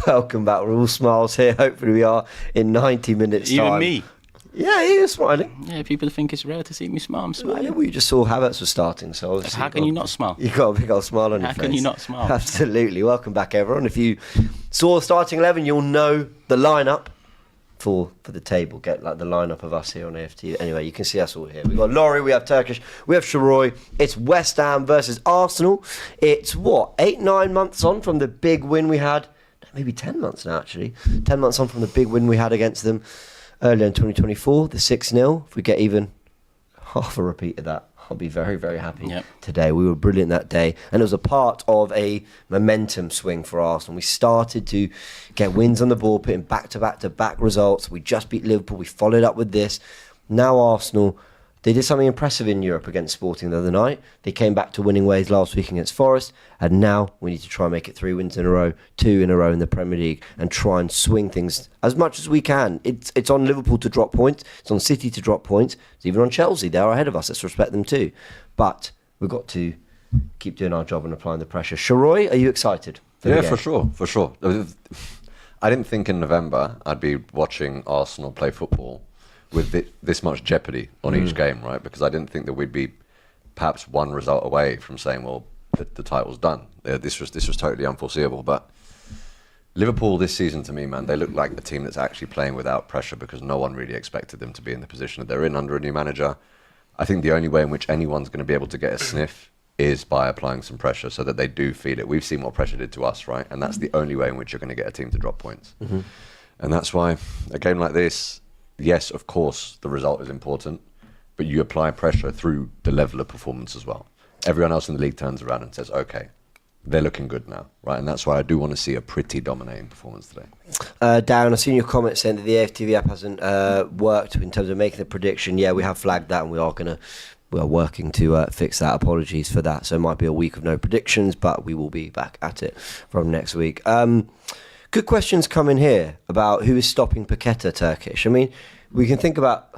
Welcome back. We're all smiles here. Hopefully we are in 90 minutes time. Even me. Yeah, you're smiling. Yeah, people think it's rare to see me smile. I'm smiling. Yeah, well, you just saw Havertz was starting, so obviously... How can you not smile? You've got a big old smile on your face. How can you not smile? Absolutely. Welcome back, everyone. If you saw the starting 11, you'll know the lineup for the table. Get like the lineup of us here on AFTV. Anyway, you can see us all here. We've got Laurie, we have Turkish, we have Sharoy. It's West Ham versus Arsenal. It's 8-9 months on from the big win we had. Maybe 10 months now, actually. 10 months on from the big win we had against them earlier in 2024, the 6-0. If we get even half a repeat of that, I'll be very, very happy today. We were brilliant that day, and it was a part of a momentum swing for Arsenal. We started to get wins on the board, putting back-to-back-to-back results. We just beat Liverpool. We followed up with this. Now Arsenal, they did something impressive in Europe against Sporting the other night. They came back to winning ways last week against Forest, and now we need to try and make it 3 wins in a row, 2 in a row in the Premier League, and try and swing things as much as we can. It's on Liverpool to drop points. It's on City to drop points. It's even on Chelsea. They're ahead of us. Let's respect them too. But we've got to keep doing our job and applying the pressure. Sharoy, are you excited? For sure. I didn't think in November I'd be watching Arsenal play football with this much jeopardy on each game, right? Because I didn't think that we'd be perhaps one result away from saying, well, the title's done. This was totally unforeseeable. But Liverpool this season, to me, man, they look like a team that's actually playing without pressure because no one really expected them to be in the position that they're in under a new manager. I think the only way in which anyone's going to be able to get a sniff is by applying some pressure so that they do feel it. We've seen what pressure did to us, right? And that's the only way in which you're going to get a team to drop points. Mm-hmm. And that's why a game like this, yes, of course, the result is important, but you apply pressure through the level of performance as well. Everyone else in the league turns around and says, okay, they're looking good now, right? And that's why I do want to see a pretty dominating performance today. Darren, I've seen your comment saying that the AFTV app hasn't worked in terms of making the prediction. Yeah, we have flagged that, and we are working to fix that. Apologies for that. So it might be a week of no predictions, but we will be back at it from next week. Good questions come in here about who is stopping Paqueta, Turkish. I mean, we can think about...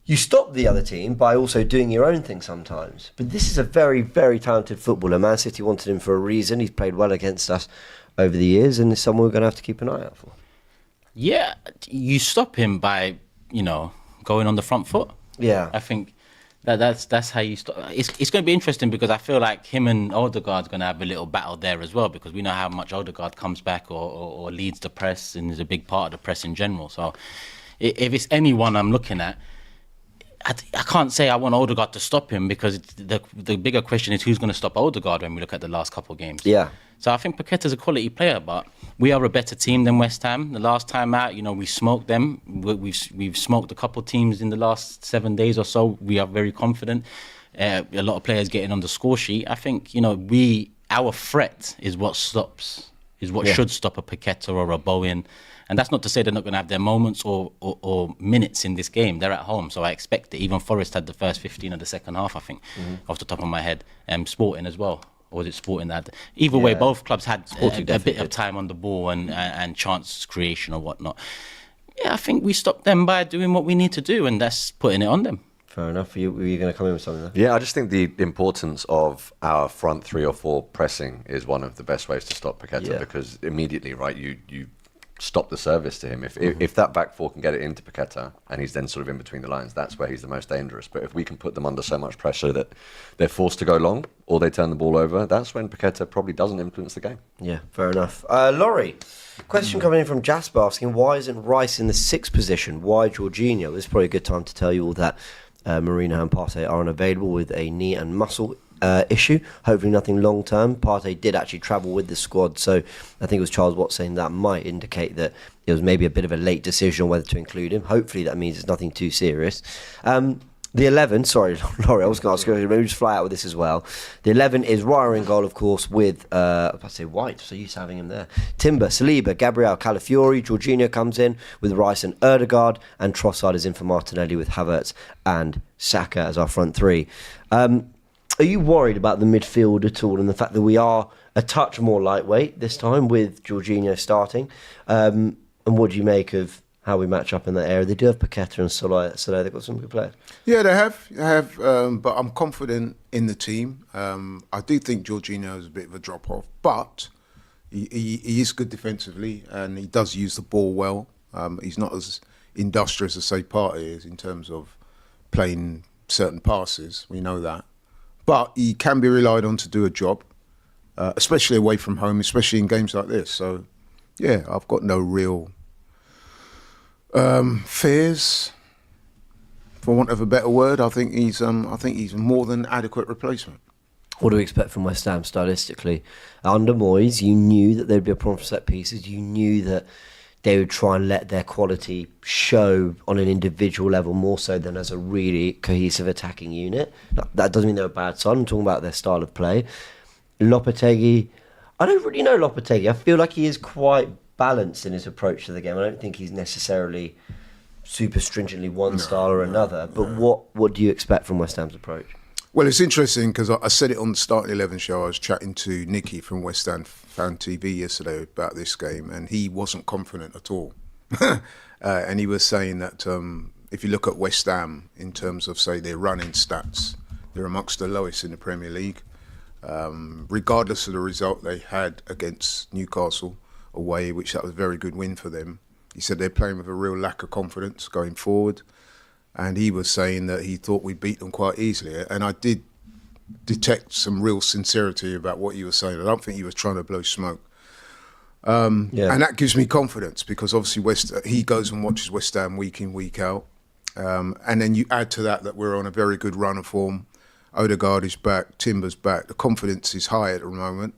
You stop the other team by also doing your own thing sometimes. But this is a very, very talented footballer. Man City wanted him for a reason. He's played well against us over the years, and it's someone we're going to have to keep an eye out for. Yeah, you stop him by, going on the front foot. Yeah. I think that's how you stop. It's going to be interesting because I feel like him and Odegaard's going to have a little battle there as well, because we know how much Odegaard comes back or leads the press and is a big part of the press in general. So if it's anyone I'm looking at, I can't say I want Odegaard to stop him, because the bigger question is who's going to stop Odegaard when we look at the last couple of games. Yeah. So I think Paqueta's a quality player, but we are a better team than West Ham. The last time out, we smoked them. We've smoked a couple of teams in the last 7 days or so. We are very confident. A lot of players getting on the score sheet. I think our threat is what should stop a Paqueta or a Bowen. And that's not to say they're not going to have their moments or minutes in this game. They're at home, so I expect it. Even Forest had the first 15 of the second half, I think, off the top of my head. Sporting as well. Or was it Sporting that? Either way, both clubs had a bit of time on the ball and chance creation or whatnot. Yeah, I think we stopped them by doing what we need to do, and that's putting it on them. Fair enough. Were you going to come in with something there? Yeah, I just think the importance of our front 3 or 4 pressing is one of the best ways to stop Paqueta, because immediately, right, you stop the service to him. If that back 4 can get it into Paqueta and he's then sort of in between the lines, that's where he's the most dangerous. But if we can put them under so much pressure that they're forced to go long or they turn the ball over, that's when Paqueta probably doesn't influence the game. Yeah, fair enough. Laurie, question coming in from Jasper asking, why isn't Rice in the 6th position? Why Jorginho? This is probably a good time to tell you all that Marina and Partey are unavailable with a knee and muscle issue. Hopefully nothing long term. Partey did actually travel with the squad, so I think it was Charles Watt saying that might indicate that it was maybe a bit of a late decision on whether to include him. Hopefully that means it's nothing too serious. The 11, sorry, Laurie, I was going to ask you, maybe just fly out with this as well. The 11 is Raya in goal, of course, with, I'd say White, so used to having him there. Timber, Saliba, Gabriel, Calafiori, Jorginho comes in with Rice and Ødegaard, and Trossard is in for Martinelli with Havertz and Saka as our front 3. Are you worried about the midfield at all, and the fact that we are a touch more lightweight this time with Jorginho starting? And what do you make of how we match up in that area? They do have Paqueta and Soler. They've got some good players. Yeah, they have. But I'm confident in the team. I do think Jorginho is a bit of a drop-off. But, He is good defensively, and he does use the ball well. He's not as industrious as, say, Partey is in terms of playing certain passes. We know that. But he can be relied on to do a job, especially away from home, especially in games like this. So, yeah, I've got no real fears, for want of a better word. I think he's more than adequate replacement. What do we expect from West Ham stylistically? Under Moyes, you knew that there'd be a problem for set pieces. You knew that they would try and let their quality show on an individual level more so than as a really cohesive attacking unit. That doesn't mean they're a bad side. I'm talking about their style of play. Lopetegui, I don't really know Lopetegui. I feel like he is quite balanced in his approach to the game. I don't think he's necessarily super stringently one style or another. But what do you expect from West Ham's approach? Well, it's interesting because I said it on the Starting 11 show. I was chatting to Nicky from West Ham Fan TV yesterday about this game, and he wasn't confident at all. And he was saying that if you look at West Ham in terms of, say, their running stats, they're amongst the lowest in the Premier League. Regardless of the result they had against Newcastle away, which that was a very good win for them. He said they're playing with a real lack of confidence going forward. And he was saying that he thought we beat them quite easily. And I did detect some real sincerity about what he was saying. I don't think he was trying to blow smoke. And that gives me confidence because obviously he goes and watches West Ham week in, week out. And then you add to that we're on a very good run of form. Odegaard is back, Timber's back. The confidence is high at the moment.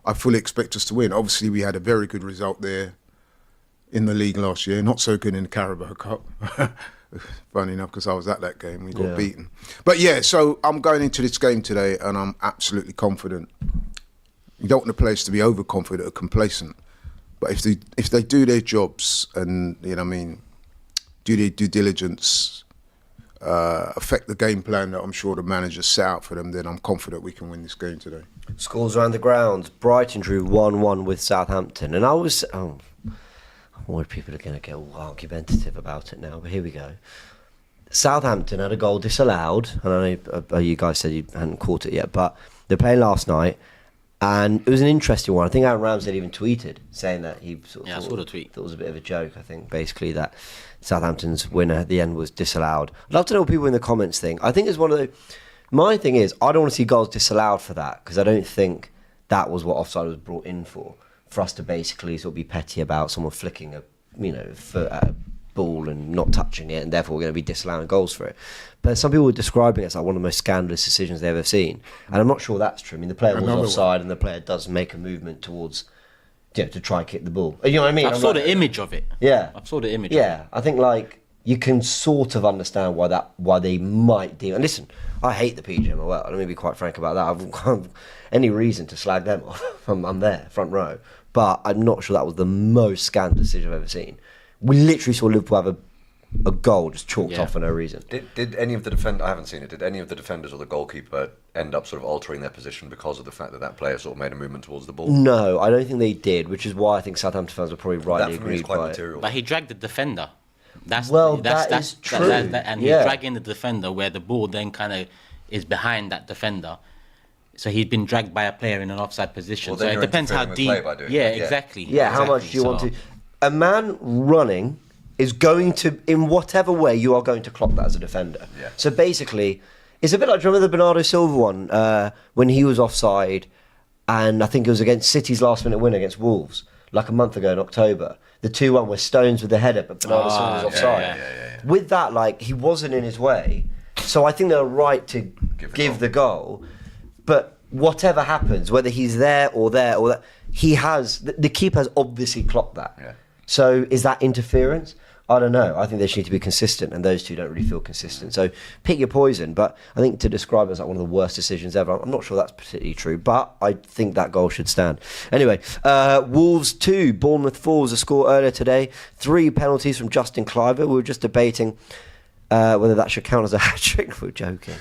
I fully expect us to win. Obviously, we had a very good result there in the league last year. Not so good in the Carabao Cup. Funny enough, because I was at that game, we got beaten. But yeah, so I'm going into this game today and I'm absolutely confident. You don't want the players to be overconfident or complacent. But if they do their jobs and, you know what I mean, do their due diligence, affect the game plan that I'm sure the manager set out for them, then I'm confident we can win this game today. Scores around the ground. Brighton drew 1-1 with Southampton. And I was... I'm worried people are going to get all argumentative about it now, but here we go. Southampton had a goal disallowed, and I know you guys said you hadn't caught it yet, but they played last night, and it was an interesting one. I think Aaron Ramsey even tweeted saying that he sort of I saw the tweet. Thought it was a bit of a joke, I think, basically, that Southampton's winner at the end was disallowed. I'd love to know what people in the comments think. I think it's one of the... My thing is, I don't want to see goals disallowed for that, because I don't think that was what offside was brought in for us to basically sort of be petty about someone flicking a foot at a ball and not touching it, and therefore we're going to be disallowing goals for it. But some people were describing it as like one of the most scandalous decisions they've ever seen, and I'm not sure that's true. I mean, the player was offside, and the player does make a movement towards to try and kick the ball. You know what I mean? I saw the image of it. Yeah, I saw the image. Yeah, I think like you can sort of understand why they might deem. And listen, I hate the PGMOL. Let me be quite frank about that. I've any reason to slag them off. I'm there, front row. But I'm not sure that was the most scandalous decision I've ever seen. We literally saw Liverpool have a goal just chalked off for no reason. Did any of the defenders, I haven't seen it, did any of the defenders or the goalkeeper end up sort of altering their position because of the fact that player sort of made a movement towards the ball? No, I don't think they did, which is why I think Southampton fans were probably rightly agreed by it. But he dragged the defender. That's true. And he's dragging the defender where the ball then kind of is behind that defender. So he's been dragged by a player in an offside position. Well, so it depends how deep. Exactly. Yeah, how much do you want to? A man running is going to, in whatever way, you are going to clock that as a defender. Yeah. So basically, it's a bit like, do you remember the Bernardo Silva one when he was offside, and I think it was against City's last-minute win against Wolves, like a month ago in October. The 2-1 where Stones with the header, but Bernardo Silva was offside. Yeah. With that, like, he wasn't in his way. So I think they're right to give the goal. But whatever happens, whether he's there or that, he has... The keeper has obviously clocked that. Yeah. So is that interference? I don't know. I think they just need to be consistent, and those two don't really feel consistent. So pick your poison. But I think to describe it as like one of the worst decisions ever, I'm not sure that's particularly true, but I think that goal should stand. Anyway, Wolves 2, Bournemouth 4 was a score earlier today. 3 penalties from Justin Cliver. We were just debating whether that should count as a hat-trick. We're joking.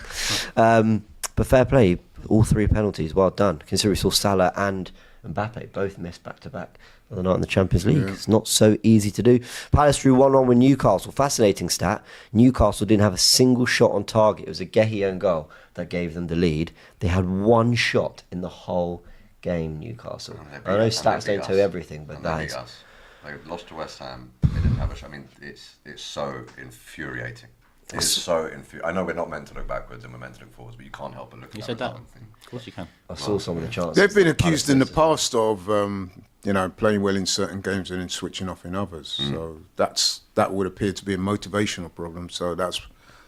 But fair play. All 3 penalties. Well done. Considering we saw Salah and Mbappe both missed back-to-back the other night in the Champions League. Yeah. It's not so easy to do. Palace drew 1-1 with Newcastle. Fascinating stat. Newcastle didn't have a single shot on target. It was a Gehi own goal that gave them the lead. They had 1 shot in the whole game, Newcastle. And I know they stats beat don't tell us. you everything, but And that they is... beat us. They lost to West Ham. They didn't have a. I mean, it's so infuriating. It's so I know we're not meant to look backwards and we're meant to look forwards, but you can't help but look at You that said that. result and think, Of course you can. I saw some of the chances. They've been that accused in the Palace past of, playing well in certain games and then switching off in others. So that would appear to be a motivational problem. So that's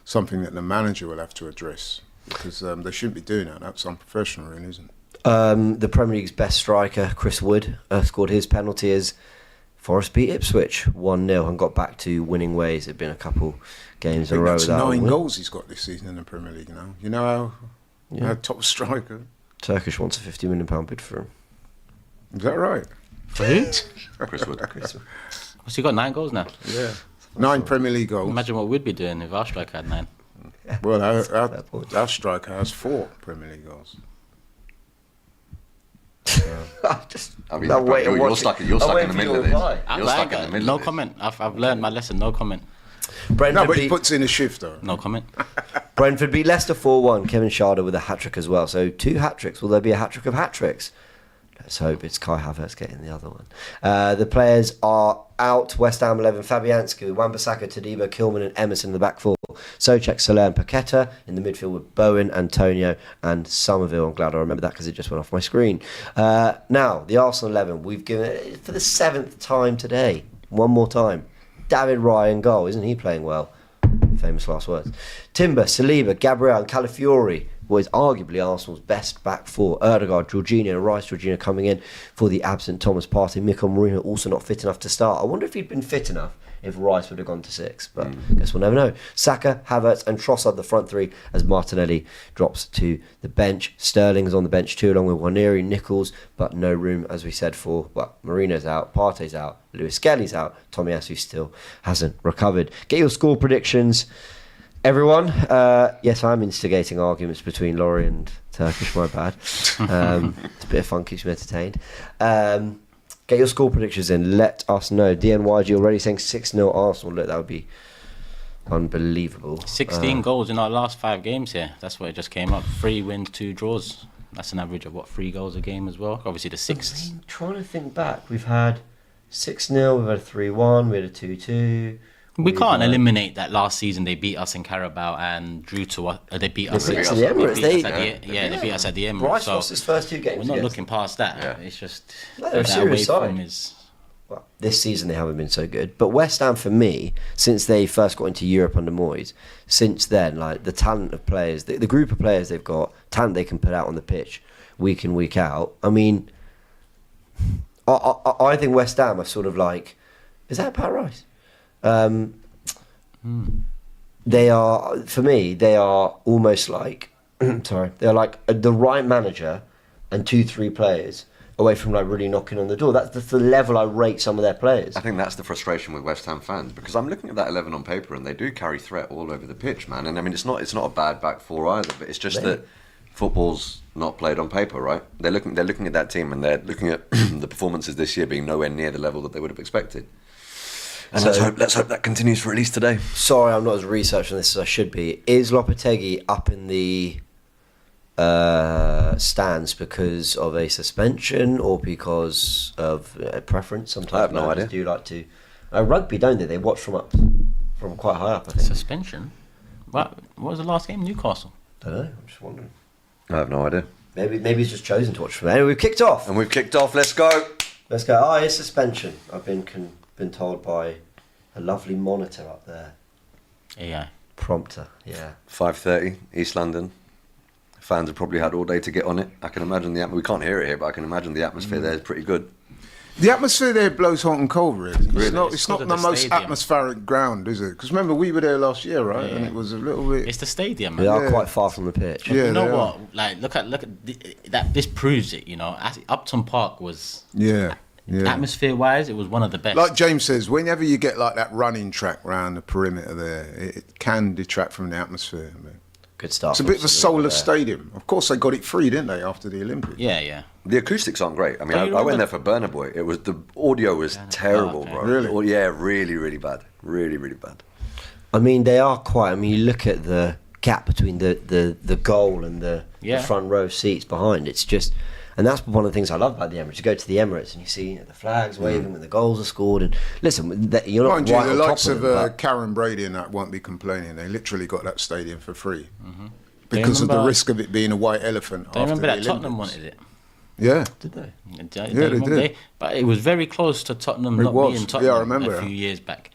something that the manager will have to address, because they shouldn't be doing that. That's unprofessional, really, isn't it? The Premier League's best striker, Chris Wood, scored his penalty as Forest beat Ipswich 1-0 and got back to winning ways. There'd been a couple games I in a think row that's without a 9 win. goals he's got this season in the Premier League now. You know how top striker. Turkish wants a £50 million bid for him. Is that right? For who? Chris Wood. What's he got 9 goals now? Yeah. 9 Premier League goals. Imagine what we'd be doing if our striker had 9. Well, Fair point. our striker has 4 Premier League goals. I mean, No, wait, you're watch stuck it. in I'm the waiting for middle your of this. reply. I'm You're stuck like, in the middle no of this. comment. I've learned my lesson. No comment. Brentford No, but he beat, puts in a shift, though. No comment. Brentford beat Leicester 4-1. Kevin Schade with a hat-trick as well. So 2 hat-tricks. Will there be a hat-trick of hat-tricks? Let's hope it's Kai Havertz getting the other one. The players are out. West Ham 11, Fabianski, Wan-Bissaka, Todibo, Kilman and Emerson in the back four. Socek, Soler and Paqueta in the midfield with Bowen, Antonio and Somerville. I'm glad I remember that because it just went off my screen. Now, the Arsenal 11, we've given it for the 7th time today. One more time. David Ryan goal. Isn't he playing well? Famous last words. Timber, Saliba, Gabriel and Calafiori was arguably Arsenal's best back four. Erdegaard, Jorginho and Rice. Jorginho coming in for the absent Thomas Partey. Mikel Merino also not fit enough to start. I wonder if he'd been fit enough if Rice would have gone to 6, but guess we'll never know. Saka, Havertz and Trossard the front three as Martinelli drops to the bench. Sterling is on the bench too, along with Waneri, Nichols, but no room, as we said, for, well, Marino's out, Partey's out, Lewis Skelly's out, Tomiyasu still hasn't recovered. Get your score predictions, everyone. Yes, I'm instigating arguments between Laurie and Turkish, my bad. It's a bit of fun, keeps me entertained. Get your score predictions in. Let us know. DNYG already saying 6-0 Arsenal. Look, that would be unbelievable. 16 goals in our last 5 games here. That's what it just came up. 3 wins, 2 draws. That's an average of, 3 goals a game as well? Obviously, the 6th. I'm trying to think back. We've had 6-0, we've had a 3-1, we had a 2-2. We can't eliminate that last season they beat us in Carabao and drew to us. They beat us. They beat us at at the Emirates. They beat us at the Emirates. Rice So lost his first 2 games. we're not against looking past that. Yeah. It's just No, they're a that serious away side. form is. Well, this season they haven't been so good. But West Ham, for me, since they first got into Europe under Moyes, since then, like the talent of players, the group of players they've got, talent they can put out on the pitch week in, week out. I mean, I think West Ham are sort of like, is that Pat Rice? They are, for me, they are almost like, sorry, they're like the right manager and 2-3 players away from like really knocking on the door. That's the level I rate some of their players. I think that's the frustration with West Ham fans, because I'm looking at that 11 on paper and they do carry threat all over the pitch, man. And I mean, it's not a bad back four either, but it's just that football's not played on paper, right? They're looking at that team and they're looking at the performances this year being nowhere near the level that they would have expected. And So- let's hope that continues for at least today. Sorry, I'm not as researched on this as I should be. Is Lopetegui up in the stands because of a suspension or because of preference? Sometimes I have no managers idea. do like to rugby, don't they? They watch from quite high up. I think. Suspension? What was the last game? Newcastle. Don't know. I'm just wondering. I have no idea. Maybe he's just chosen to watch from there. Anyway, we've kicked off. And we've kicked off. Let's go. Let's go. Oh, it's suspension. I've been told by a lovely monitor up there. AI. Prompter. Yeah. 5:30, East London. Fans have probably had all day to get on it. I can imagine we can't hear it here, but I can imagine the atmosphere there is pretty good. The atmosphere there blows hot and cold, really. Really? It's not because the of the most stadium. atmospheric ground, is it? Because remember, we were there last year, right? Yeah. And it was a little bit... It's the stadium, They man. are Yeah. quite far from the pitch. Yeah, You know they what? are. Like, look at that. This proves it. You know, Upton Park was Yeah. atmosphere-wise, it was one of the best. Like James says, whenever you get like that running track round the perimeter there, it can detract from the atmosphere. I mean, Good start. it's a bit of a soulless stadium. Of course, they got it free, didn't they, after the Olympics? yeah. The acoustics aren't great. I mean, Oh, you I went remember- there for Burner Boy. It was the audio was terrible, okay. bro. Really? Oh, yeah, really, really bad. Really, really bad. I mean, they are quite. I mean, you look at the gap between the goal and the Yeah. front row seats behind. It's just, And that's one of the things I love about the Emirates. You go to the Emirates and you see the flags waving when the goals are scored. And listen, you're not Mind right you, on the top likes of of them, but Karen Brady and that won't be complaining. They literally got that stadium for free Do you because of the remember- risk of it being a white elephant. Do you after remember the that Tottenham Olympics. wanted it? Yeah. did they? they did. But it was very close to Tottenham It not was. being Yeah, I Tottenham remember a that. few years back.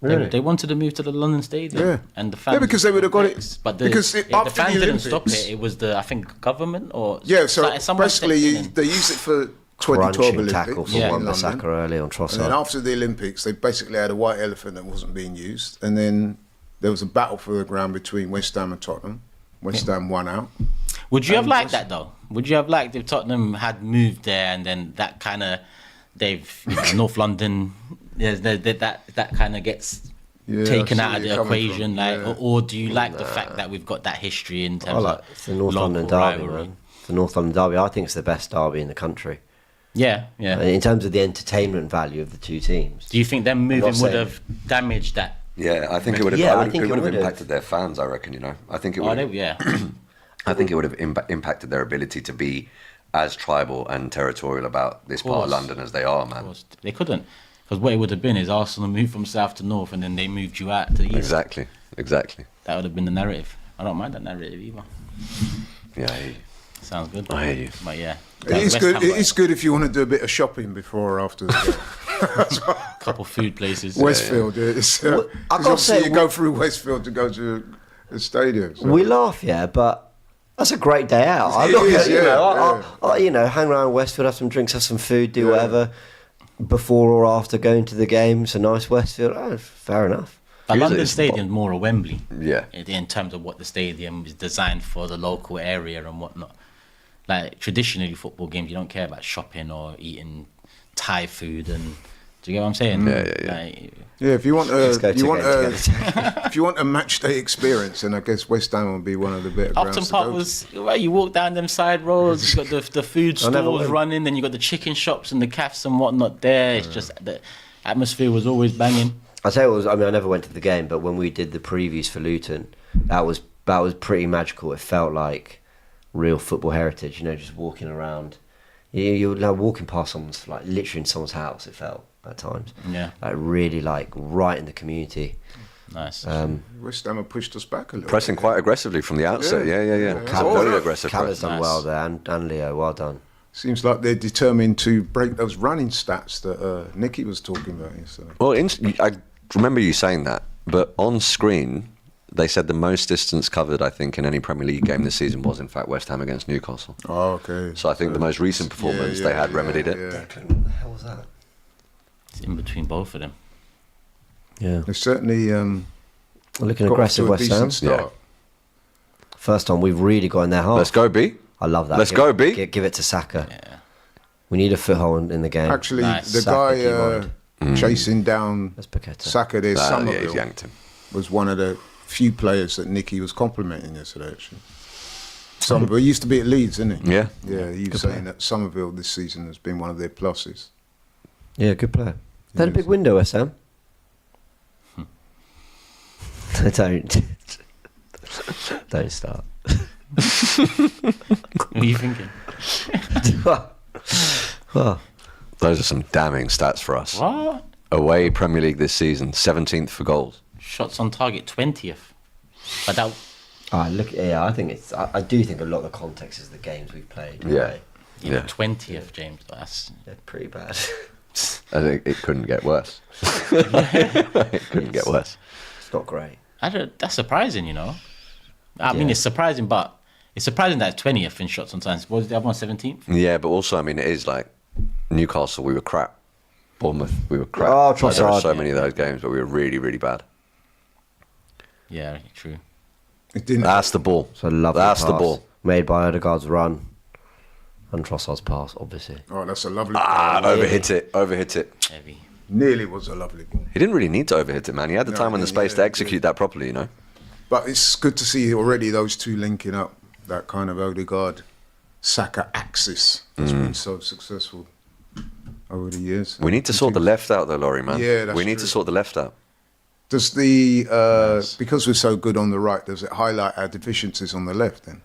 Really? They wanted to move to the London Stadium. Yeah. And the fans. Yeah, because they would have got it- vexed. But because the after fans the didn't stop Olympics- it. It was I think, government or. Yeah, so someone basically stepped in they used it for 2012 Crunching Olympics tackle for Yeah. Wan in London. Bissaka early on And then Trossard. after the Olympics, they basically had a white elephant that wasn't being used. And then there was a battle for the ground between West Ham and Tottenham. West Ham won out. Would you have And liked just- that though? Would you have liked if Tottenham had moved there and then that kind of North London, that kind of gets Yeah, taken I see out where of the you're coming equation, from, like, yeah. or do you like the fact that we've got that history in terms I like of it's the North local London derby, rivalry? man. The North London derby, I think it's the best derby in the country. Yeah. In terms of the entertainment value of the two teams. Do you think them moving not would saying- have damaged that? Yeah, I think it would have. Yeah, I I would, think it it would have would have. impacted their fans. I reckon. I think it Oh, would. yeah. I think it would have impacted their ability to be as tribal and territorial about this part of course. London as they are, man. They couldn't. Because what it would have been is Arsenal moved from south to north and then they moved you out to the east. Exactly. That would have been the narrative. I don't mind that narrative either. Yeah. I hear you. Sounds good. I hear you. But yeah. It is West good. Ham, It is good if you want to do a bit of shopping before or after the game. couple food places. Westfield. It's, Well, I 'cause gotta obviously say, you go through Westfield to go to the stadium. So. We laugh, yeah, but that's a great day out. I It look is, at, yeah, hang around Westfield, have some drinks, have some food, do whatever before or after going to the game. It's a nice Westfield. Oh, fair enough. But It is- London it's- Stadium's more a Wembley. Yeah. In terms of what the stadium is designed for, the local area and whatnot. Like traditionally, football games, you don't care about shopping or eating Thai food, and do you get what I'm saying? Yeah. Like, Yeah, if you want Let's go to you want game together. if you want a match day experience, then I guess West Ham will be one of the better Upton grounds to Park go to. was well, you walk down them side roads, you got the food I never stalls went. running, then you got the chicken shops and the cafes and whatnot there. It's just the atmosphere was always banging. I tell you, I mean, I never went to the game, but when we did the previews for Luton, that was pretty magical. It felt like real football heritage. Just walking around. You were like walking past someone's, like literally in someone's house. It felt at times. Yeah. Like really, like right in the community. Nice. West Ham have pushed us back a little. Pressing bit. quite aggressively from the outset. Yeah. Yeah. Cal- Very aggressive. Cal's press. done Nice. well there, and Leo, well done. Seems like they're determined to break those running stats that Nicky was talking about yesterday. Well, I remember you saying that, but on screen they said the most distance covered, I think, in any Premier League game this season was in fact West Ham against Newcastle. Oh, okay. So I think the most recent performance they had remedied it. Yeah. What the hell was that? It's in between both of them. Yeah, They've certainly looking got off aggressive, to a West Ham. decent start. First time we've really got in their half. Let's go, B. I love that. Let's go, B. Give it to Saka. Yeah. We need a foothold in the game. Actually, Nice. the Saka guy chasing down That's Paqueta. Saka there, Yeah, he's Somerville, yanked him. was one of the few players that Nicky was complimenting yesterday, actually. Somerville used to be at Leeds, isn't he? Yeah. Yeah, he was saying that Somerville this season has been one of their pluses. Yeah, good player. They had a big window, West Ham. Don't start. What are you thinking? Well, Those are some damning stats for us. What? Away Premier League this season, 17th for goals. Shots on target 20th. But that look. Yeah, I think it's. I do think a lot of the context is the games we've played. Yeah. Right? Yeah. 20th, James. That's They're pretty bad. I think it couldn't get worse. It couldn't get worse. It's not great. that's surprising, I mean, Yeah. it's surprising, but it's surprising that it's 20th in shots on target. What was the other one, 17th? Yeah, but also, I mean, it is like Newcastle, we were crap. Bournemouth, we were crap. Oh, Like, there were Trossard. so many of those games, but we were really, really bad. Yeah, true. It didn't. That's the ball. So lovely. That's the pass ball. made by Odegaard's run, and Trossard's pass, obviously. Oh, that's a lovely Ah, ball. overhit it. Heavy. Nearly was a lovely ball. He didn't really need to overhit it, man. He had the No, time and the yeah, space to yeah, execute that properly, But it's good to see already those two linking up, that kind of Odegaard Saka axis that's been so successful over the years. We need to sort the left out, though, Laurie, man. Yeah, that's we need true. to sort the left out. Does the because we're so good on the right, does it highlight our deficiencies on the left then?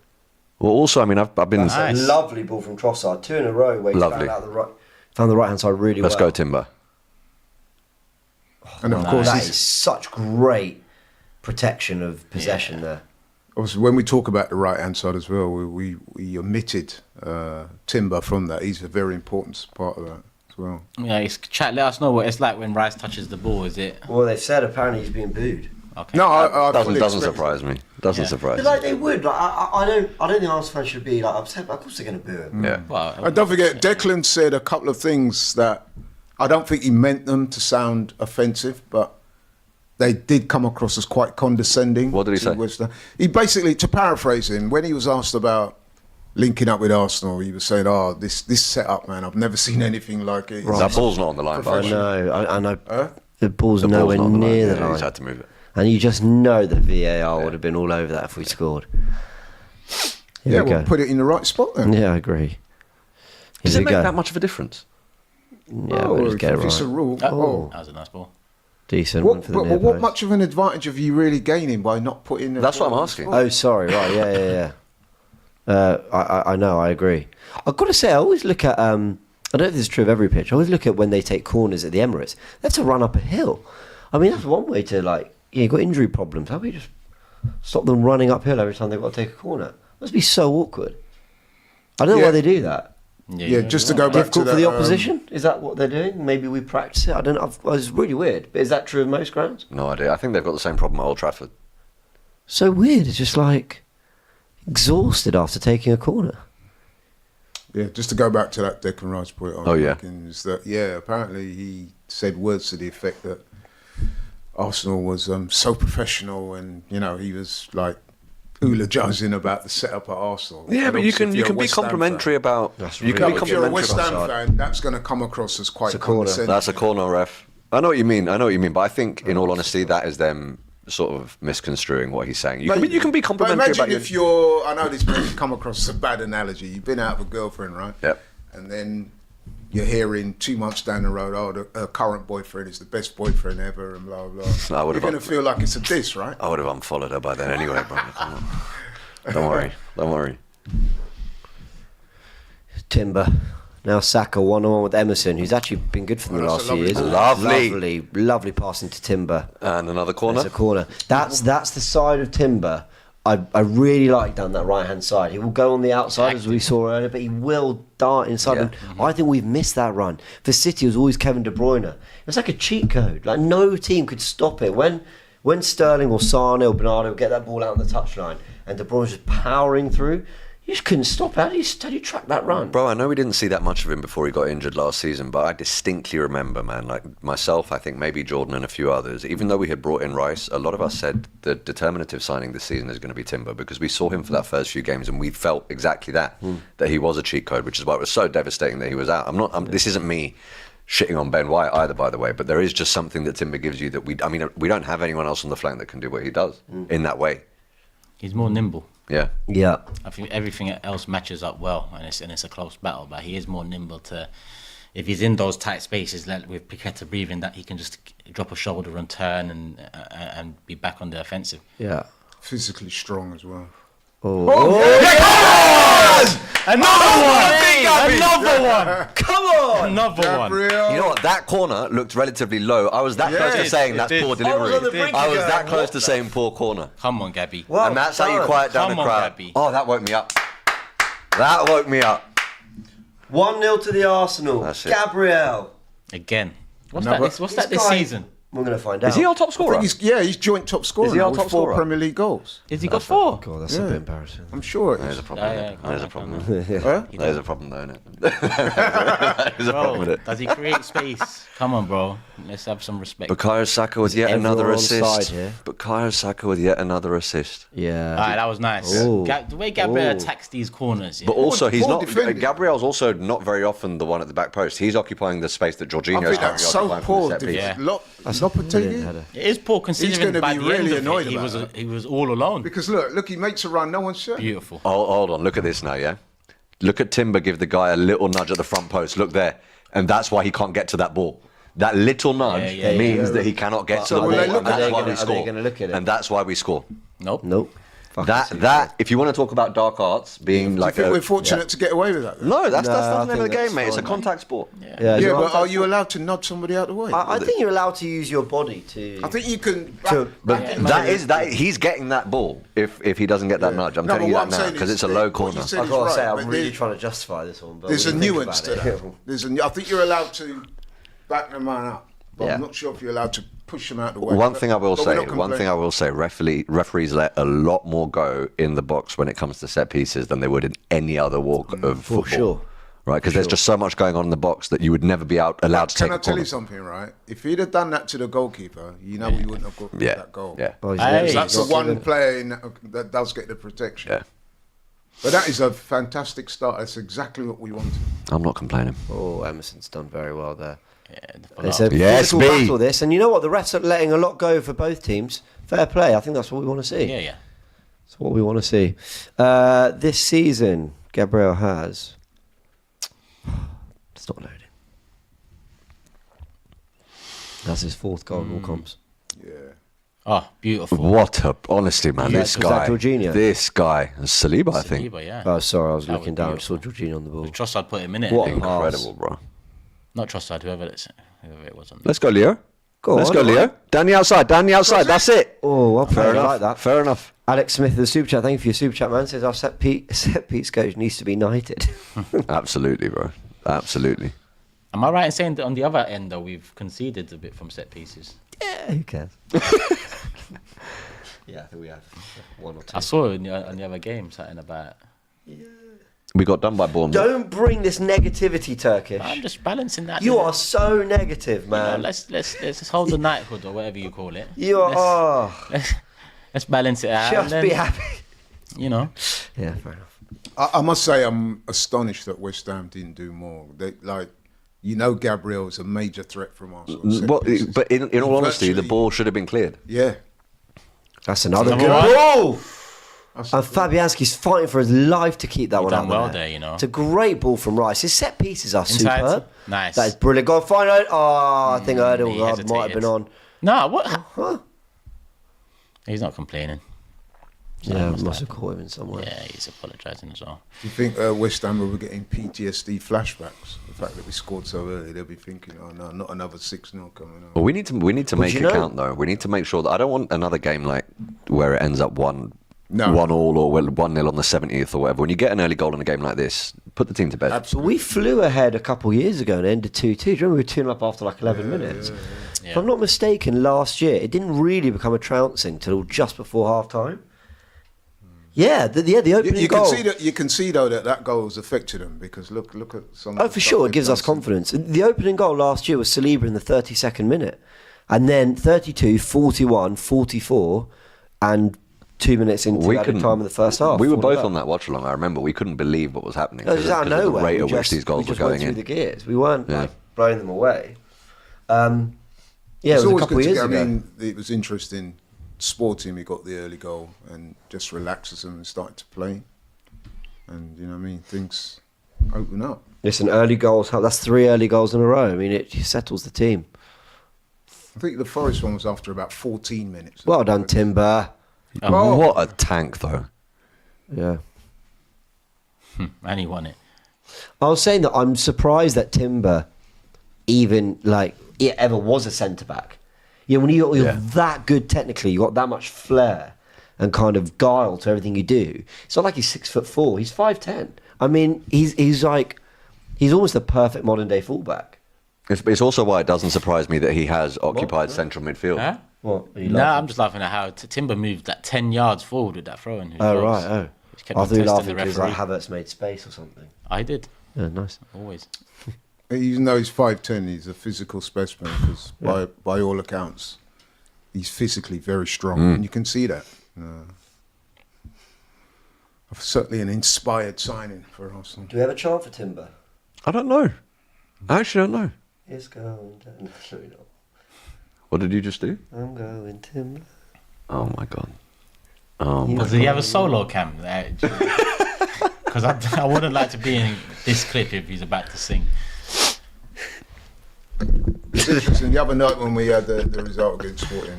Well, also, I mean, I've been. Nice. A lovely ball from Trossard, 2 in a row where he Lovely. found the right hand side really Let's well. go, Timber. And of course, That he's- is such great protection of possession there. obviously, when we talk about the right hand side as well, we omitted Timber from that. He's a very important part of that as well. Yeah, let us know what it's like when Rice touches the ball. Is it Well, they've said apparently he's being booed. okay? No, I fully Doesn't expect- surprise me. Doesn't Yeah. surprise But me. like they would. Like I don't think Arsenal fans should be like upset. But of course they're going to boo him. Yeah. Well, And don't forget, Declan said a couple of things that I don't think he meant them to sound offensive, but they did come across as quite condescending. What did he to say? West Ham. He basically, to paraphrase him, when he was asked about linking up with Arsenal, he was saying, "Oh, this setup, man, I've never seen anything like it." That ball's not on the line, I by the way. know. I know. Huh? The ball's The ball's nowhere not on the line. near Yeah, the line. he's had to move it. And you just know that VAR would have been all over that if we scored. Here Yeah, we well, go. put it in the right spot then. Yeah, I agree. Does Here it we make go. that much of a difference? Yeah, we'll just get it if it's a right. rule. Oh. that was a nice ball. Decent one What, for the but near what post. much of an advantage have you really gaining by not putting? the That's what ball I'm in asking. the spot? Oh, sorry. Right. Yeah. I know. I agree. I've got to say, I always look at. I don't know if this is true of every pitch. I always look at when they take corners at the Emirates. They have to run up a hill. I mean, that's one way to you've got injury problems. How about you just stop them running uphill every time they've got to take a corner? Must be so awkward. I don't know why Yeah. they do that. Yeah, just to go back to Difficult that, for the opposition? Is that what they're doing? Maybe we practice it. I don't know. It's really weird. But is that true of most grounds? No idea. I think they've got the same problem at Old Trafford. So weird. It's just exhausted after taking a corner. Yeah, just to go back to that Declan Rice point. Oh, yeah. Is that apparently he said words to the effect that Arsenal was so professional, and he was like eulogizing about the setup at Arsenal. Yeah, And but you obviously can if you you're can a be West Ham complimentary fan- about. That's You really can be good. If you're a complimentary. West Ham offside. fan, that's going to come across as quite It's a corner. condescending. That's a corner, ref. I know what you mean. But I think, in all honesty, that is them sort of misconstruing what he's saying. You can be complimentary But about imagine your. I know this may come across as a bad analogy. You've been out with a girlfriend, right? Yep. And then you're hearing 2 months down the road, her current boyfriend is the best boyfriend ever, and blah, blah. I You're would've- going to feel like it's a diss, right? I would have unfollowed her by then anyway, bro. Come on. Don't worry. Don't worry. Timber. Now Saka 1-on-1 with Emerson, who's actually been good for them the that's last a few years. lovely- Lovely passing to Timber. And another corner. There's a corner. That's the side of Timber I really like down that right hand side. He will go on the outside as we saw earlier, but he will dart inside. Yeah. And I think we've missed that run. For City, it was always Kevin De Bruyne. It was like a cheat code. Like no team could stop it. When Sterling or Sane or Bernardo would get that ball out on the touchline and De Bruyne was just powering through, you just couldn't stop it. How do you track that run? Bro, I know we didn't see that much of him before he got injured last season, but I distinctly remember, man, like myself, I think maybe Jordan and a few others, even though we had brought in Rice, a lot of us said the determinative signing this season is going to be Timber, because we saw him for that first few games and we felt exactly that he was a cheat code, which is why it was so devastating that he was out. This isn't me shitting on Ben White either, by the way, but there is just something that Timber gives you that we don't have anyone else on the flank that can do what he does in that way. He's more nimble. Yeah. Yeah. I think everything else matches up well, and it's a close battle. But he is more nimble to, if he's in those tight spaces, like with Paqueta breathing, that he can just drop a shoulder and turn and be back on the offensive. Yeah. Physically strong as well. Another one. Come on! Another one. Gabriel. You know what? That corner looked relatively low. I was that Yeah, close to it saying did. that's It poor did. I was on the delivery. brink I of was going, that close what to saying poor corner. Come on, Gabby. Well And that's how you done. quiet down Come the on, crowd. Gabby. Oh, that woke me up. That woke me up. 1-0 to the Arsenal. That's it. Gabriel. Again. What's Another- that this guy- season? We're going to find out. Is he our top I scorer? think he's joint top scorer Is he now our with top 4 scorer? Premier League goals. Has he got 4? God, that's a Yeah. bit embarrassing. I'm sure it There's is. a problem. Yeah, with it. There's a problem. come with it. Huh? There's a problem, though, isn't it? There's a problem with Bro, it. does he create space? Come on, bro. Let's have some respect. Bukayo Saka with yet everyone another on assist. side here? Bukayo Saka with yet another assist. Yeah. All right, that was nice. Ooh. The way Gabriel Ooh. attacks these corners. Yeah. But also, he's poor not. defending. Gabriel's also not very often the one at the back post. He's occupying the space that I Jorginho's think that's so occupying poor. from the set piece. Yeah. That's a brilliant Lopetegui. header. It is poor considering gonna by be the really end annoyed of it, about he was all alone. Because look, he makes a run, no one's shot. Beautiful. Hold on, look at this now, yeah? Look at Timber give the guy a little nudge at the front post. Look there. And that's why he can't get to that ball. That little nudge Yeah, yeah, means yeah. that he cannot get to So the will ball. they look And at that's it? why Are we they score. gonna look at it? And that's why we score. Nope. Nope. That if you want to talk about dark arts being Do like you think we're fortunate to get away with that? Then? no, that's I the name of think the game, that's mate. It's a fine. contact sport. Yeah, Yeah, no, but are you allowed to nod somebody out the way? I think you're allowed to use your body to. I think you can. But that he's getting that ball if he doesn't get that nudge. I'm No, telling but you what that I'm now saying because is it's a that low what corner. you said I've is got to right, say, I'm but really trying to justify this one. But There's a when you think nuance to about that. it- I think you're allowed to back the man up, but Yeah. I'm not sure if you're allowed to push him out the way. One thing I will But we're say, not complaining. referees let a lot more go in the box when it comes to set pieces than they would in any other walk of football. For sure. Right, because there's just so much going on in the box that you would never be allowed to take Can I a tell corner. you something, right? If he'd have done that to the goalkeeper, we wouldn't have got Yeah, that goal. yeah, Oh, he's Hey. never- That's the he's not one given- player that does get the protection. yeah. But that is a fantastic start. That's exactly what we wanted. I'm not complaining. Oh, Emerson's done very well there. Yeah, It's a Yes, physical B. battle, this. And you know what? The refs are letting a lot go for both teams. Fair play. I think that's what we want to see. yeah. That's what we want to see. This season, Gabriel has... It's not loading. That's his fourth goal in all comps. Yeah. Oh, beautiful. What a honesty, man! Yeah, This was that guy, Jorginho? this guy, Saliba, I think. Saliba, yeah. Oh, sorry. I was That looking was down. I beautiful. saw Jorginho on the ball. Trossard put him in it. What? Incredible, bro. Not Trossard, whoever it was on. Let's go, Leo. Go Let's on, go, all Leo. right. Down the outside. Down the outside. That's it. Oh, well played. Fair I enough. like that. Fair enough. Alex Smith, the super chat. Thank you for your super chat, man. Says our set piece coach needs to be knighted. Absolutely, bro. Absolutely. Am I right in saying that on the other end, though, we've conceded a bit from set pieces? Yeah, who cares? Yeah, I think we have one or two. I saw in the other game something about. We got done by Bournemouth. Don't bring this negativity, Turkish. I'm just balancing that. You are so negative, You know, man. let's just hold the knighthood or whatever you call it. You are. Let's balance it out. Just and be then, happy. You know. Yeah, fair enough. I must say I'm astonished that West Ham didn't do more. Gabriel is a major threat from Arsenal. set Well, pieces. but in all honesty, the Virtually- ball should have been cleared. Yeah. That's another Number good one. ball. That's And Fabianski's fighting for his life to keep that one done out well there. there, you know. It's a great ball from Rice. His set pieces are Inside. superb. Nice. That is brilliant. Go on, find out. Oh, I think he Erdal might have hesitated. been on. No, what? Huh? He's not complaining. Yeah, must have caught him in some way. Yeah, he's apologising as well. Do you think West Ham were getting PTSD flashbacks? The fact that we scored so early, they'll be thinking, "Oh no, not another 6-0 coming up." Well, we need to make you it know- count, though. We need to make sure that I don't want another game like where it ends up 1-1 No. all or 1-0 on the 70th or whatever. When you get an early goal in a game like this, put the team to bed. Absolutely. We flew ahead a couple of years ago and ended 2-2. Do you remember we were 2 up after like 11 minutes? If I'm not mistaken, last year it didn't really become a trouncing till just before half time. Yeah, the opening You goal. can see though that goal has affected them because look at some. Oh, for sure, it gives us confidence. The opening goal last year was Saliba in the 32nd minute. And then 32, 41, 44, and 2 minutes into added couldn't- time in the first half. We were 4-0 both up. on that watch along. I remember we couldn't believe what was happening. It was out of because nowhere. the rate We at which just- these goals we were just went going through in. the gears. We weren't Yeah. like blowing them away. Yeah, it It's was a always couple good of to years get, ago. I mean, it was interesting. Sporting, we got the early goal and just relaxes them and started to play. And you know what I mean, things open up. Listen, early goals. That's 3 early goals in a row. I mean, it settles the team. I think the Forest one was after about 14 minutes. Well done, Timber. Oh. What a tank, though. Yeah. And he won it. I was saying that I'm surprised that Timber even it ever was a centre back. Yeah, when you're that good technically, you got that much flair and kind of guile to everything you do. It's not like he's 6'4". He's 5'10". I mean, he's almost the perfect modern day fullback. It's also why it doesn't surprise me that he has occupied central midfield. Huh? What? Are you No, laughing? I'm just laughing at how Timber moved like 10 yards forward with that throw in. Oh right. Oh, He kept I on thought you were testing laughing the because like referee. Havertz made space or something. I did, Yeah, nice. always. Even though he's 5'10", he's a physical specimen because by all accounts, he's physically very strong, and you can see that. Certainly an inspired signing for Arsenal. Do we have a chant for Timber? I don't know. I actually don't know. It's going down. No, not. What did you just do? I'm going Timber. Oh my god. Oh my Does he have a solo cam? Because I wouldn't like to be in this clip if he's about to sing. It's interesting. The other night when we had the result against Sporting,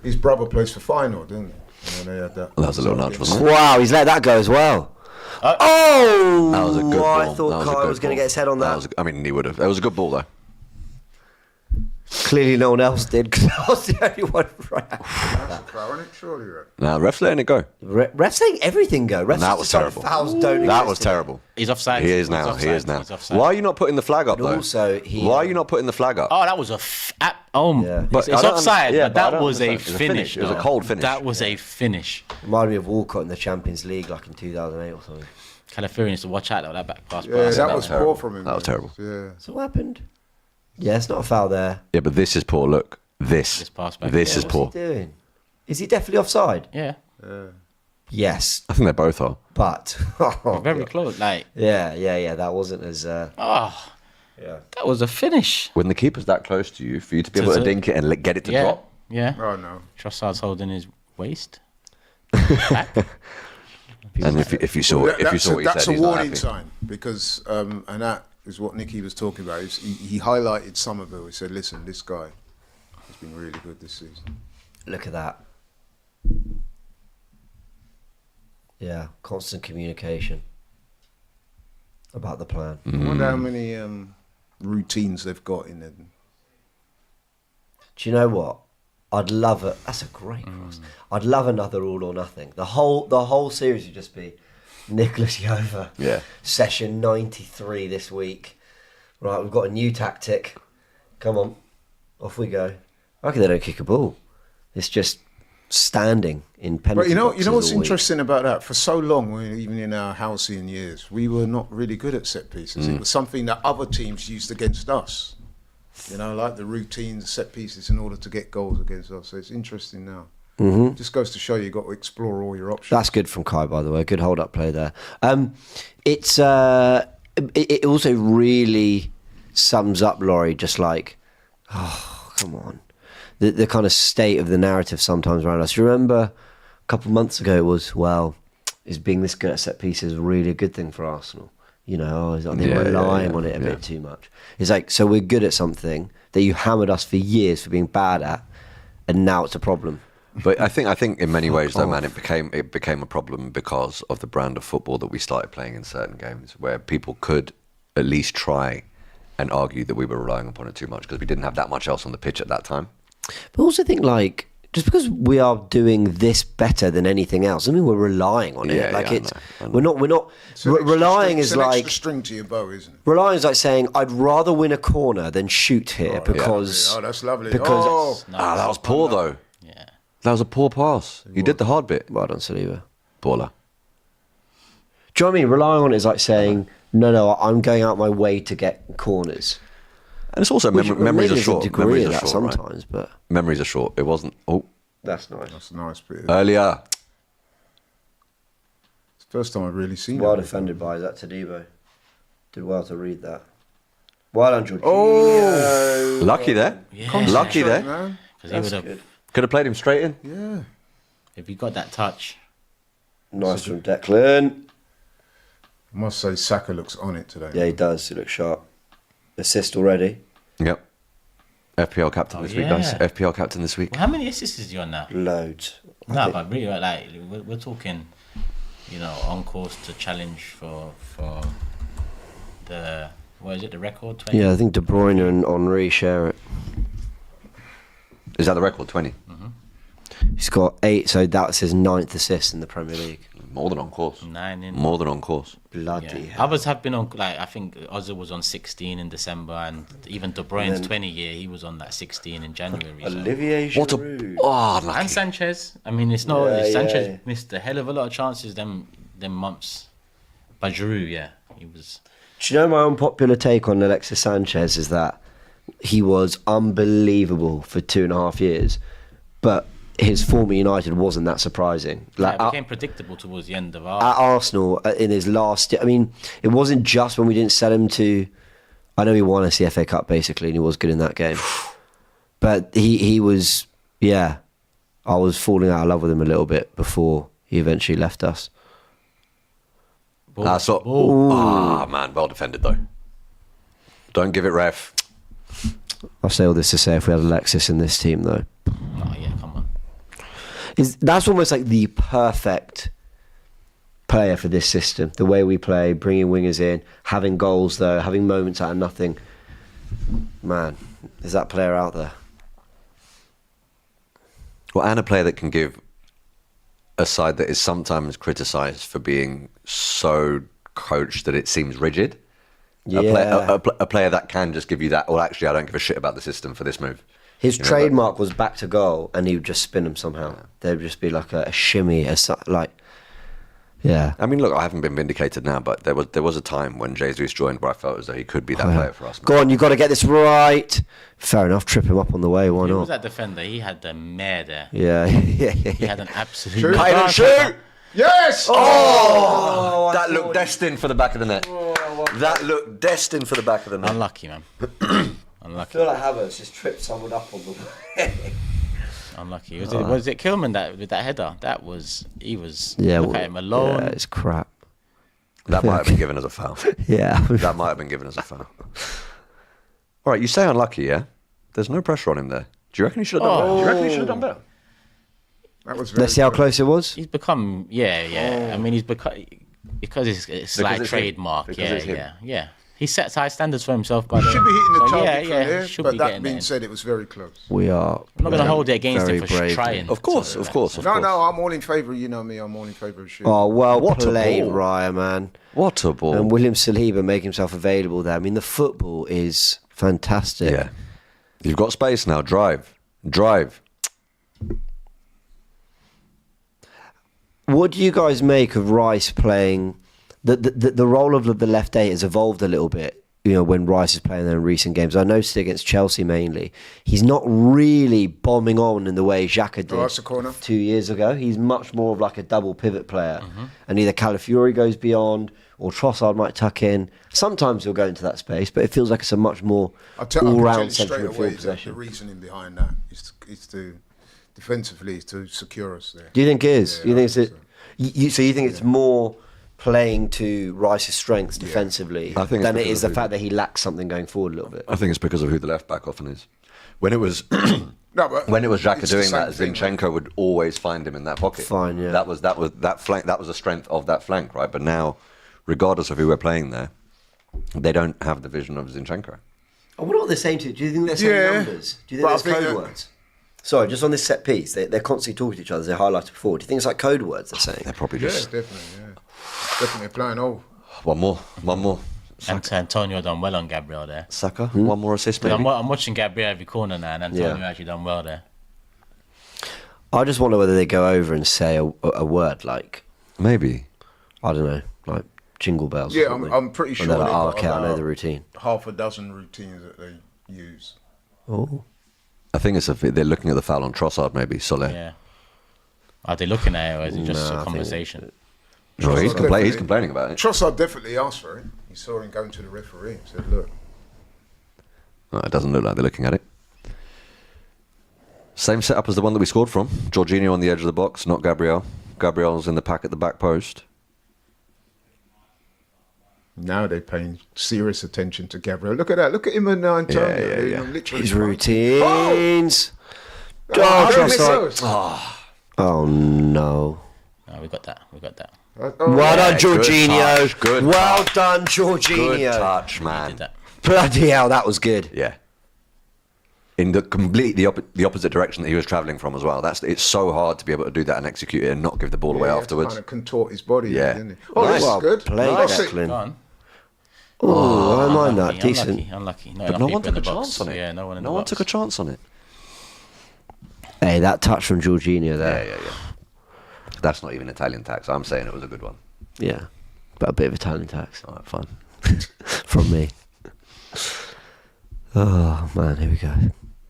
his brother plays for Feyenoord, doesn't he? Yeah, they had that. That was a little nudge, wasn't it? Wow, he's let that go as well. Oh! That was a good ball. I thought That was a Kai good was going to ball. get his head on that. I mean, he would have. It was a good ball, though. Clearly no one else did because I was the only one right. That's a foul, isn't it? Surely, right? Now, ref's letting it go. Refs letting everything go. Refs That just was decide terrible. Fouls don't That exist was in it. terrible. He's offside. He is He's now. offside. He is now. He's offside. Why are you not putting the flag up, But though? also, Why are you not putting the flag up? Oh, that was a Yeah. It's I don't offside, under- yeah, but but I that don't was a understand. It was a finish. finish. It was a though. cold finish. That was a finish. Reminded me of Walcott in the Champions League like in 2008 or something. Calafiori needs to watch out though, that back pass. Yeah, pass. that was terrible. poor from him. That was man. terrible. Yeah. So what happened? Yeah, it's not a foul there. Yeah, but this is poor. Look, This pass back. This is What's poor. he doing? Is he definitely offside? Yeah, Yes, I think they both are. but very close. Like, yeah. That wasn't as oh, yeah. that was a finish. When the keeper's that close to you, for you to be able to dink it and get it to Yeah, drop. yeah. Oh no. Trossard's holding his waist. And if you saw it, if you saw what he That's said, a he's not warning happy. sign because, and that is what Nicky was talking about. He highlighted Somerville. He said, "Listen, this guy has been really good this season." Look at that. Yeah, constant communication about the plan. I wonder how many routines they've got in there. Do you know what? I'd love it. That's a great cross. I'd love another All or Nothing. The whole series would just be Nicholas Yova. Yeah. Session 93 this week. Right, we've got a new tactic. Come on, off we go. I reckon they don't kick a ball. It's just standing in penalty But you know boxes what's all week. interesting about that? For so long, even in our halcyon years, we were not really good at set pieces. It was something that other teams used against us. You know, like the routines, set pieces, in order to get goals against us. So it's interesting now. Mm-hmm. Just goes to show you've got to explore all your options. That's good from Kai, by the way. Good hold-up play there. It also really sums up, Laurie, just like, oh, come on. The kind of state of the narrative sometimes around us. You remember a couple of months ago it was, well, is being this good at set pieces really a good thing for Arsenal? You know, I think we're relying on it a bit too much. It's like, so we're good at something that you hammered us for years for being bad at, and now it's a problem. But I think in many ways, though, man, it became a problem because of the brand of football that we started playing in certain games, where people could at least try and argue that we were relying upon it too much because we didn't have that much else on the pitch at that time. But also think like, just because we are doing this better than anything else, I mean, we're relying on it. Yeah, like yeah, it's, I know. we're not. It's an extra Relying string- is it's an like extra string to your bow, isn't it? relying is like saying I'd rather win a corner than shoot here because. Oh, that's lovely. Because That was poor, though. Yeah. That was a poor pass. You did the hard bit. Well done, Saliba. Baller. Do you know what I mean? Relying on it is like saying no, I'm going out my way to get corners. And it's also Which memories maybe are there's a short. degree Memories of are that short, right? sometimes, but Memories are short. It wasn't. Oh, that's nice. That's a nice bit. earlier. It's the first time I've really seen Well it. defended by that Tadibo. Did well to read that. Well done, Jorginho. Oh, Lucky there. Yeah. Lucky there. man. Because he That's would have, good. Could have played him straight in. Yeah. if he got that touch. Nice from Declan. I must say, Saka looks on it today. Yeah, he does. He looks sharp. Assist already. Yep. FPL captain this week, guys. yeah. FPL captain this week. Well, how many assists is he on now? Loads. No, but really, like we're talking, you know, on course to challenge for the what is it, the record? 20? Yeah, I think De Bruyne and Henry share it. Is that the record? 20. He's got 8, so that's his 9th assist in the Premier League. More than on course. 9 in. More than on course. Bloody Yeah. hell. Others have been on, like I think Ozil was on 16 in December, and even De Bruyne's then- 20 year, he was on that 16 in January. So. Olivier What Giroud. a. Oh, And lucky. Sanchez. I mean, it's not Yeah, Sanchez yeah. missed a hell of a lot of chances them months. But Giroud, yeah, he was. Do you know my unpopular take on Alexis Sanchez is that he was unbelievable for 2.5 years, but his form at United wasn't that surprising. Like Yeah, it became predictable towards the end of our. at Arsenal in his last, I mean, it wasn't just when we didn't sell him to. I know he won us the FA Cup basically, and he was good in that game, but he was, yeah. I was falling out of love with him a little bit before he eventually left us. Ball, So, ball. ah, man, well defended though. Don't give it ref. I'll say all this to say if we had Alexis in this team though. Oh, yeah, come on. That's almost like the perfect player for this system. The way we play, bringing wingers in, having goals though, having moments out of nothing. Man, is that player out there? Well, and a player that can give a side that is sometimes criticised for being so coached that it seems rigid. Yeah. A player that can just give you that, well, actually, I don't give a shit about the system for this move. His trademark was back to goal, and he would just spin them somehow. There'd just be like a shimmy, yeah. I mean, look, I haven't been vindicated now, but there was a time when Jesus joined where I felt as though he could be that player for us. Go on, you've got to get this right. Fair enough, trip him up on the way, why Who not? was that defender? He had the mare there. Yeah. He had an absolute... Shoot! Yes! Oh, that looked destined for the back of the net. That looked destined for the back of the net. Unlucky, man. I Unlucky. feel like Havertz just tripped someone up on the way. Unlucky. Was it Kilman that with that header? He was. Yeah, Look at him alone. Yeah, it's crap. That might have been given as a foul. Yeah. That might have been given as a foul. All right, you say unlucky, yeah? There's no pressure on him there. Do you reckon he should have done better? Do you reckon he should have done better? That was very Let's see how good. close it was. He's become, I mean, he's become because it's like it's him. trademark. Because it's him. Yeah. He sets high standards for himself. By the Should be hitting the target from there, should but be that getting being it. said, it was very close. We are. I'm not going to hold it against very him for brave. trying. Of course. No, I'm all in favour. You know me, I'm all in favour of shooting. Oh, well What a played, ball. Raya, man. What a ball. And William Saliba making himself available there. I mean, the football is fantastic. Yeah. You've got space now. Drive. What do you guys make of Rice playing? The role of the left eight has evolved a little bit. You know, when Rice is playing there in recent games, I noticed against Chelsea mainly, he's not really bombing on in the way Xhaka did that's a corner. 2 years ago. He's much more of like a double pivot player, and either Calafiori goes beyond or Trossard might tuck in. Sometimes he'll go into that space, but it feels like it's a much more I can tell all-round you central straight away midfield that possession. the reasoning behind that is to defensively is to secure us there. Do you think it is? Yeah, you think it's I think so you think it's more playing to Rice's strengths defensively I think it's than it because is the of fact that he lacks something going forward a little bit? I think it's because of who the left back often is. When it was No, but when it was Xhaka it's the doing same that, thing, Zinchenko would always find him in that pocket. Fine, yeah. That was that flank. That was the strength of that flank, right? But now, regardless of who we're playing there, they don't have the vision of Zinchenko. I wonder what they're saying to you. Do you think they're saying Yeah, numbers? Do you think but I there's think code that- words? Sorry, just on this set piece, they're constantly talking to each other, as they highlighted before. Do you think it's like code words they're saying? They're probably Yeah, just definitely applying all. one more. Antonio done well on Gabriel there. Saka, one more assist maybe. I'm watching Gabriel every corner now, and Antonio actually done well there. I just wonder whether they go over and say a word like, Maybe. I don't know, like jingle bells. or Yeah, something. I'm pretty sure And they're like, they've oh, got okay, I know about the routine. half a dozen routines that they use. Oh, I think they're looking at the foul on Trossard maybe. Soler. Yeah. Are they looking at it, or is it just Nah, I a think conversation? No, he's Trossard complaining about it. Trossard definitely asked for it. He saw him going to the referee and said, look. No, it doesn't look like they're looking at it. Same setup as the one that we scored from. Jorginho on the edge of the box, not Gabriel. Gabriel's in the pack at the back post. Now they're paying serious attention to Gabriel. Look at that. Look at him and Antonio. Yeah, They're, yeah. literally his routines. Oh, don't miss Trossard. those. Oh no. No, we got that. Oh, Well done, Yeah, good Jorginho. touch, good well touch. done, Good Jorginho. touch, Did man. that. Bloody hell, that was good. Yeah. In the opposite direction that he was travelling from as well. It's so hard to be able to do that and execute it and not give the ball away afterwards. Kind of contort his body. Yeah. Didn't he? Oh, Nice. this Well is good. played, Nice. Declan. Go on. Oh, I don't mind that. Unlucky, Decent. Unlucky. Not But enough no people one took in a the box. chance on it. Yeah, no one in the No one box. took a chance on it. Hey, that touch from Jorginho there. Yeah. That's not even Italian tax. I'm saying it was a good one. Yeah. But a bit of Italian tax All right, fine. from me. Oh, man, here we go.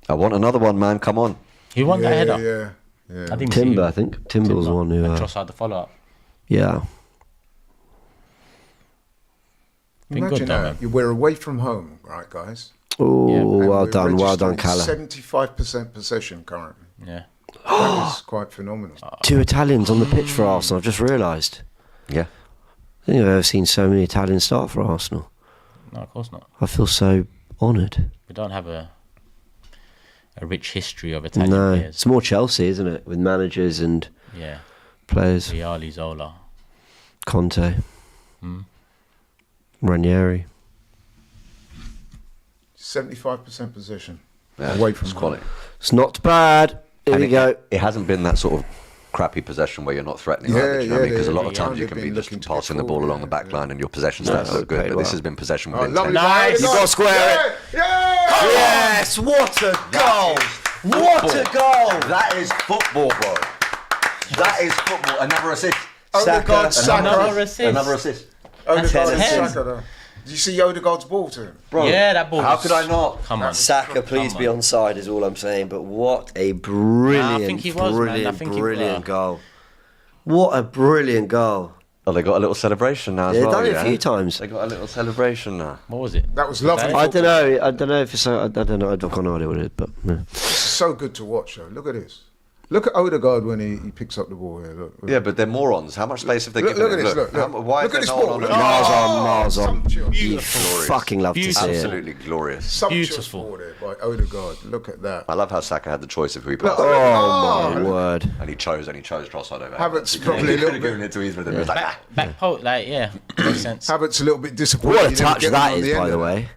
I want another one, man. Come on. Who won that header? Yeah. I didn't see Timber, who. I think. Timber was the one who... And Trossard the follow up. yeah. Been Imagine good though, that. man. We're away from home, right, guys? Oh, Yeah. And well we're done, registering Calla. 75% possession currently. Yeah. That is quite phenomenal. 2 Italians on the pitch for Arsenal, I've just realised. Yeah. I think I've ever seen so many Italians start for Arsenal. No, of course not. I feel so honoured. We don't have a a rich history of Italian No, players. it's more Chelsea, isn't it? With managers and Yeah, players. Viali, Zola. Conte. Ranieri. 75% possession. Yeah, Away from it's quality. It's not bad. Here And we go. It hasn't been that sort of crappy possession where you're not threatening. Yeah, either, do you know what I mean? Because a lot of yeah. times you They've can be been just looking to passing get the ball forward, along the back line and your possession No, stats look good. played But this well. has been possession Oh, within lovely. 10. Nice. You got to square it. Yeah! Yes, what a goal! What a goal! That is football, bro. That is football. Another assist. Odegaard, Saka. Another assist. Another assist. Odegaard and 10. Saka, though. Did you see Odegaard's ball to him? Bro, Yeah, that ball. How was- could I not? Come on. Saka, please Come be on. onside is all I'm saying. But what a brilliant, think he was, man. I brilliant, think he brilliant was. goal. What a brilliant goal. Oh, they got a little celebration now as They've well. done it a yeah? few times. They got a little celebration now. What was it? That was lovely. I don't know. I don't know if it's. I don't know. I've got no idea what it is. But yeah. It's so good to watch, though. Look at this. Look at Odegaard when he picks up the ball here. Look. Yeah, but they're morons. How much space have they Look, given look him? at this. Look. Why Look is at this there no ball. one on Look. it? Miles on. Sumptuous. You fucking love to see it. Absolutely glorious. Sumptuous Beautiful. ball there by Odegaard. Look at that. I love how Saka had the choice of who he passed. Look, Oh my look. word! And he chose Trossard over. Havertz He probably a could little have given bit. it to either of them. He was like, ah. Back post, like, yeah, makes sense. Havertz a little bit disappointed. What a he didn't touch get that one on is, by end the of it. way.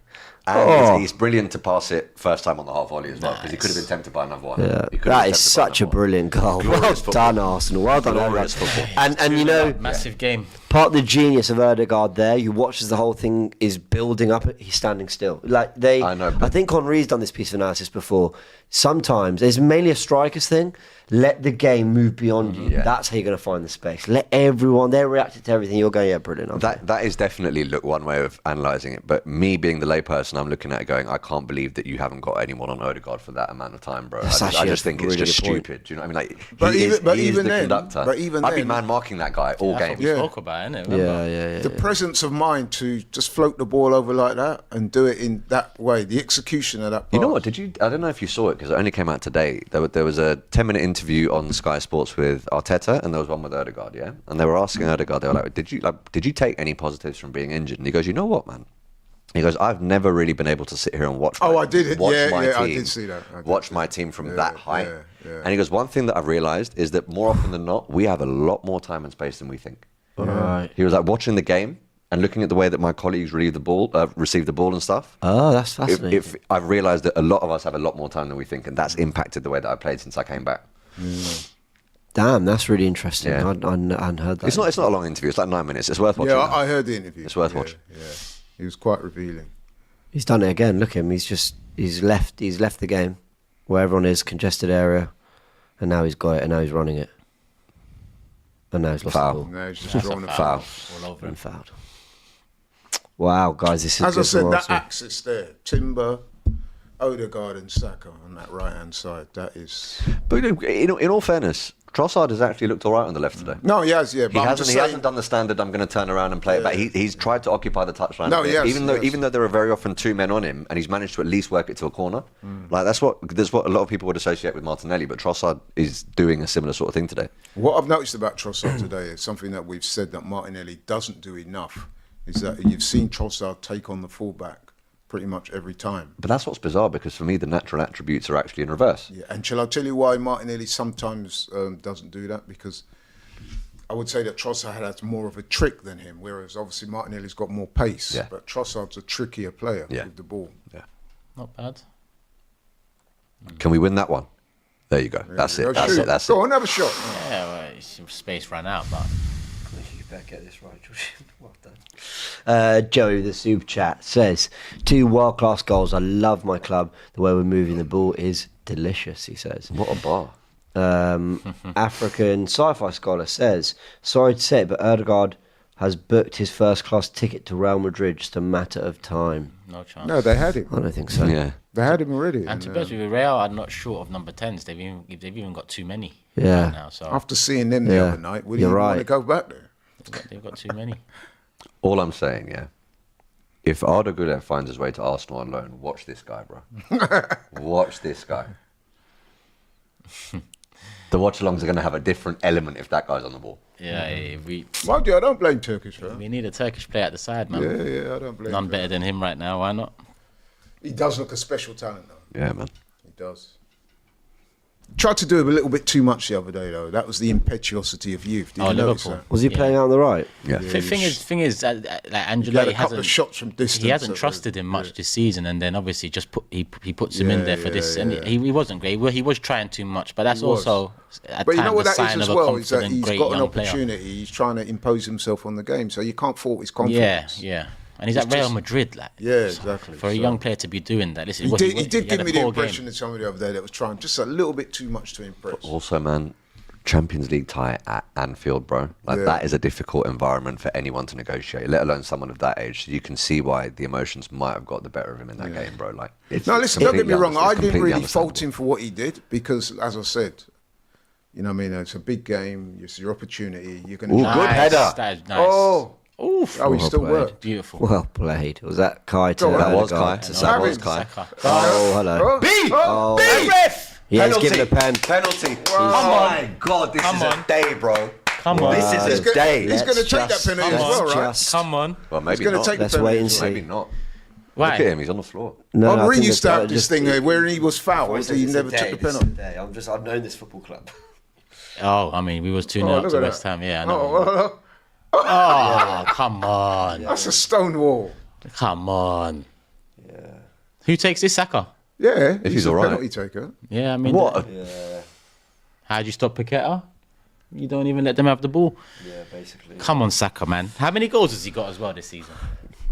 And Oh. he's brilliant to pass it first time on the half volley as well, because he could have been tempted by another one. Yeah, He could have that been is tempted by such a another one. brilliant goal. Glorious Well football. done, Arsenal. Well done, Glorious Odegaard. football. And you know, Massive game. part of the genius of Odegaard there, you watch as the whole thing is building up. He's standing still. Like they, I know, I but- think Henri's done this piece of analysis before. Sometimes it's mainly a striker's thing. Let the game move beyond you. Yeah. That's how you're going to find the space. Let everyone. They're reacting to everything. You're going, yeah, brilliant. I'm That is definitely one way of analysing it. But me being the layperson, I'm looking at it going, I can't believe that you haven't got anyone on Odegaard for that amount of time, bro. That's I actually just a think it's really just good point. stupid. Do you know what I mean? Like, But he even- but is even the then- conductor. but even I'd be then- man marking that guy all That's game. what we Yeah. spoke about, innit? yeah. The presence of mind to just float the ball over like that and do it in that way, the execution of that pass. You know what? I don't know if you saw it because it only came out today. There was a 10-minute interview on Sky Sports with Arteta, and there was one with Odegaard. Yeah, and they were asking Odegaard. They were like, "Did you take any positives from being injured?" And he goes, "You know what, man." He goes, "I've never really been able to sit here and watch." Oh, I did it. Watch Yeah, my yeah, team, I did see that. I did watch see my that. team from Yeah, that height. yeah. And he goes, "One thing that I've realised is that more often than not, we have a lot more time and space than we think." Right. He was like watching the game and looking at the way that my colleagues receive the ball and stuff. Oh, that's fascinating. If I've realised that a lot of us have a lot more time than we think, and that's impacted the way that I played since I came back. Damn, that's really interesting. Yeah. I hadn't heard that. It's not a long interview. It's like 9 minutes. It's worth watching. Yeah, now. I heard the interview. It's worth Yeah, watching. Yeah, he was quite revealing. He's done it again. Look at him. He's left the game where everyone is congested area, and now he's got it, and now he's running it, and now he's lost Foul. the ball Now he's just drawn a Foul. All over him. and fouled. Wow, guys, this is As I good said, for that Arsenal. axis there, Timber, Odegaard and Saka on that right-hand side, that is... But in all fairness, Trossard has actually looked all right on the left today. No, he has, yeah. But He I'm hasn't. just He saying, hasn't done the standard. I'm going to turn around and play it back. He's tried to occupy the touchline. No, a bit, he has, even though there are very often two men on him, and he's managed to at least work it to a corner. Like that's what a lot of people would associate with Martinelli. But Trossard is doing a similar sort of thing today. What I've noticed about Trossard today is something that we've said that Martinelli doesn't do enough, is that you've seen Trossard take on the fullback pretty much every time. But that's what's bizarre because for me the natural attributes are actually in reverse. Yeah, and shall I tell you why Martinelli sometimes doesn't do that? Because I would say that Trossard has more of a trick than him, whereas obviously Martinelli's got more pace. Yeah. But Trossard's a trickier player Yeah. with the ball. Yeah. Not bad. Can we win that one? There you go. That's it. That's Shoot. it. That's Go it. on, have a shot. Yeah, well, space ran out, but You better get this right, George. Well done. Joey, the super chat says, 2 world-class goals. I love my club. The way we're moving the ball is delicious, he says. What a bar. African sci-fi scholar says, sorry to say it, but Odegaard has booked his first-class ticket to Real Madrid, just a matter of time. no chance. No, they had him. I don't think so. Yeah. They had him already. And to be honest with you, Real are not short of number 10s. They've even got too many Yeah. right now. So After seeing them the Yeah, other night, would you're you want to right. go back there? they've got too many. All I'm saying, yeah. If Arda Güler finds his way to Arsenal on loan, watch this guy, bro. Watch this guy. The watch-alongs are going to have a different element if that guy's on the ball. Yeah, Mind you, I don't blame Turkish, fella. we need a Turkish player at the side, man. Yeah, I don't blame None him. better than him right now. Why not? He does look a special talent, though. Yeah, man. He does. tried to do a little bit too much the other day, though. That was the impetuosity of youth. Did you notice Liverpool. that? Was he playing out on the right? Yeah. Thing is, like He Angelo, had a he couple of hasn't. shots from distance. He hasn't trusted him much this season, and then obviously just he puts him in there for this, and he wasn't great. Well, he was trying too much, but that's also at But you know times what a that sign is of as a well, is that confident, he's great got an young player. opportunity. He's trying to impose himself on the game, so you can't fault his Yeah, confidence. yeah. And he's at Real Madrid, like exactly. For a young player to be doing that, listen, He did give had a me the poor impression game. that somebody over there that was trying just a little bit too much to impress. Also, man, Champions League tie at Anfield, bro. Like that is a difficult environment for anyone to negotiate, let alone someone of that age. So you can see why the emotions might have got the better of him in that game, bro. Like, No, listen, don't get me wrong. I didn't really fault understandable. him for what he did because, as I said, you know what I mean? It's a big game. It's your opportunity. You're going to Ooh, good header. That is nice. Oh, Oof. he still played. worked. Beautiful. Well played. Was that Kai to Go on. That was Odegaard Kai. to That Saka? was Kai. Saka. Oh, hello. Oh, Oh, ref! yeah, he's given a pen. Penalty. Come my God, this Come is on. a day, bro. Come on. This is a day. He's going to Let's take that just- penalty as well, right? just- Come on. Well, maybe gonna not. take the Let's wait and see. Maybe not. Why? Look at him. He's on the floor. No, I Henri think used to it's- have this just- thing where he was fouled, It's he a never day, took the this is penalty. a day. I've known this football club. Oh, I mean, we was 2-0 Oh, up look to at West that. Ham. Yeah, I know. Oh, Oh, come on. that's a stone wall. Come on. Who takes this, Saka? Yeah, If he's a all right. penalty taker. Yeah, I mean, What? how do you stop Paqueta? You don't even let them have the ball. Yeah, basically. Come on, Saka, man. How many goals has he got as well this season?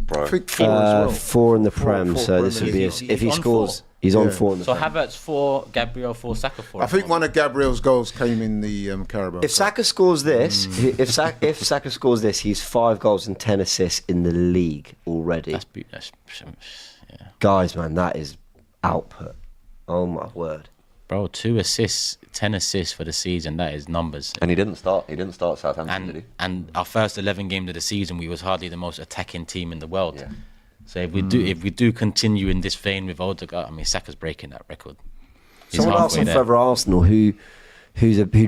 Bro. I think 4 as well. 4 in the Prem, four so this would be He's if he on scores. 4. He's on Yeah. 4 in the So Prem. Havertz 4, Gabriel 4, Saka 4. I think one of Gabriel's goals came in the Carabao. If Saka scores this, if Saka scores this, he's 5 goals and 10 assists in the league already. That's yeah. Guys, man, that is output. Oh my word. Bro, 2 assists, 10 assists for the season. That is numbers. And he didn't start. He didn't start Southampton, did he? And our first 11 games of the season, we was hardly the most attacking team in the world. Yeah. So if we do continue in this vein with Odegaard, I mean, Saka's breaking that record. He's Someone asked halfway on there. Forever Arsenal who'd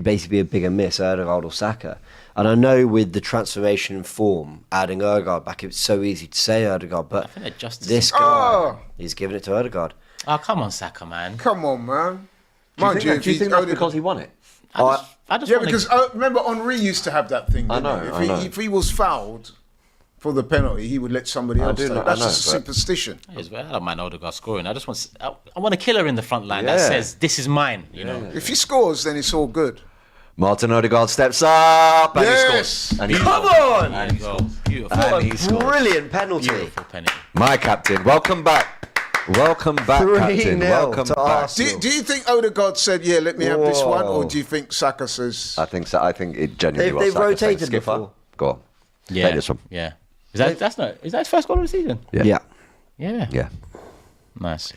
basically be a bigger miss, Odegaard or Saka. And I know with the transformation in form, adding Odegaard back, it's so easy to say Odegaard, but I think they're just as- this guy, Oh! he's giving it to Odegaard. Oh, come on, Saka, man. Come on, man. Do you Mind think, do you think that's because he won it? I just Yeah, wanna- because remember Henri used to have that thing. I didn't know, he? I know. If he was fouled for the penalty, he would let somebody else take. know, That's I know, just a but- superstition. As well, I don't mind Odegaard scoring. I want a killer in the front line that Yeah. says, this is mine, you know. If he scores, then it's all good. Martin Odegaard steps up and Yes! he scores. And he Come scores. on! There you go. Beautiful. And What he a scores. brilliant penalty. Beautiful penalty. My captain, welcome back. Welcome back, 3-0 captain. Welcome to back. Arsenal. Do you think Odegaard said, "Yeah, let me have this one," Whoa. or do you think Saka says? I think so. I think it genuinely was. They've Saka saying, rotated Skipper, before. go on. Yeah. Take this one. Yeah. Is that his first goal of the season? Yeah. Yeah. Yeah. Nice.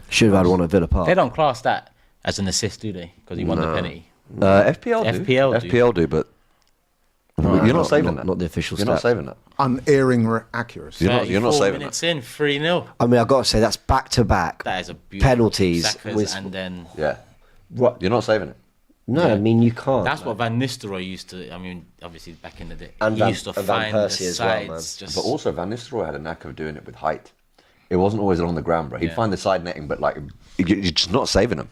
Should have had one at Villa Park. They don't class that as an assist, do they? Because he won the penalty. FPL do. FPL do. but you're not saving not- that. not the official You're not stat. saving that. Unerring accuracy. You're not 34 saving minutes in, 3-0. I mean, I've got to say, that's back-to-back That is a beautiful penalties. Saka's with- and then Yeah. What? You're not saving it. No, I mean, you can't. that's what Van Nistelrooy used to. I mean, obviously back in the day, And he Van- used to and Van find Persie the as well, sides. man. Just But also, Van Nistelrooy had a knack of doing it with height. It wasn't always along the ground, bro. He'd Yeah. find the side netting, but like you're just not saving them.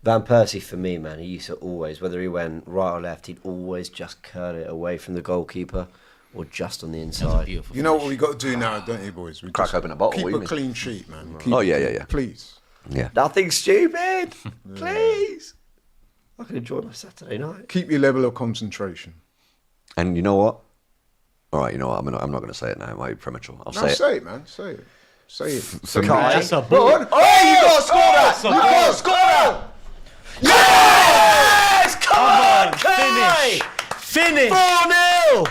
Van Persie, for me, man, he used to always, whether he went right or left, he'd always just curl it away from the goalkeeper or just on the That was a inside. beautiful. You know what we got to do now, don't you, boys? We Crack just open a bottle, Keep what do you a mean? clean sheet, man. Oh, yeah. Please. Yeah. Nothing stupid, please. I can enjoy my Saturday night. Keep your level of concentration. And you know what? All right, you know what? I'm not going to say it now. It might be premature. I'll No, say it. say it, man. Say it. Say it. For me, Kai. That's a Go ball. on. Oh, you got to score that! a You got to score that! Yes! Come on, Kai! Finish. 4-0!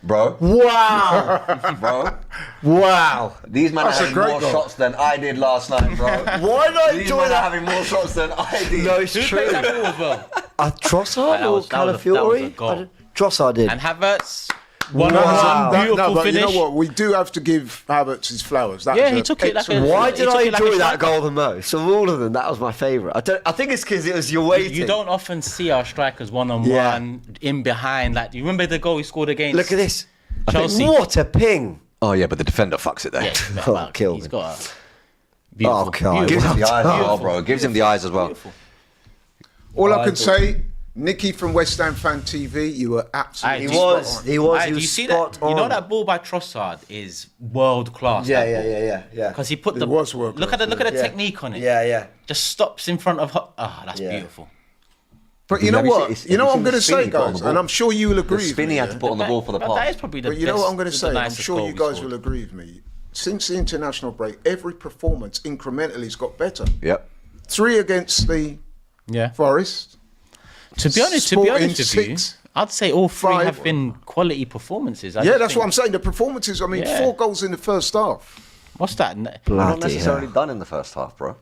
bro. Wow! Bro. Wow! These men are That's a having great more goal. shots than I did last night, bro. Why did I These enjoy men are that? having more shots than I did. No, it's Who true. played that ball as well? Trossard That or was- that was a Calafiori? goal. Trossard did. And Havertz, Wow. one-on-one, beautiful No, but finish. you know what? We do have to give Havertz his flowers. That Yeah, was he a took it like a- excellent- Why He did took I it like a enjoy that striker. goal the most? Of all of them, that was my favourite. I think it's because it was your waiting. You don't often see our strikers one-on-one, Yeah. in behind. Like, do you remember the goal he scored against Look at this. Chelsea? What a ping. Oh, yeah, but the defender fucks it there. Yeah, Oh, well, killed he's him. got a beautiful. Oh, God. Gives him the eyes as well, Beautiful. bro. Gives him the eyes as well. Beautiful. All I can say, Nicky from West Ham Fan TV, you were absolutely He spot was. on. He was. Aye, He do was you see spot that? on. You know that ball by Trossard is world class. Yeah. Because he put It the was world look at class, the yeah. technique on it. Yeah. Just stops in front of. That's Yeah. beautiful. But you know Have you what? seen- You know what have I'm you going to seen the say, spin he put on guys, the ball? and I'm sure you will The agree with spin me. he had yeah? to put on the ball for the But that is pass. probably the But you know best, what I'm going to the say? I'm nicest sure goal you we guys scored. will agree with me. Since the international break, every performance incrementally has got better. Yep. 3 against the Yeah. Forest. To be honest Sporting with you, 6, I'd say all three 5. have been quality performances. Yeah, that's what I'm saying. The performances, I mean, Yeah. 4 goals in the first half. What's that? We're not Bloody necessarily hell. done in the first half, bro.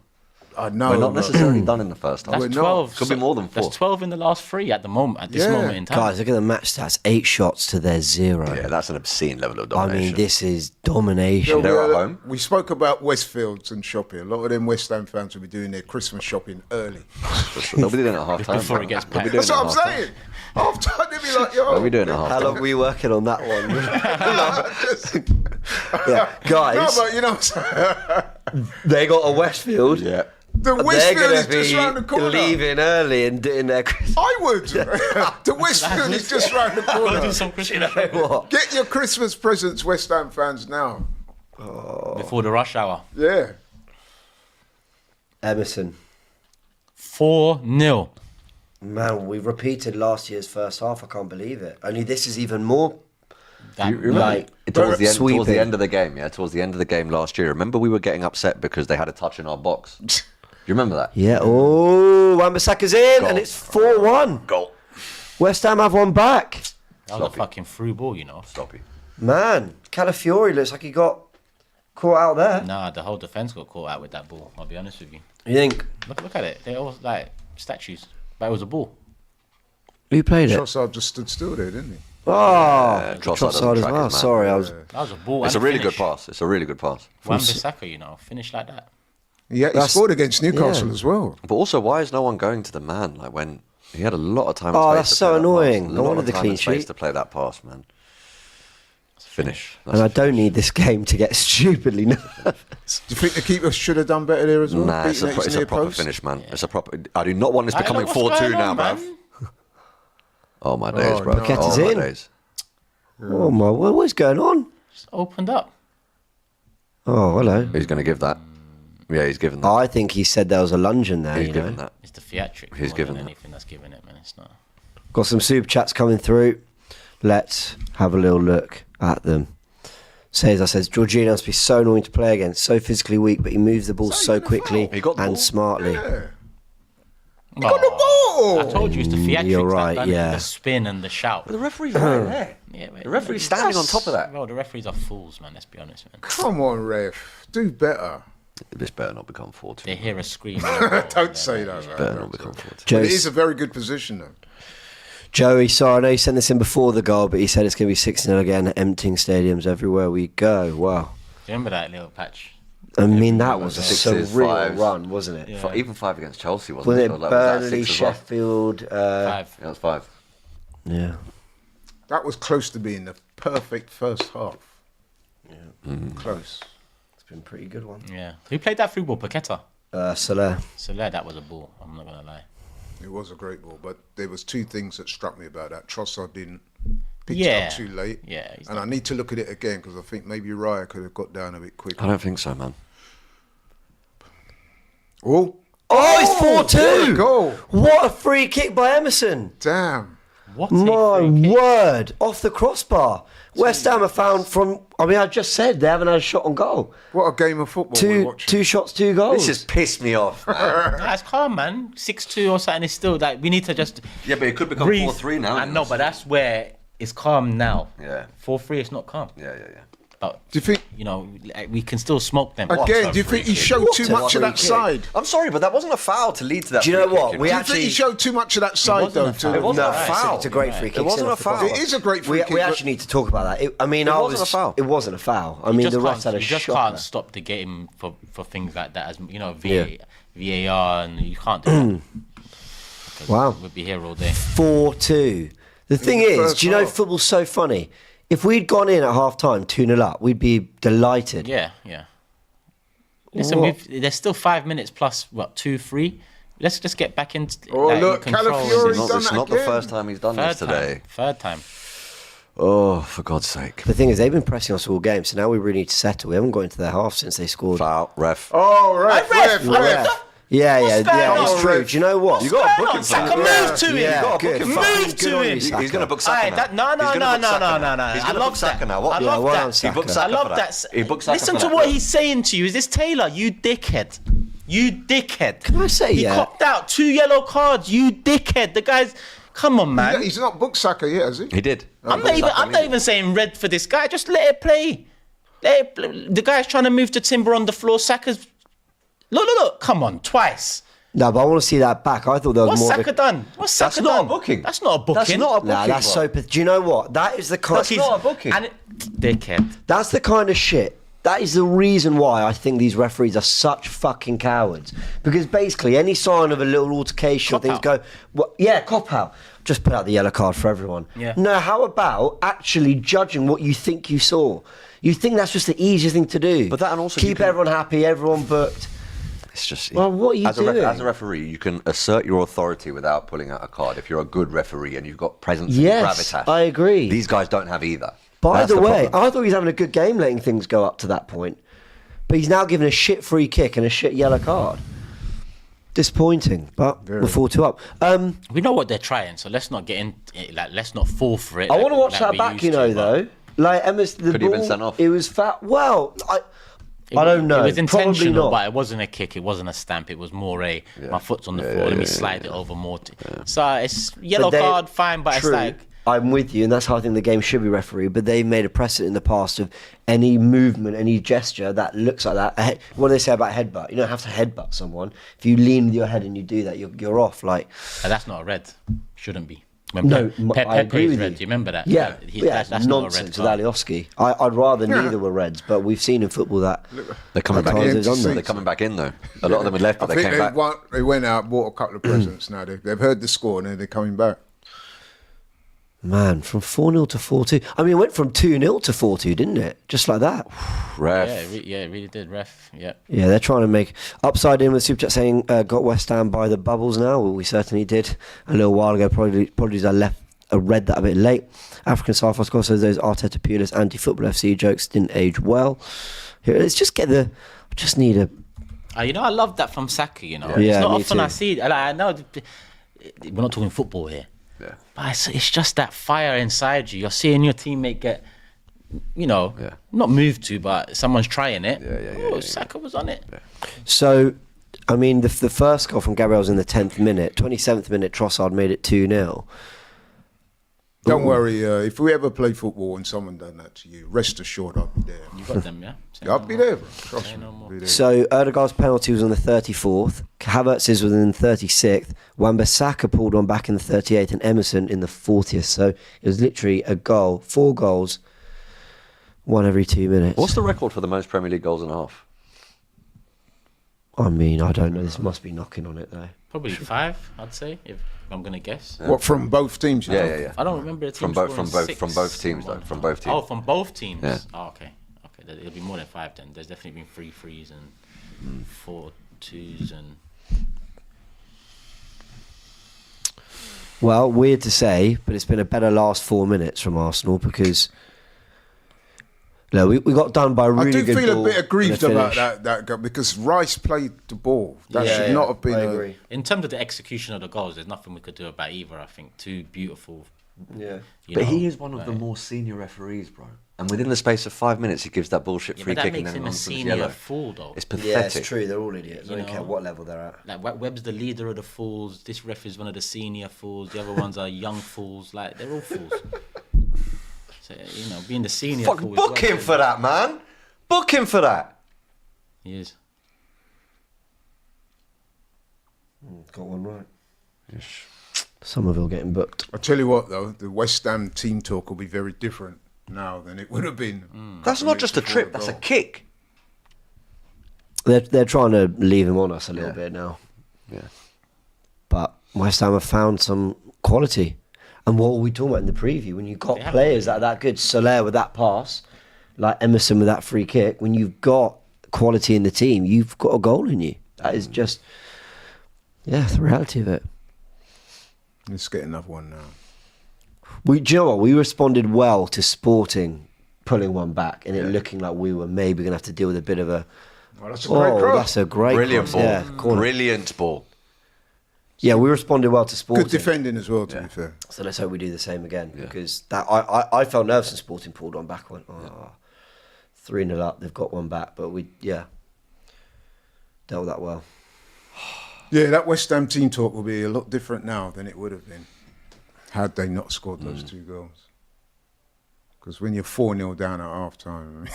I know. We're not necessarily done in the first half. That's We're not. 12. Could be more than 4. That's 12 in the last 3 at the moment. At this Yeah. moment in time. Guys, look at the match stats. 8 shots to their 0. Yeah, that's an obscene level of I domination. mean, this is domination. They're at home. We spoke about Westfields and shopping. A lot of them West Ham fans will be doing their Christmas shopping early. They'll be doing it at half time. Before it gets They'll be packed. doing That's it what I'm at half time. saying. Half time, they'll be like, yo. They'll be doing it at half How time. long were you working on that one? Just- Yeah, guys, no, but you know what I'm saying? they got a Westfield. Yeah. The They're Westfield going is to just be round the corner. leaving early and doing their Christmas. I would. The Westfield is just round the Go corner. do some Christmas shopping What? Get your Christmas presents, West Ham fans, now. before the rush hour. Yeah. Emerson. 4-0. Man, we repeated last year's first half. I can't believe it. Only this is even more. That, You remember Like, towards the sweeping. end of the game, towards the end of the game last year. Remember we were getting upset because they had a touch in our box. Do you remember that? Yeah. Oh, Wan-Bissaka's in, Goal. and it's 4-1. Goal. West Ham have one back. that was a Sloppy. fucking through ball, you know. Stoppy. Man, Calafiori looks like he got caught out there. Nah, the whole defense got caught out with that ball. I'll be honest with you. You think? Look at it. They're all like statues, but it was a ball. Who played it? Trossard just stood still there, didn't he? Oh, Trossard doesn't Trossard as track well. his man. Sorry, I was. That was a ball. It's a and really finish. good pass. It's a really good pass. Wan-Bissaka, you know, finish like that. Yeah, he That's- scored against Newcastle yeah. as well. But also, why is no one going to the man? Like when he had a lot of time. And Oh, space that's to so play that annoying. pass. No A lot wonder of the time clean and space sheet. to play that pass, man. Finish. And I don't need this game to get stupidly nervous. Do you think the keeper should have done better there as well? Nah, it's Beating a, it it's near a proper post? finish, man. It's a proper. I do not want this Hey, becoming look what's 4-2 going now, on, bruv. man. Oh my days, Oh, bro. no. Paqueta's Oh my in. days. Oh my, what is going on? Just opened up. Oh, hello. He's going to give that. Yeah, he's given that. I think he said there was a lunge in there. He's You given know, that. It's the theatric. He's more given than that. anything that's giving it, man. It's not. got some super chats coming through. Let's have a little look at them. Says, Jorginho must be so annoying to play against, so physically weak, but he moves the ball so quickly He got the and ball. smartly. Yeah. He got the ball! I told you it's the theatrics. you're right, that done it, yeah. the spin and the shout. The referee's right there. Yeah, mate. The referee's standing on top of that. Well, the referees are fools, man. Let's be honest, man. Come on, ref. Do better. This better not become 4-2. They hear a scream. and a goal, Don't and say they're that, like, man. Better not become 4-2. Joe, But it is a very good position, though. Joey, sorry, I know you sent this in before the goal, but he said it's going to be 6-0 again, emptying stadiums everywhere we go. Wow. Do you remember that little patch? I mean, that was a Sixes, surreal fives. run, wasn't it? Yeah. Even 5 against Chelsea, wasn't Wasn't it? it Like, was that Burnley, 6 as well? Sheffield? 5. Yeah, it was 5. Yeah. That was close to being the perfect first half. Close. It's been a pretty good one. Yeah. Who played that through ball? Paqueta. Soler. So that was a ball. I'm not gonna lie. It was a great ball, but there was 2 things that struck me about that. Trossard didn't pitch Yeah. up too late. Yeah, he's And I need to look at it again because I think maybe Raya could have got down a bit quicker. I don't think so, man. Oh, Oh, it's 4-2! what a goal. What a free kick by Emerson! Damn. What a My free kick. word! Off the crossbar. West Ham have found from. I mean, I just said they haven't had a shot on goal. What a game of football we're watching. Two shots, 2 goals. This has pissed me off, man. Nah, it's calm, man. 6-2 or something is still like we need to just Yeah, but it could become breathe. 4-3 now. I know, but that's where it's calm now. Yeah. 4-3, it's not calm. Yeah. But Do you think, you know, like, we can still smoke them. again, do you think he showed too a much of free that kick. side? I'm sorry, but that wasn't a foul to lead to that. Do you know free kick, what? We Do you actually- think he showed too much of that side, wasn't though? a foul. It wasn't No, a foul. it's a great free kick. It wasn't It's a foul. It is a great free kick. We but- actually need to talk about that. I mean, It I wasn't was. a foul. It wasn't a foul. I You mean, just the refs can't- had a you just shot. can't there. stop the game for things like that. As you know, Yeah. VAR, and you can't do that. Wow. We'll be here all day. 4-2. The thing the is, first do you know half. football's so funny? If we'd gone in at half time 2-0 up, we'd be delighted. Yeah. Listen, What? there's still 5 minutes plus, 2-3. Let's just get back into look, control. Calafiori done It's that not the again. first time he's done this today. Third time. Oh, for God's sake. The thing is, they've been pressing us all game, so now we really need to settle. We haven't got into their half since they scored. Foul, ref. Oh, ref. Yeah, What's going on? it's true. Do you know what? You got to book him for Saka, that. move to him. Yeah, You got to book good. him for Fucking Move good to on him. you, Saka. He's going to book Saka Aye, now. that- no. He's gonna book Saka now. No. He's I going to love book Saka that. now. What? I Yeah, love well that. done, Saka. He booked I Saka love for that. He booked Saka Listen for to that. what he's saying to you. Is this Taylor? You dickhead. You dickhead. Can I say, he yeah? copped out 2 yellow cards. You dickhead. The guy's. Come on, man. He's not booked Saka yet, has he? He did. I'm not even saying red for this guy. Just let it play. The guy's trying to move to timber on the floor. Saka's. Look. Come on, twice. No, but I want to see that back. I thought there was What's more. Saka done? What's Saka That's done? not a booking. That's not a booking. That's not a booking. Nah, that's bro. so. Do you know what? That is the kind. That's not a booking. Dickhead. That's the kind of shit. That is the reason why I think these referees are such fucking cowards. Because basically, any sign of a little altercation, Cop things out. go, well, yeah, cop out. Just put out the yellow card for everyone. Yeah. No, how about actually judging what you think you saw? You think that's just the easiest thing to do. But that and also you keep can- everyone happy, everyone booked. It's just. Well, what are you as doing? as a referee, you can assert your authority without pulling out a card if you're a good referee and you've got presence Yes, and gravitas. I agree. These guys don't have either. By That's the way, problem. I thought he was having a good game letting things go up to that point. But he's now given a shit free kick and a shit yellow card. Disappointing, but we're 4-2 up. We know what they're trying, so let's not get in. Let's not fall for it. I want to watch that we back, used you know, to, but though. Like, Emma's, the Could he have been ball, sent off? it was fat. Well, I don't know. It was Probably intentional, not. but it wasn't a kick. It wasn't a stamp. It was more a my foot's on the floor. Let me slide it over more. So it's yellow But they- card, fine, but True, it's like I'm with you, and that's how I think the game should be refereed. But they've made a precedent in the past of any movement, any gesture that looks like that. What do they say about headbutt? You don't have to headbutt someone. If you lean with your head and you do that, you're off. Like, that's not a red. Shouldn't be. no, Remember, I agree with red. you. Do you remember that? Yeah, That's not a red nonsense with card. Alioski. I'd rather neither were reds, but we've seen in football that They're coming at back times in. they've done that. They're coming back in though. A lot of them had left, I but they think came back. they went out, bought a couple of presents now. They've heard the score and they're coming back. Man, from 4-0 to 4-2. I mean, it went from 2-0 to 4-2, didn't it? Just like that. Ref. It really did. Ref. Yeah. Yeah, they're trying to make upside in with Super Chat saying got West Ham by the bubbles now. Well, we certainly did a little while ago. Apologies, I read that a bit late. African Sci-Fi Score says those Arteta Pulis anti-football FC jokes didn't age well. Here, let's just get the. Just need a. I love that from Saka. You know, Yeah, it's not me often too. I see it. Like, I know we're not talking football here. Yeah. But it's just that fire inside you. You're seeing your teammate get, not moved to, but someone's trying it. Yeah. Saka was on it. So, I mean, the first goal from Gabriel was in the 10th minute. 27th minute, Trossard made it 2-0. Don't worry, if we ever play football and someone done that to you, rest assured I'll be there. You got them, yeah? Say I'll no be more. there, bro. Trust Say me. no more. I'll be there. So, Erdegaard's penalty was on the 34th. Havertz's was in the 36th. Wan-Bissaka pulled one back in the 38th, and Emerson in the 40th. So, it was literally a goal, 4 goals, one every 2 minutes. What's the record for the most Premier League goals in a half? I mean, I don't know. This must be knocking on it, though. Probably 5, I'd say, if I'm going to guess. What, from both teams? you know? Yeah. I don't remember a team From both scoring from 6 both teams in though. one From half. both teams. Oh, from both teams? Yeah. Oh, okay. It'll be more than 5 then. There's definitely been 3 threes and 4 twos and... Well, weird to say, but it's been a better last 4 minutes from Arsenal because no, we got done by a really I do good feel ball a bit aggrieved and a about finish. that goal because Rice played the ball. That Yeah, should yeah, not have been. I agree. In terms of the execution of the goals, there's nothing we could do about either. I think 2 beautiful... Yeah. But he is one of the more senior referees, bro. And within the space of 5 minutes, he gives that bullshit Yeah, free but that kick and makes then him a nonsense senior yellow. fool, though. It's Yeah, pathetic. it's true. They're all idiots. I You don't care know. what level they're at. Like Webb's the leader of the fools. This ref is one of the senior fools. The other ones are young fools. Like they're all fools. So being the senior. Fuck, fool is book worse him than- for that, man. Book him for that. He is. Got one right. Somerville getting booked. I tell you what, though, the West Ham team talk will be very different now than it would have been. That's not just a trip. That's a kick. They're trying to leave him on us a little bit now. Yeah. But West Ham have found some quality. And what were we talking about in the preview? When you've got They have players that are that good, Soler with that pass, like Emerson with that free kick, when you've got quality in the team, you've got a goal in you. That is just Yeah, the reality of it. Let's get another one now. Do you know what? We responded well to Sporting pulling one back and it looking like we were maybe going to have to deal with a bit of a... Well, that's a great cross. That's a great Brilliant cross. ball. Yeah, corner. Brilliant ball. Yeah, we responded well to Sporting. Good defending as well, to be fair. So let's hope we do the same again because that I felt nervous when Sporting pulled one back. I went, 3-0 up, they've got one back, but we dealt with that well. Yeah, that West Ham team talk will be a lot different now than it would have been had they not scored those 2 goals. Because when you're 4-0 down at half time,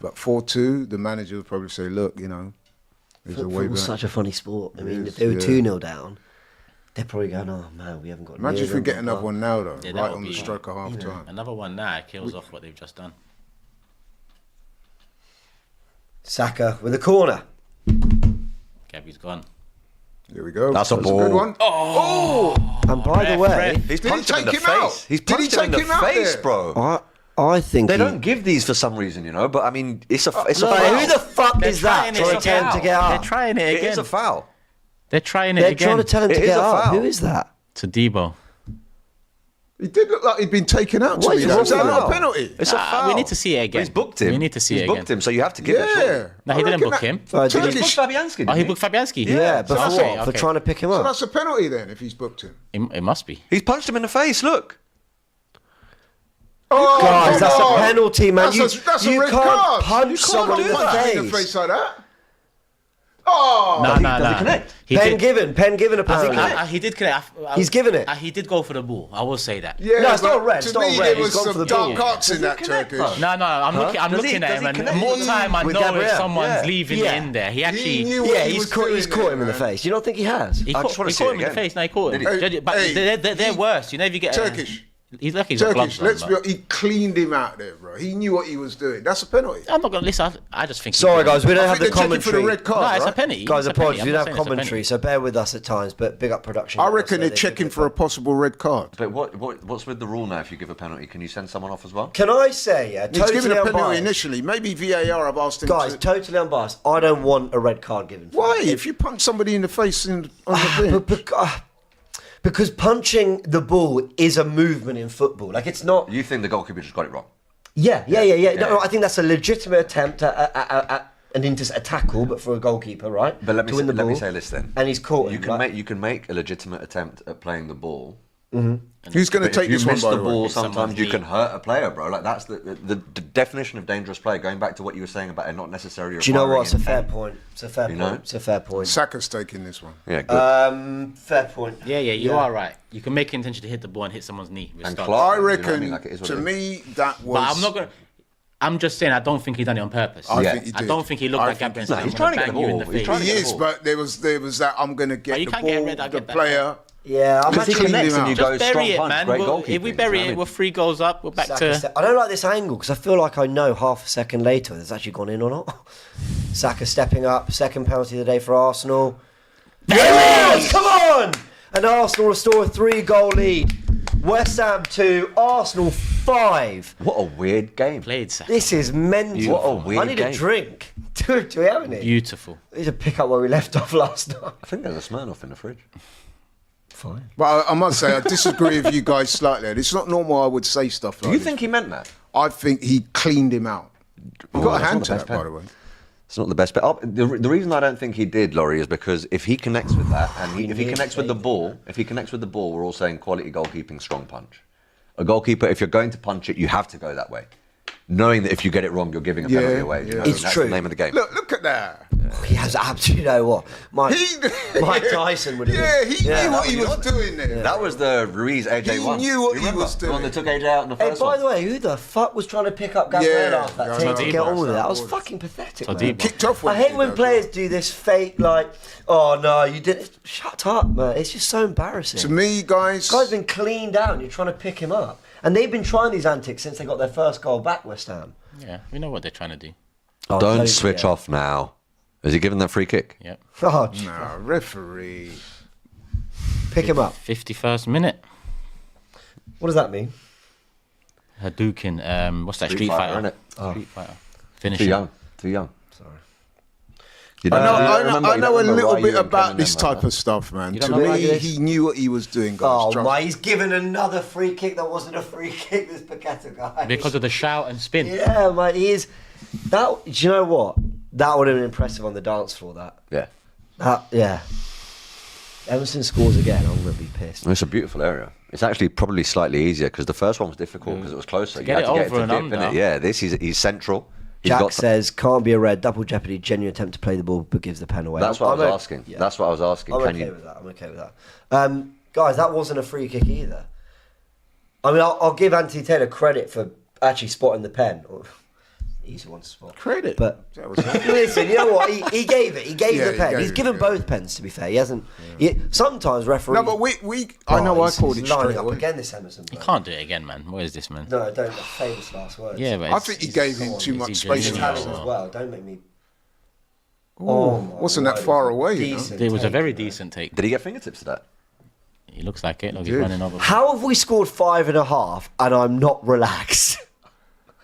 but 4-2, the manager would probably say, look, you know, there's a way back. Football's such a funny sport. I mean, It if they were is, 2-0 down, they're probably going, oh man, we haven't got Imagine if we get another one. one now, though, Yeah, that right would on the be- stroke of half time. Another one now kills off what they've just done. Saka with a corner. Gabby's gone. Here we go. That's a good ball. one. And by the way, He's Did he punched him in the take him out? face. He's Did he punched him in take the him out face, there? bro. I think They he- don't give these for some reason, you know. But I mean, it's a No, foul. who the fuck They're is that trying it trying to again. tell him to get up? They're trying it It again. is a foul. They're trying it They're again. trying to tell him It to is get a up. foul. Who is that? To Debo. He did look like he'd been taken out to What me. is That wrong was that with not a that? penalty? It's a foul. We need to see it again. He's booked him. We need to see He's it booked again. him, so you have to give it. surely. Yeah. No, he I didn't reckon book that- him. Did He he- booked Fabianski, Oh, he didn't booked Fabianski. Yeah, before Okay, for okay. trying to pick him So up. that's a penalty then, if he's booked him. It must be. He's punched him in the face. Look. Oh, Guys, come that's a on. penalty, man. That's a you red can't card. punch You someone can't in the punch him in the face. face like that. Oh, No, does he connect? He Pen did. given apparently. He did connect. He's given it. He did go for the ball. I will say that. yeah, No, it's not but red, To it's not me, red. there He's was gone for some the dark ball. arts in that connect, Turkish. bro? No, I'm Huh? looking. I'm Does he- looking does at him, he and connect? more time I With know if Gabriel? someone's Yeah. leaving Yeah. it in there. He actually. knew what Yeah, he he's was caught doing him in the there, man. face. You don't think he has? He I caught, just wanna he see caught it him in the again. face. No, he caught him. Did he? But Hey, they're worse. You know, if you get Turkish. He's lucky he's got Turkish, gloves on. let's be. He cleaned him out there, bro. He knew what he was doing. That's a penalty. I'm not gonna listen. I just think. Sorry, guys, we don't I have the think they're checking for commentary. the red card. No, it's a right? penalty. Guys, It's a penalty. apologies, we I'm don't not have saying it's a commentary, penalty. so bear with us at times. But big up production. I reckon So they're checking for a possible red card. But what's with the rule now? If you give a penalty, can you send someone off as well? Can I say, yeah, He's totally given a penalty unbiased. initially. Maybe VAR have asked him Guys, to. totally unbiased. I don't want a red card given. for Why? it. If you punch somebody in the face on the bench. Because punching the ball is a movement in football. Like it's not. You think the goalkeeper just got it wrong? Yeah. No, I think that's a legitimate attempt at a tackle, but for a goalkeeper, right? But let me to win the let me ball. say this then. And he's caught You him, can right? make a legitimate attempt at playing the ball. Who's going to But take if you this one, miss by the the way? ball, If someone's sometimes you can knee. hurt a player, bro. Like that's the definition of dangerous play. Going back to what you were saying about it not necessarily. Do you know what? requiring It's a fair intent. point. It's a fair You point. know? It's a fair point. Saka's taking this one. Yeah, good. Fair point. Yeah, you are right. You can make intention to hit the ball and hit someone's knee. With And studs. Clark- I You know what I reckon, mean? Like, it is what to it is. me, that was. But I'm not gonna. I'm just saying. I don't think he done it on purpose. I Yeah. think he I did. don't think he looked I like think Gabriel. he and he's said, trying "I'm to gonna get bang the you in ball. the He's face." trying to He get the is, ball. but there was that I'm going to get you the can't ball, get red, I the get that. player. Yeah, I'm Because actually he connects him and you out. go Just bury strong it, punch, man. great If we goalkeeping, bury you know what I it, mean? we're 3 goals up. We're back to. I don't like this angle because I feel like I know half a second later whether it's actually gone in or not. Saka stepping up, second penalty of the day for Arsenal. Yes, come on! And Arsenal restore a 3-goal lead. West Ham 2, Arsenal 5. What a weird game. Played Saka. This is mental. What a weird I need a game. drink. Do we have any? Beautiful. I need to pick up where we left off last night. I think there's a Smirnoff in the fridge. Fine. But I must say, I disagree with you guys slightly. It's not normal I would say stuff like Do you this. think he meant that? I think he cleaned him out. He got a that's hand not to the that, best by the way. It's not the best bet. The reason I don't think he did, Laurie, is because if he connects with that, and if he connects with the ball, we're all saying quality goalkeeping, strong punch. A goalkeeper, if you're going to punch it, you have to go that way, knowing that if you get it wrong, you're giving a penalty Yeah, away. You yeah. know? It's That's true. the name of the game. Look at that. He has absolutely, you know what? Mike Tyson would have Yeah, been. he knew what he you was know what? doing there. That was the Ruiz AJ He one. knew what You he remember? was The one doing. that took AJ out in the Hey, first by one. the way, who the fuck was trying to pick up Gabriel Yeah, after that I team know. to get on with it? That was That was- fucking pathetic, man. Todibo. Kicked off I when he hate did when that, players though. do this fake, like, oh no, you did. Shut up, man. It's just so embarrassing. To me, guys, This guy's been cleaned out and you're trying to pick him up. And they've been trying these antics since they got their first goal back, West Ham. Yeah, we know what they're trying to do. Oh, Don't totally, switch yeah. off now. Is he giving that free kick? Yep. Oh, nah, referee. pick him up. 51st minute. What does that mean? Hadouken. What's that? Street Fighter. innit? Street Fighter. Too Finishing. young. Too young. Sorry. You don't I know a little Ryu bit and about Kenan this them like type that. of stuff, man. You To don't know about me, this? he knew what he was doing, guys. Oh Trust my! me. He's given another free kick that wasn't a free kick. This Paqueta guy. Because of the shout and spin. Yeah, mate. He is. That. Do you know what? That would have been impressive on the dance floor. Yeah. Emerson scores again. I'm gonna be pissed. It's a beautiful area. It's actually probably slightly easier because the first one was difficult because it was closer. get you had it to get over it to and dip, under. innit? Yeah, he's central. He's Jack got says can't be a red. Double jeopardy. Genuine attempt to play the ball, but gives the pen away. That's what I was I'm asking. yeah. That's what I was asking. I'm Can okay you? with that. I'm okay with that. Guys, that wasn't a free kick either. I mean, I'll give Anthony Taylor credit for actually spotting the pen. Easy one to spot. Credit. But That was listen, you know what? He gave it. He gave Yeah, the he pen. gave He's it, given yeah. both pens, to be fair. He hasn't. Sometimes referees. No, but I know I he's called it lining straight up away. again this Emerson. You bloke. can't do it again, man. What is this, man? No, don't. Famous last words. Yeah, but I think he gave him too is much he space. genuine? on Italian that. as well. Don't make me. Oh, my wasn't that word, far it was a away, you know? decent It was a take, very you know. decent take. Did he get fingertips to that? He looks like it. Look, he's did. running over. How have we scored 5.5 and I'm not relaxed?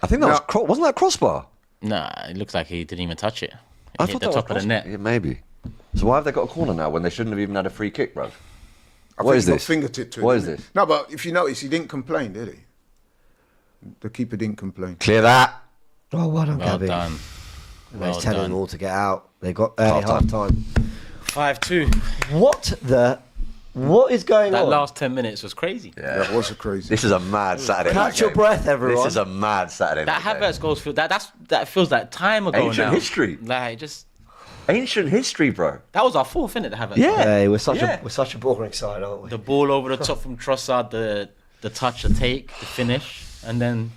I think that wasn't that a crossbar? Nah, it looks like he didn't even touch it. I It hit thought the that top was of the net. Yeah, maybe. So why have they got a corner now when they shouldn't have even had a free kick, bro? I What think is he got this? fingertip to it. What is didn't he? this? No, but if you notice, he didn't complain, did he? The keeper didn't complain. Clear that. Oh, well done, Well Gabby. done. He's Well telling them done. all to get out. They got half time. 5-2. What is going That on? last 10 minutes was crazy. Yeah. That was a crazy. This is a mad Saturday night Catch your game. breath, everyone. This is a mad Saturday That night game. Havertz goals feel that feels like time ago Ancient now. history. Like just Ancient history, bro. that was our fourth, innit? The Havertz. Yeah. Hey, we're such Yeah. a boring side, aren't we? The ball over the top from Trossard, the touch, the take, the finish, and then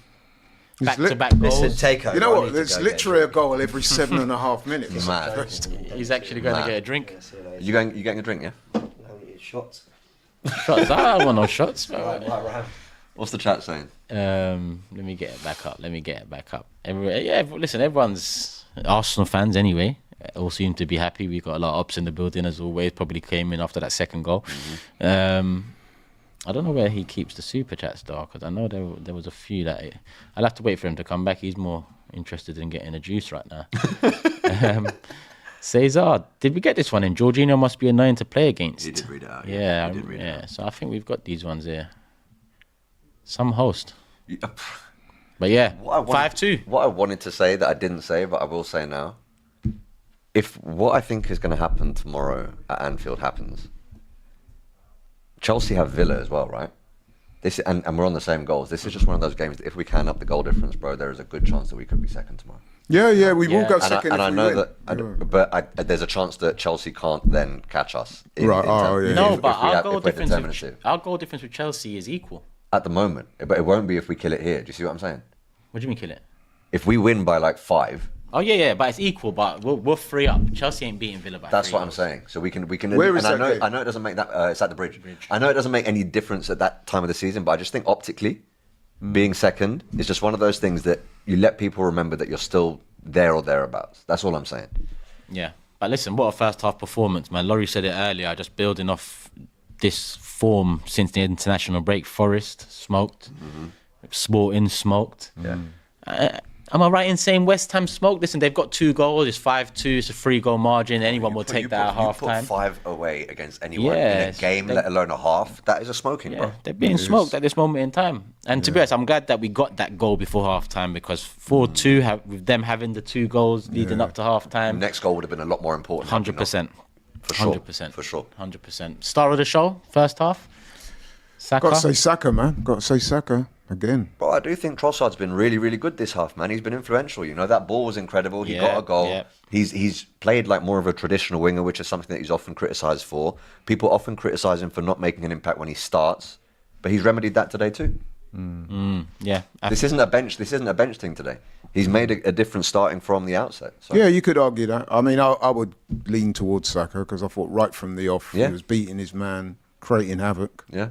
back to back goals. Listen, take over. You know I what? need to There's go literally a get goal every 7.5 minutes. Mad. He's actually going to Mad. get a drink. You getting a drink, yeah? shots. Shots. I don't want no shots. Right round. What's the chat saying? Let me get it back up. Listen, everyone's Arsenal fans anyway. All seem to be happy. We've got a lot of ups in the building as always. Probably came in after that second goal. I don't know where he keeps the super chats though, because I know there was a few that I'll have to wait for him to come back. He's more interested in getting a juice right now. Cesar, did we get this one in? Jorginho must be annoying to play against. He did read it out. Yeah, He did read it yeah. out. So I think we've got these ones here. Some host. Yeah. But yeah, What I wanted- 5-2. What I wanted to say that I didn't say, but I will say now. If what I think is going to happen tomorrow at Anfield happens, Chelsea have Villa as well, right? And we're on the same goals. This is just one of those games that if we can up the goal difference, bro, there is a good chance that we could be second tomorrow. Yeah, we will Yeah. go And second I if we know win. that, there's a chance that Chelsea can't then catch us. Right, yeah. No, if but we our have- goal if we're difference determinative. our goal difference with Chelsea is equal. At the moment, but it won't be if we kill it here. Do you see what I'm saying? What do you mean kill it? If we win by like 5, Oh yeah, but it's equal. But we're 3 up. Chelsea ain't beating Villa by that's 3 what I'm goals. saying. So we can. Where is and that game? I know it doesn't make that. It's at the bridge. I know it doesn't make any difference at that time of the season, but I just think optically, being second is just one of those things that you let people remember that you're still there or thereabouts. That's all I'm saying. Yeah, but listen, what a first half performance, man. Laurie said it earlier. Just building off this form since the international break. Forest smoked, Sporting smoked. Yeah. Am I right in saying West Ham smoked? Listen, they've got 2 goals. It's 5-2. It's a 3-goal margin. Anyone will take that at half You time. put 5 away against anyone in Yes, a game, let alone a half. That is a smoking, Yeah, bro. they're being smoked at this moment in time. And to be honest, I'm glad that we got that goal before half time because 4-2, with them having the 2 goals leading up to half time, Next goal would have been a lot more important. 100%. For sure. 100%. For sure. 100%. Star of the show, first half. Saka. Got to say Saka, man. Got to say Saka again. But I do think Trossard's been really, really good this half, man. He's been influential. You know, that ball was incredible. He Yeah, got a goal. yeah. He's played like more of a traditional winger, which is something that he's often criticised for. People often criticise him for not making an impact when he starts, but he's remedied that today too. Yeah. This isn't a bench. This isn't a bench thing today. He's made a difference starting from the outset. So. Yeah, you could argue that. I mean, I would lean towards Saka because I thought right from the off Yeah. he was beating his man, creating havoc. Yeah.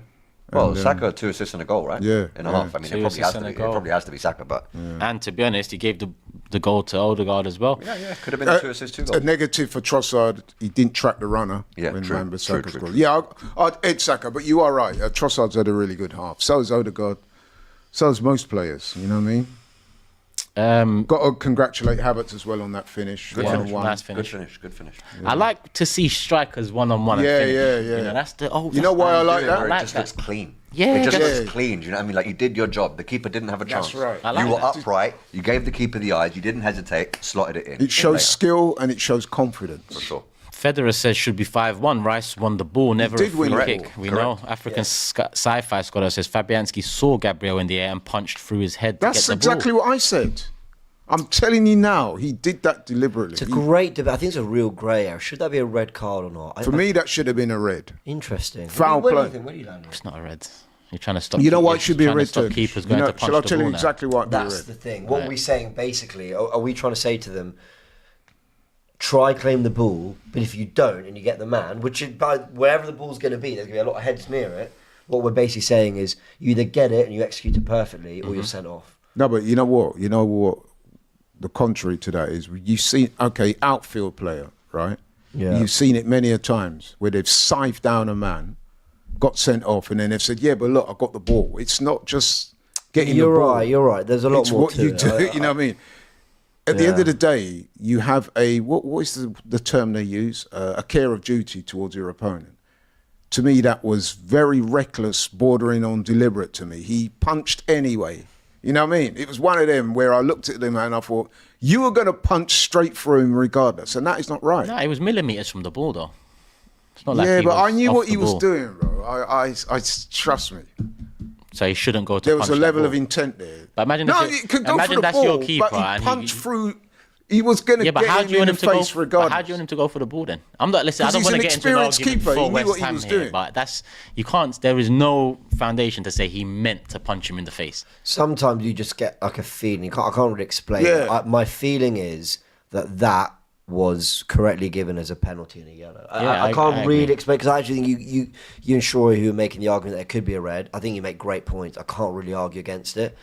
Well, And, Saka 2 assists and a goal, right? Yeah, In a yeah. half. I mean, 2 it probably has assists to and be. a It goal. probably has to be Saka, but And to be honest, he gave the goal to Odegaard as well. yeah, could have been a 2 assists, 2 A goals. negative for Trossard, he didn't track the runner Yeah, when true, Wan-Bissaka true, scored. true. Yeah, I'd edge Saka, but you are right. Trossard's had a really good half. So has Odegaard. So has most players, you know what I mean? Got to congratulate Havertz as well on that finish. Good One finish. on one. Nice finish. Good finish. I like to see strikers one-on-one. Yeah, and finish. yeah. You know, that's the. Oh, You know why I like that? Where like it just that. looks clean. Yeah, it just that's- looks clean. Do you know what I mean? Like you did your job. The keeper didn't have a chance. That's right. I like you were that. upright. You gave the keeper the eyes. You didn't hesitate. Slotted it in. It shows Later. skill and it shows confidence. For sure. Federer says should be 5-1. Rice won the ball, never a did win free the kick. ball. We Correct. know. African sci-fi scholar says Fabianski saw Gabriel in the air and punched through his head to That's get the exactly ball. what I said. I'm telling you now, he did that deliberately. It's a great debate. I think it's a real grey area. Should that be a red card or not? For me, that should have been a red. Interesting. Foul Where do play. you think? Where do you land on it? It's not a red. You're trying to stop. You know why you're it should be a trying to red stop Turkish? keepers going to punch Shall I the tell ball you now. exactly why it'd be a That's red? the thing. What are we saying basically? Are we trying to say to them, try claim the ball, but if you don't and you get the man, which is by wherever the ball's going to be, there's going to be a lot of heads near it. What we're basically saying is you either get it and you execute it perfectly, or you're sent off. No, but you know what? You know what? The contrary to that is you see, okay, outfield player, right? Yeah. You've seen it many a times where they've scythed down a man, got sent off, and then they've said, "Yeah, but look, I got the ball." It's not just getting You're the ball. right. You're right. There's a lot It's more what to you it. do. You know what I mean? At the end Yeah. of the day, you have a what is the term they use? A care of duty towards your opponent. To me, that was very reckless, bordering on deliberate. To me, he punched anyway. You know what I mean? It was one of them where I looked at them and I thought, you were going to punch straight through him regardless, and that is not right. No, it was millimeters from the ball, though. It's not like Yeah, he but was I knew off what the he was ball. doing, bro. I trust me. So he shouldn't go to. There was punch a that level ball. of intent there. But imagine no, if it could go imagine for the that's ball, your keeper but he and punched through. He was going to Yeah, but get how do you him want in him the to go? face But regardless. how do you want him to go for the ball then? I'm not. Listen, I 'Cause don't he's want an to get into an experienced argument keeper. for He knew West what he Ham was here, doing. but that's you can't. There is no foundation to say he meant to punch him in the face. Sometimes you just get like a feeling. I can't really explain Yeah. it. My feeling is that was correctly given as a penalty and a yellow. I can't I really agree. explain because I actually think you and Shorey, who are making the argument that it could be a red, I think you make great points. I can't really argue against it.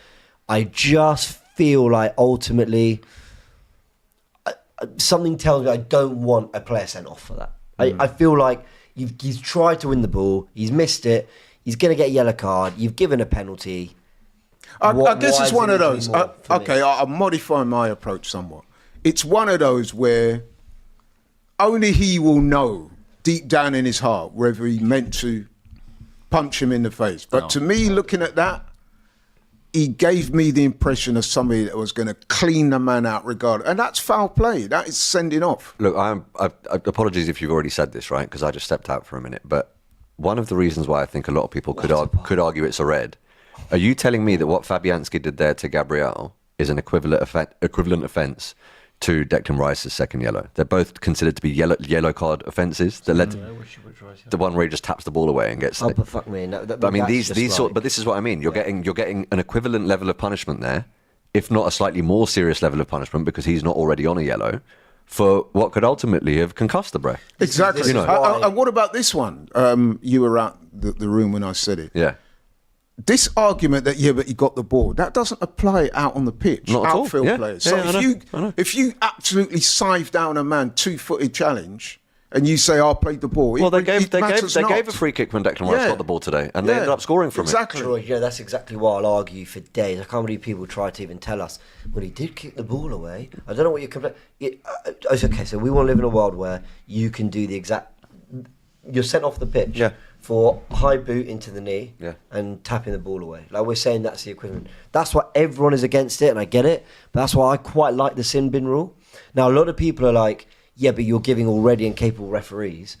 I just feel like ultimately something tells me I don't want a player sent off for that. I feel like he's tried to win the ball, he's missed it, he's going to get a yellow card, you've given a penalty. I guess Why it's is one it of need to be those. more for me? Okay, I'll modify my approach somewhat. It's one of those where only he will know deep down in his heart whether he meant to punch him in the face. But to me, looking at that, he gave me the impression of somebody that was going to clean the man out regardless. And that's foul play. That is sending off. Look, I apologies if you've already said this, right? Because I just stepped out for a minute. But one of the reasons why I think a lot of people could argue it's a red. Are you telling me that what Fabianski did there to Gabriel is an equivalent offence to Declan Rice's second yellow? They're both considered to be yellow card offences that led to the one where he just taps the ball away and gets. Oh, but fuck me. But I mean, these sort. But this is what I mean. You're getting an equivalent level of punishment there, if not a slightly more serious level of punishment, because he's not already on a yellow, for what could ultimately have concussed the bro. Exactly. This is why- And what about this one? You were out the room when I said it. Yeah. This argument that but he got the ball, that doesn't apply out on the pitch. Not at all. Outfield Yeah. players. Yeah, So I know. if you absolutely scythe down a man 2-footed challenge and you say I played the ball, Well, they it gave matters not. a free kick when Declan Rice Yeah. got the ball today, and they Yeah. ended up scoring from exactly. Troy, yeah, that's exactly what I'll argue for days. I can't believe people try to even tell us, well, he did kick the ball away. I don't know what you're complaining. It's okay, so we want to live in a world where you can do the exact... You're sent off the pitch Yeah. for high boot into the knee Yeah. and tapping the ball away. Like, we're saying that's the equivalent. That's why everyone is against it, and I get it. But that's why I quite like the sin bin rule. Now, a lot of people are like, yeah, but you're giving already incapable referees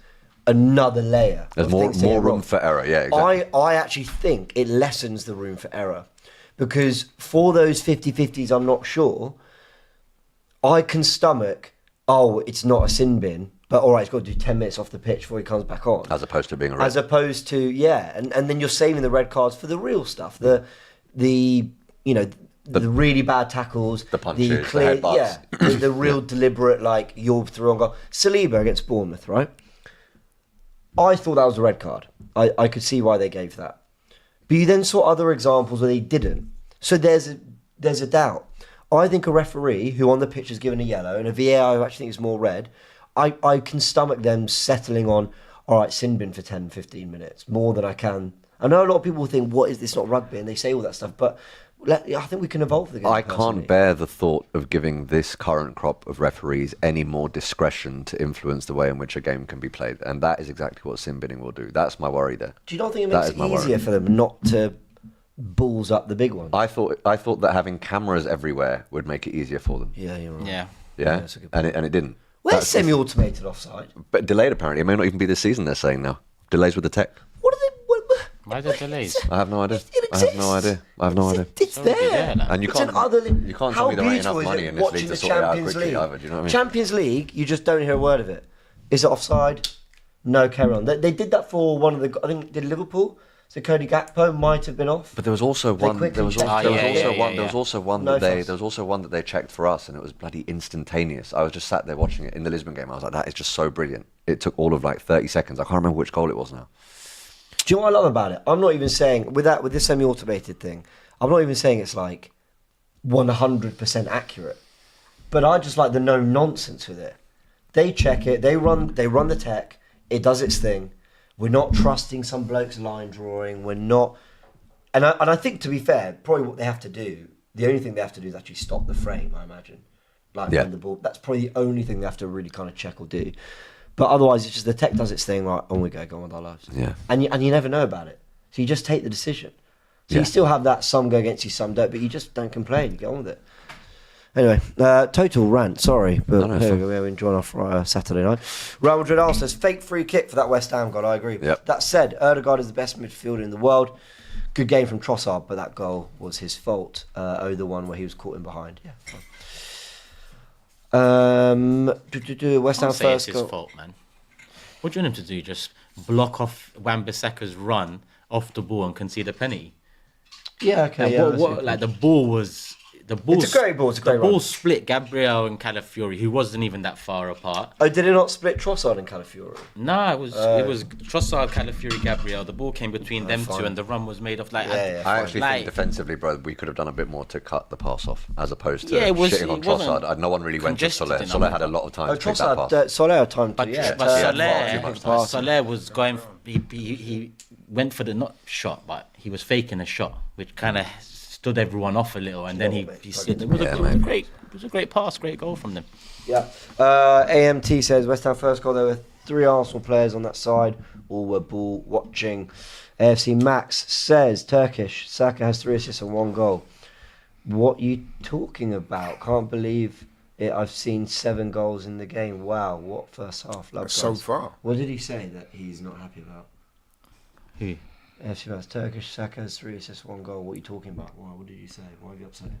another layer. There's of more things to get room wrong. for error. Yeah, exactly. I actually think it lessens the room for error, because for those 50-50s, I'm not sure, I can stomach, it's not a sin bin, but all right, he's got to do 10 minutes off the pitch before he comes back on. As opposed to being a red. As opposed to, and then you're saving the red cards for the real stuff, the really bad tackles, The punches, the headbutts. the real deliberate, like, you're through on goal. Saliba against Bournemouth, right? I thought that was a red card. I could see why they gave that. But you then saw other examples where they didn't. So there's a doubt. I think a referee who on the pitch is given a yellow and a VAR who actually think is more red, I can stomach them settling on, all right, sin bin for 10, 15 minutes, more than I can. I know a lot of people think, what is this, not rugby? And they say all that stuff. But I think we can evolve the game. I personally. can't bear the thought of giving this current crop of referees any more discretion to influence the way in which a game can be played. And that is exactly what sin binning will do. That's my worry there. Do you not think it That makes is it my easier worry. for them not to balls up the big ones? I thought that having cameras everywhere would make it easier for them. Yeah, you're right. Yeah. Yeah, that's a good and it didn't. Where's That's- semi-automated offside? But delayed apparently. It may not even be this season. They're saying now delays with the tech. What are they? Why are there delays? I have no idea. It I have no exists. idea. I have no idea. It's Sorry, there. yeah, like- And you It's can't. an other You can't how tell me there ain't enough beautiful is money it in this watching league to the sort it out Champions quickly League? either. Do you know what I mean? Champions League, you just don't hear a word of it. Is it offside? No, carry on. They did that for one of the. I think did Liverpool. So Cody Gakpo might have been off. But there was also one. quickly There was checked also, it. there was Yeah, also yeah, one. yeah, There was yeah. also one No that they. fuss. There was also one that they checked for us, and it was bloody instantaneous. I was just sat there watching it in the Lisbon game. I was like, that is just so brilliant. It took all of like 30 seconds. I can't remember which goal it was now. Do you know what I love about it? I'm not even saying with this semi-automated thing. I'm not even saying it's like 100% accurate, but I just like the no nonsense with it. They check it. They run the tech. It does its thing. We're not trusting some bloke's line drawing. We're not, and I think to be fair, probably what they have to do. The only thing they have to do is actually stop the frame. I imagine, like Yeah. when the ball. That's probably the only thing they have to really kind of check or do. But otherwise, it's just the tech does its thing. Right, on we go on with our lives. Yeah. And you never know about it. So you just take the decision. So Yeah. you still have that some go against you, some don't, but you just don't complain. You get on with it. Anyway, total rant. Sorry, but No, it's here we fine. go. We're enjoying our Saturday night. Real Madrid Arsenal says fake free kick for that West Ham goal. I agree. Yep. That said, Erdegaard is the best midfielder in the world. Good game from Trossard, but that goal was his fault. The one where he was caught in behind. Yeah. Fine. West Ham I'll say it's first his goal. fault, man. What do you want him to do? Just block off Wan-Bissaka's run off the ball and concede a penalty? Yeah, okay. And Yeah, what, that's what, good. like the ball was. The ball. It's a great ball, it's a great The ball run. split Gabriel and Calafiori, who wasn't even that far apart. Oh, did it not split Trossard and Calafiori? No, it was Trossard, Calafiori, Gabriel. The ball came between them fine. two, and the run was made off like. Yeah, I actually like- think defensively, bro, we could have done a bit more to cut the pass off as opposed to Yeah, it was- shitting on it wasn't Trossard. No one really went to congested Soler. enough. Soler had a lot of time Oh, to make that Trossard, pass. Soler had time to, But, yeah. but yeah, Soler, far too much time. Soler was going. He went for the not shot, but he was faking a shot, which kind of stood everyone off a little, and then he slid. It was a great pass, great goal from them. Yeah. AMT says West Ham first goal. There were 3 Arsenal players on that side. All were ball watching. AFC Max says Turkish Saka has 3 assists and 1 goal. What you talking about? Can't believe it. I've seen 7 goals in the game. Wow, what first half? Love So guys. far. What did he say that he's not happy about? Who? AFC Max Turkish Saka has 3 assists, 1 goal. What are you talking about? Why? What did you say? Why have you upset him?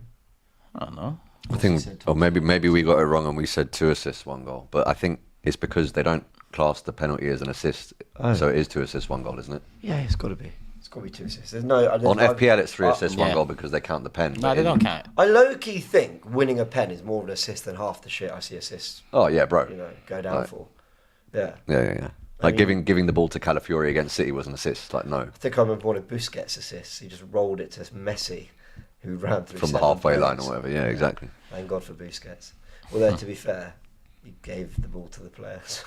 I don't know. I think, said or maybe we got it wrong and we said 2 assists, 1 goal. But I think it's because they don't class the penalty as an assist, Oh. so it is 2 assists, 1 goal, isn't it? Yeah, it's got to be. It's got to be 2 assists. There's no. On FPL, it's 3 assists, 1 yeah. goal because they count the pen. No, but they in- don't count. I low-key think winning a pen is more of an assist than half the shit I see assists, Oh yeah, bro. go down Right. for. Yeah. Yeah. Like giving the ball to Calafiori against City was an assist. Like no, I think I remember one of Busquets' assists. He just rolled it to Messi, who ran through from the 7 halfway line or players. whatever. Yeah, exactly. Thank God for Busquets. Although, to be fair, he gave the ball to the players.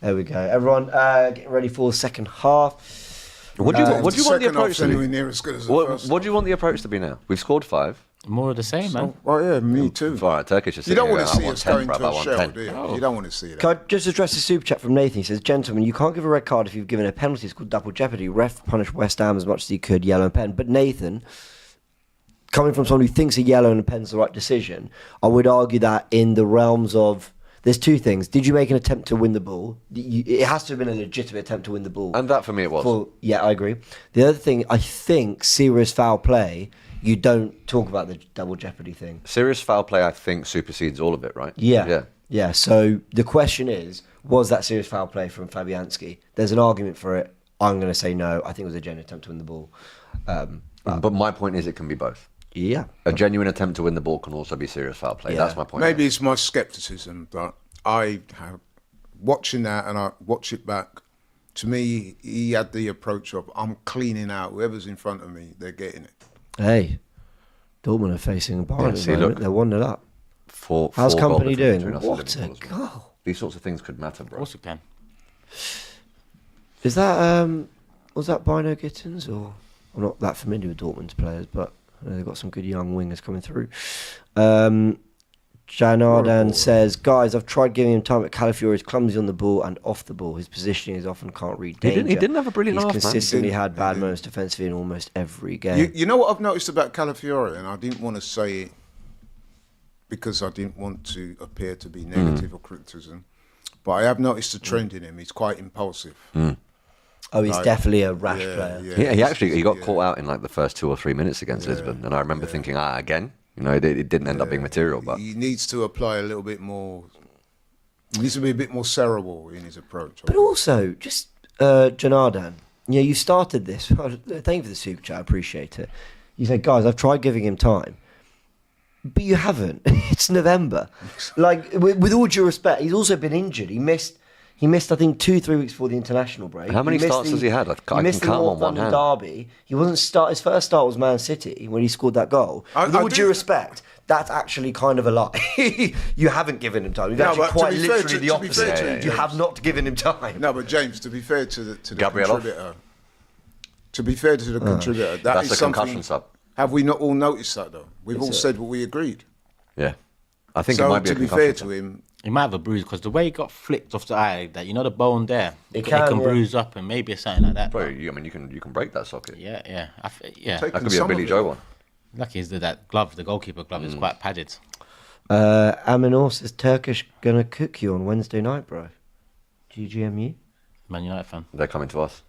There we go. Everyone, getting ready for the second half. What do you want the Second approach half's to anywhere be? near as good as the What first. do you want the approach to be now? We've scored 5. More of the same, man. Oh, yeah, me too. All right, Turkish is You don't sitting want to here, see I want us 10, going bruv, to I a want shell, 10. do you? You don't want to see that. Can I just address the super chat from Nathan? He says, gentlemen, you can't give a red card if you've given a penalty. It's called double jeopardy. Ref punished West Ham as much as he could, yellow and pen. But Nathan, coming from someone who thinks a yellow and a pen's the right decision, I would argue that in the realms of... There's 2 things. Did you make an attempt to win the ball? It has to have been a legitimate attempt to win the ball. And that for me it was. Yeah, I agree. The other thing, I think, serious foul play, you don't talk about the double jeopardy thing. Serious foul play, I think, supersedes all of it, right? Yeah. Yeah. So the question is, was that serious foul play from Fabianski? There's an argument for it. I'm going to say no. I think it was a genuine attempt to win the ball. But my point is it can be both. Yeah. A genuine attempt to win the ball can also be serious foul play. Yeah. That's my point. Maybe it's my scepticism, but I have watching that and I watch it back. To me, he had the approach of I'm cleaning out whoever's in front of me. They're getting it. Hey, Dortmund are facing Bayern at see, the moment. look. They're 1-0 up. Four How's goal Company difference doing? between us and What a Liverpool as well. goal. These sorts of things could matter, Of bro. course you can. Is that, was that Bino Gittins? Or I'm not that familiar with Dortmund's players, but They've got some good young wingers coming through. Janardan says, guys, I've tried giving him time, but Calafiore is clumsy on the ball and off the ball. His positioning is often can't read danger. He didn't have a brilliant He's half, man. consistently had bad moments defensively in almost every game. You know what I've noticed about Calafiore, and I didn't want to say it because I didn't want to appear to be negative or criticism, but I have noticed a trend in him. He's quite impulsive. Oh, he's definitely a rash player. Yeah, he got caught out in like the first 2 or 3 minutes against Lisbon, and I remember thinking, again, you know, it didn't end up being material, but he needs to apply a little bit more. He needs to be a bit more cerebral in his approach. But also, just Janardan, you started this. Thank you for the super chat. I appreciate it. You said, guys, I've tried giving him time. But you haven't. It's November. Like, with all due respect, he's also been injured. He missed, I think, 2-3 weeks before the international break. How many starts has he had? I can missed count the on one hand. Derby. He wasn't his first start was Man City when he scored that goal. With all due respect, that's actually kind of a lie. You haven't given him time. You've actually quite literally the opposite. You have not given him time. No, but James, to be fair to the Gabriel. contributor, That's a concussion sub. Have we not all noticed that though? We've all said what we agreed. Yeah, I think So it might be to a be concussion fair sub. to him, He might have a bruise because the way he got flicked off the eye, that the bone there, It can can, bruise up and maybe something like that. Bro, you can break that socket. Yeah. Take- That could be a Some Billy of Joe it. one. Lucky is that glove, the goalkeeper glove, is quite padded. Aminor says, Turkish gonna cook you on Wednesday night, bro. GGMU? Man United fan. They're coming to us.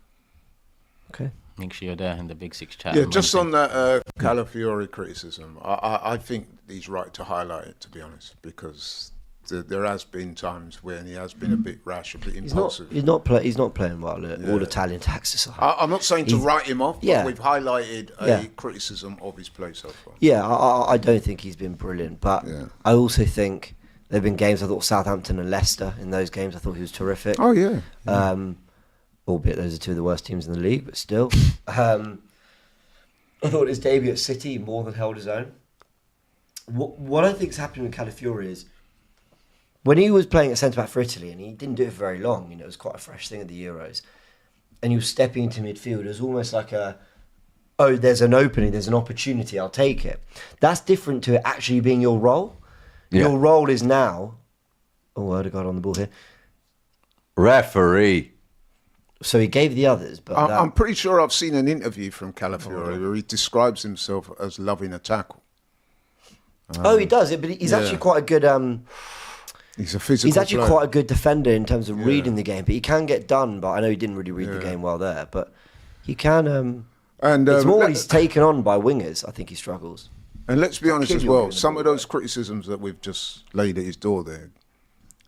Okay. Make sure you're there in the Big Six chat. yeah, just on that Calafiore criticism, I think he's right to highlight it, to be honest, because there has been times when he has been a bit rash, a bit impulsive. He's not playing well. All Italian tax aside. I'm not saying to write him off, Yeah. but we've highlighted a criticism of his play so far. Yeah, I don't think he's been brilliant, but I also think there have been games. I thought Southampton and Leicester, in those games, I thought he was terrific. Oh yeah. Albeit those are two of the worst teams in the league, but still. I thought his debut at City more than held his own. What I think's happening with Calafiore is when he was playing at centre-back for Italy, and he didn't do it for very long, it was quite a fresh thing at the Euros, and he was stepping into midfield, it was almost like there's an opening, there's an opportunity, I'll take it. That's different to it actually being your role. Yeah. Your role is now... Oh, Odegaard on the ball here. Referee. So he gave the others, but I'm pretty sure I've seen an interview from Calafiore where he describes himself as loving a tackle. he does it, but he's actually quite a good... He's a physical He's actually player. quite a good defender in terms of reading the game, but he can get done. But I know he didn't really read the game well there. But he can. And it's more when he's taken on by wingers. I think he struggles. And let's be honest as Kill you well, in the some of ball, those criticisms that we've just laid at his door there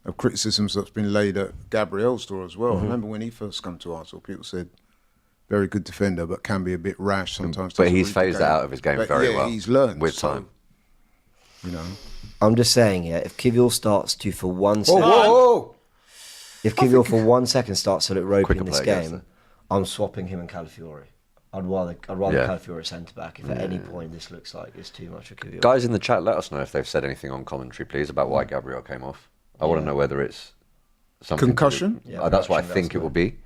are criticisms that's been laid at Gabriel's door as well. Remember when he first come to Arsenal, people said, very good defender, but can be a bit rash sometimes. But doesn't he's read the phased game. that out of his game very well. He's learned. with so, time. You know. I'm just saying, if Kivior starts to for 1 second, Whoa! if Kivior for 1 second starts to look ropey Quicker in this play against game, it. I'm swapping him and Calafiore. I'd rather Calafiore at centre back. If at any point this looks like it's too much for Kivior. Guys in the chat, let us know if they've said anything on commentary, please, about why Gabriel came off. I want to know whether it's something Concussion? That's what I think it will be.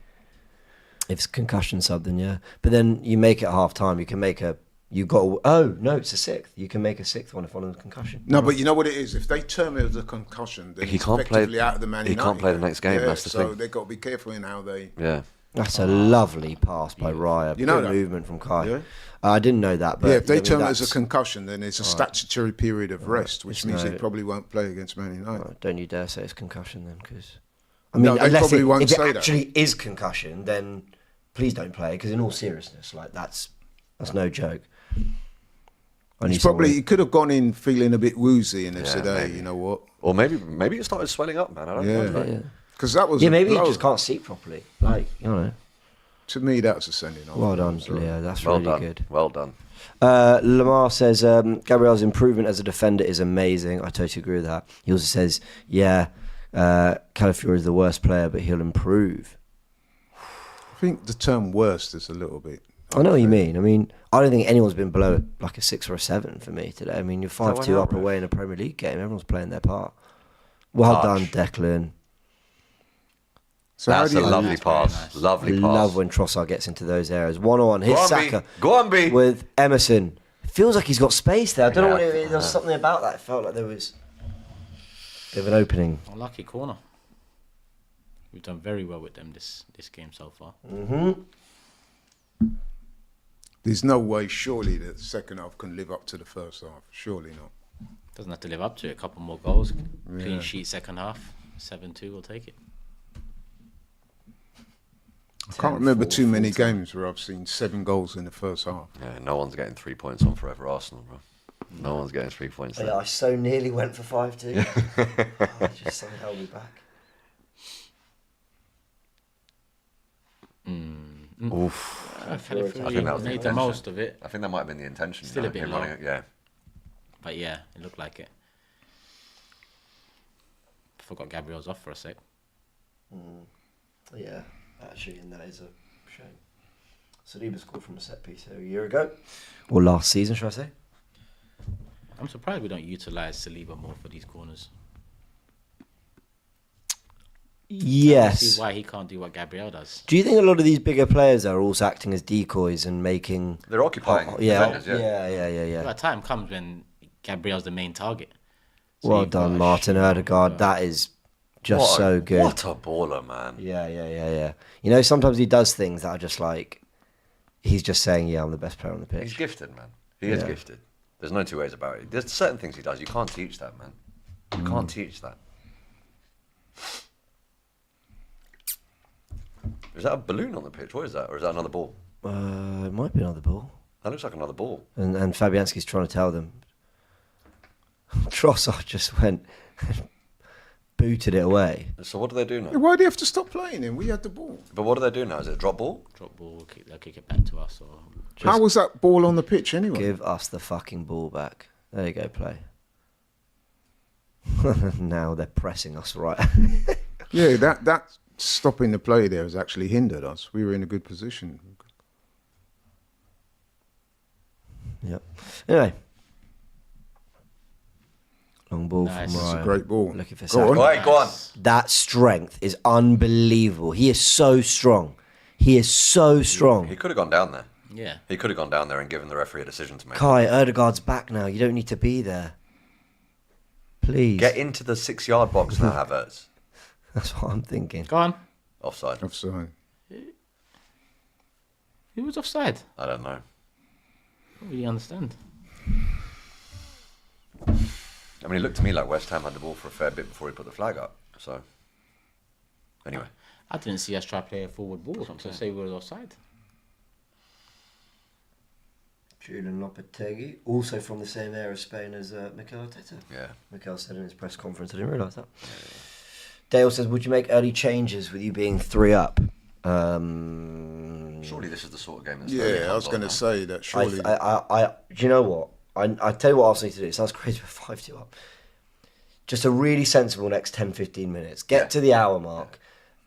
If it's concussion sub, then yeah. But then you make it half time. You can make a. It's a sixth. You can make a sixth one if one of them's concussion. No, but you know what it is? If they term it as a concussion, then He he's can't effectively play- out of the Man he United can't play the next game, that's the so thing. they've got to be careful in how they... Yeah. That's a lovely pass by Raya. You know Good that? movement from Kai. Yeah. I didn't know that, but Yeah, if they I mean, term it as that's- a concussion, then it's a statutory period of rest, which means he probably won't play against Man United. Don't you dare say it's concussion then, because No, they unless probably won't if say it that. actually is concussion, then please don't play. Because in all seriousness, that's no joke. He could have gone in feeling a bit woozy and have said, "Hey, maybe. you know what?" Or maybe it started swelling up, man. I don't know. Yeah, because that was maybe he blow. just can't see properly. To me, that was a sending off. Well done, So- Leo. That's Well really done. good. Well done. Lamar says Gabriel's improvement as a defender is amazing. I totally agree with that. He also says, Calafiore is the worst player, but he'll improve. I think the term "worst" is a little bit. I know what you mean. I mean, I don't think anyone's been below like a 6 or a 7 for me today. I mean, you're 5-2 up away in a Premier League game. Everyone's playing their part. Well done, Declan. So how That's do a you, lovely That's very pass. nice. Lovely I pass. love when Trossard gets into those areas. 1-on-1, hits Go on, B. Saka Go on, B. with Emerson. feels like he's got space there. I don't know what Yeah. it is. There was something about that. It felt like there was a bit of an opening. Unlucky corner. We've done very well with them this game so far. There's no way, surely, that the second half can live up to the first half. Surely not. Doesn't have to live up to it. A couple more goals. Clean sheet second half. 7-2, we'll take it. I can't remember too many games where I've seen 7 goals in the first half. Yeah, no one's getting 3 points on Forever Arsenal, bro. No one's getting 3 points. Yeah, I so nearly went for 5-2. Just something held me back. Oof. I think I think that was the made the intention. most of it. I think that might have been the intention. Still a bit him low. running it, yeah. But yeah, it looked like it. Forgot Gabriel's off for a sec. Yeah, actually, and that is a shame. Saliba scored from a set piece a year ago. Or last season, should I say? I'm surprised we don't utilise Saliba more for these corners. I Yes. see why he can't do what Gabriel does. Do you think a lot of these bigger players are also acting as decoys and making... They're occupying defenders, yeah. yeah. But a time comes when Gabriel's the main target. So Well you've got done, to Martin shoot Odegaard. him. That is just What so a, good. What a baller, man. Yeah. You know, sometimes he does things that are just like... He's just saying, yeah, I'm the best player on the He's pitch. gifted, man. He is Yeah. gifted. There's no two ways about it. There's certain things he does. You can't teach that, man. You can't teach that. Is that a balloon on the pitch? What is that? Or is that another ball? It might be another ball. That looks like another ball. And Fabianski's trying to tell them. Trossard just went and booted it away. So what do they do now? Why do you have to stop playing him? We had the ball. But what do they do now? Is it a drop ball? Drop ball, they'll kick it back to us. Or How was that ball on the pitch anyway? Give us the fucking ball back. There you go, play. Now they're pressing us right. Yeah, that stopping the play there has actually hindered us. We were in a good position. Yep. Anyway. Long ball Nice. from It's It's Ryan. a great ball. Looking for Go on. Saka. Right, go on. That strength is unbelievable. He is so strong. He is so strong. He could have gone down there. yeah, He could have gone down there and given the referee a decision to make. Kai, Erdegaard's back now. You don't need to be there. Please. Get into the 6-yard box now, Havertz. That's what I'm thinking. go on. Offside. Offside. Who was offside? I don't know. I don't really understand. I mean, it looked to me like West Ham had the ball for a fair bit before he put the flag up. So, anyway. I didn't see us try to play a forward ball. So say we were offside. Julian Lopetegui, also from the same area of Spain as Mikel Arteta. Yeah. Mikel said in his press conference, I didn't realise that. Dale says, would you make early changes with you being 3 up? Surely this is the sort of game that's Yeah, I was going to say that surely. Do you know what? I tell you what Arsenal need to do. It sounds crazy with 5-2 up. Just a really sensible next 10-15 minutes. Get to the hour mark.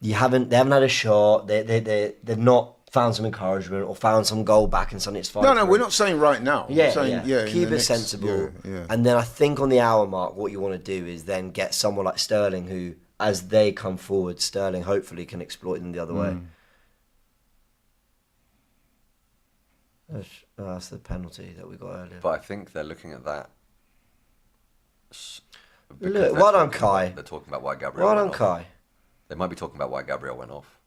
They haven't had a shot. They've not found some encouragement or found some goal back and suddenly it's 5-3. No, we're not saying right now. Yeah, We're saying, in Keep the it next- sensible. Yeah. And then I think on the hour mark, what you want to do is then get someone like Sterling who, as they come forward, Sterling hopefully can exploit them the other way. That's the penalty that we got earlier. But I think they're looking at that. because Look, they're well done, talking Kai. They're talking about why Gabriel Well went done, off. Kai. They might be talking about why Gabriel went off.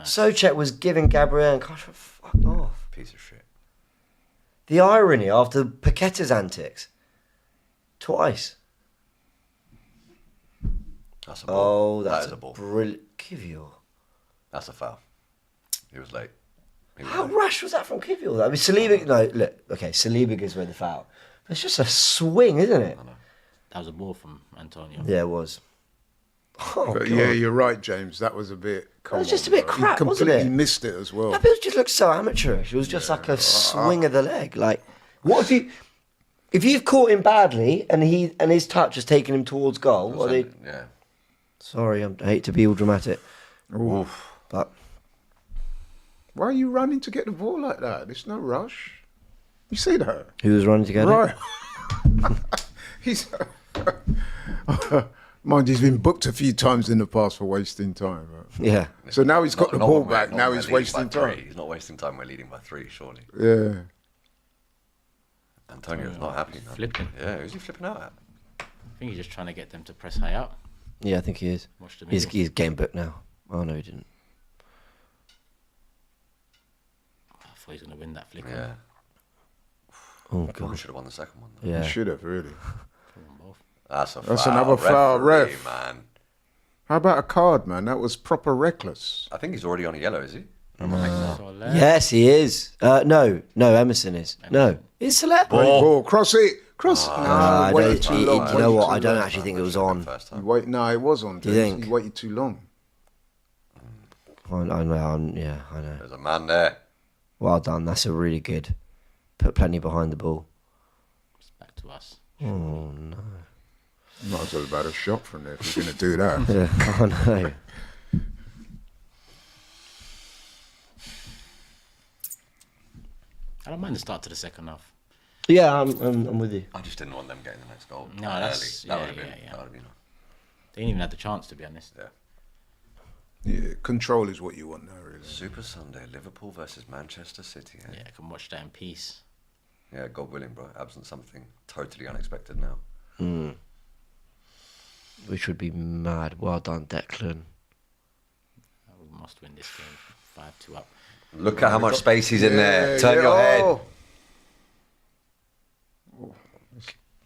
Socek was giving Gabriel and gosh, fuck off. Piece of shit. The irony after Paqueta's antics. Twice. That's a ball. Oh, that's that is a ball. brilliant. Kivior. That's a foul. He was late. He was How late. rash was that from Kivior? though? I mean, Saliba. No, look. Okay, Saliba gives away the foul. But it's just a swing, isn't it? That was a ball from Antonio. Yeah, it was. Oh, But God. yeah, you're right, James. That was a bit. That was just a bit crap, He wasn't completely it? missed it as well. That bit just looked so amateurish. It was just like a swing of the leg. Like, what if you've caught him badly and his touch has taken him towards goal? What are they? Yeah. Sorry, I hate to be all dramatic, Oof. but Why are you running to get the ball like that? There's no rush. You see that? who was running together? Right. He's. Mind, he's been booked a few times in the past for wasting time. Right? Yeah. So now he's got the ball when back. not Now when he's we're leading wasting by three. time. He's not wasting time. We're leading by 3, surely. Yeah. Antonio's not happy. No. Flipping. Yeah, who's he flipping out at? I think he's just trying to get them to press high out. Yeah, I think he is. Watch the He's middle. game booked now. Oh, no, he didn't. I thought he was going to win that flick. Yeah. Oh, Probably God. should have won the second one. Though. Yeah. He should have, really. Both. That's a That's foul. another foul, Referee, ref. man. How about a card, man? That was proper reckless. I think he's already on a yellow, is he? So left. Yes, he is. No, Emerson is. No, it's Celeste. Great ball. Cross it. Cross. I waited don't, too long. you know what? Waited I too don't long. actually think it was on. First He time. No, it was on. You James. think? He waited too long. I know. Yeah, I know. There's a man there. Well done. That's a really good. Put plenty behind the ball. It's back to us. Oh no. Might as well have had a shot from there if you're going to do that. Yeah, I know. I don't mind the start to the second half. Yeah, I'm with you. I just didn't want them getting the next goal. No, early. that's- That yeah, would have been. yeah. That would have been. They didn't even have the chance, to be honest. Yeah. Yeah, control is what you want now, really. Super Sunday, Liverpool versus Manchester City. Eh? Yeah, I can watch that in peace. Yeah, God willing, bro. Absent something totally unexpected now. Which would be mad. Well done, Declan. We must win this game. 5-2 up. Look at how much space he's in there. Turn your Oh. head.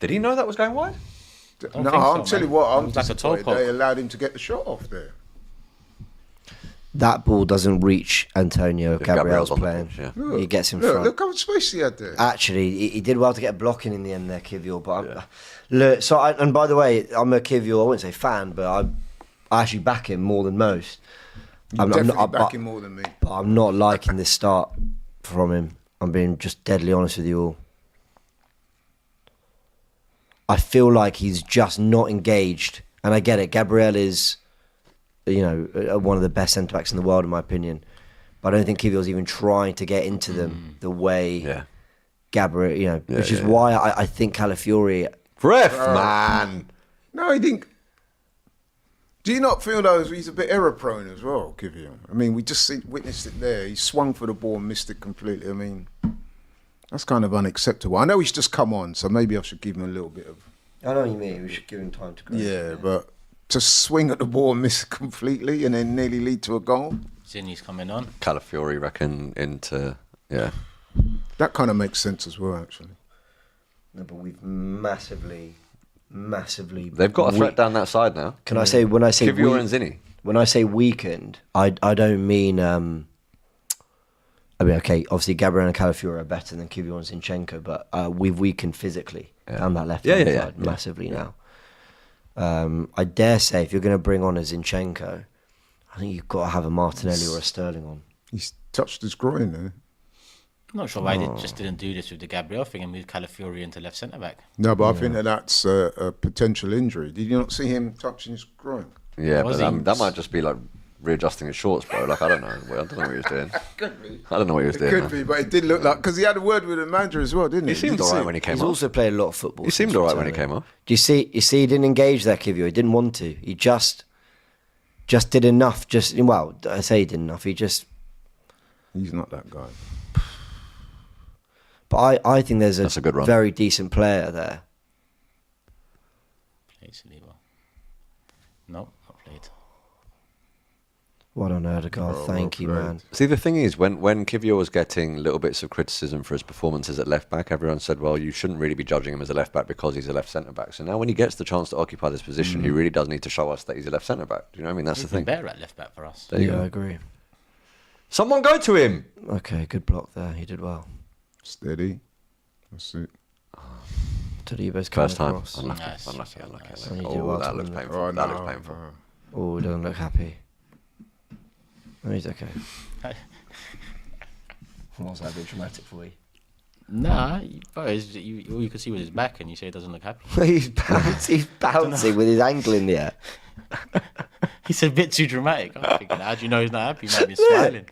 Did he know that was going wide? Don't No, think so, I'm telling you man. what, I'm It was like a toe disappointed poke. they allowed him to get the shot off there. That ball doesn't reach Antonio. Gabriel's on the playing. pitch, yeah. He gets in Look, front. look how much space he had there. Actually, he did well to get a block in the end there, Kivior. But look, and by the way, I'm a Kivior. I wouldn't say fan, but I actually back him more than most. You definitely not, back him more than me. but I'm not liking this start from him. I'm being just deadly honest with you all. I feel like he's just not engaged, and I get it. Gabriel is, one of the best centre backs in the world, in my opinion. But I don't think Kivior's even trying to get into them the way Yeah. Gabriel, which is why I think Calafiori. Ref, man. No, he didn't. Do you not feel though he's a bit error prone as well, Kivior? I mean, we just witnessed it there. He swung for the ball and missed it completely. I mean, that's kind of unacceptable. I know he's just come on, so maybe I should give him a little bit of... I know what you mean. We should give him time to grow. Yeah, but to swing at the ball and miss it completely and then nearly lead to a goal, Zinni's coming on. Calafiori reckon into, yeah. that kind of makes sense as well, actually. No, but we've massively. They've got a threat down that side now. Can I say when I say Kivior and Zinni. when I say weakened, I don't mean. Okay, obviously Gabriel and Calafiori are better than Kivior and Zinchenko, but we've weakened physically down that left hand side massively now. I dare say if you're going to bring on a Zinchenko, I think you've got to have a Martinelli or a Sterling on. He's touched his groin there. I'm not sure why they just didn't do this with the Gabriel thing and move Calafiori into left centre back. No, but I think that's a potential injury. Did you not see him touching his groin? Yeah, Was but he? that might just be like readjusting his shorts, bro. Like, I don't know. I don't know what he was doing. Could be. I don't know what he was It doing. could man. be, but it did look like... Because he had a word with the manager as well, didn't he? He seemed Did you alright see when it? he came He's off. also played a lot of football. He seemed since alright when he returning. came off. Do you see? He didn't engage there, Kivior. He didn't want to. He just did enough. I say he did enough. He just. He's not that guy. But I think there's That's a good run. very decent player there. Played Saliba. No, not played. Well done, Erdegaard. Oh, Thank well you, played. man. See, the thing is, when Kivior was getting little bits of criticism for his performances at left back, everyone said, well, you shouldn't really be judging him as a left back because he's a left centre back. So now when he gets the chance to occupy this position, he really does need to show us that he's a left centre back. Do you know what I mean? That's He's the been thing. better at left back for us. There you Yeah, go. I agree. Someone go to him. Okay, good block there. He did well. Steady. That's it. Tadibas First time. across. Unlucky. Nice. Unlucky. Yeah, Unlucky. nice. unlucky. And he did Oh, well that to looks win that. painful. That looks painful. Oh, he doesn't look happy. No, he's okay. Was that a bit dramatic for you? Nah, bro, all you could see was his back and you say he doesn't look happy. he's bouncing with his ankle in the air. He's a bit too dramatic. I'm thinking, how do you know he's not happy? He might be smiling.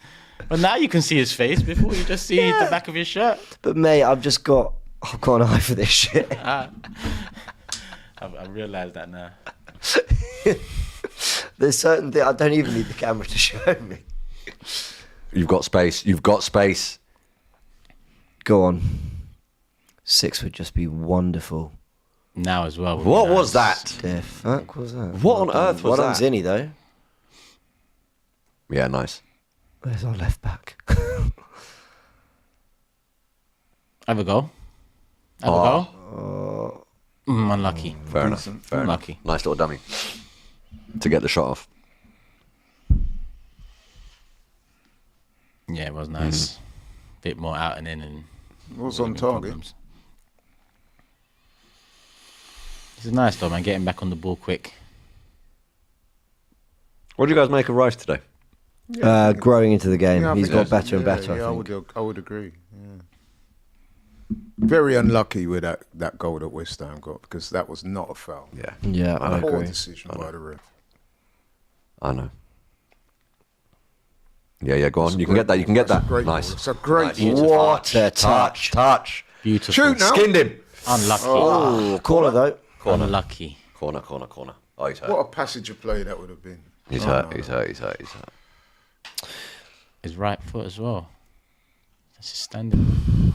But now you can see his face. Before you just see the back of his shirt. But mate, I've got an eye for this shit. I realised that now. There's certain things I don't even need the camera to show me. You've got space. You've got space. Go on. 6 would just be wonderful. Now as well. What was that? The fuck was that? What on earth was well done, that? Zinni, though. Yeah, nice. Where's our left back? Have a go. Have a go. Unlucky. Fair enough. Fair enough. Unlucky. Nice little dummy to get the shot off. Yeah, it was nice. Bit more out and in, and Was on target. problems. This is nice though, man. Getting back on the ball quick. What do you guys make of Rice today? Growing into the game. Yeah, I He's think got that's- better and better, yeah, I think. I would agree. Yeah. Very unlucky with that goal that West Ham got, because that was not a foul. Yeah. Yeah, I Poor agree. decision by the ref. I know. Yeah, go on. You can great get that. You can ball. get That's a that. great Nice. ball. It's a great Nice. ball. What a touch. Touch. Beautiful. Shoot now. Skinned him. Unlucky. Oh, corner, though. Unlucky. Corner. Oh, he's hurt. What a passage of play that would have been. He's Oh, hurt. no. He's hurt. His right foot as well. That's just standing.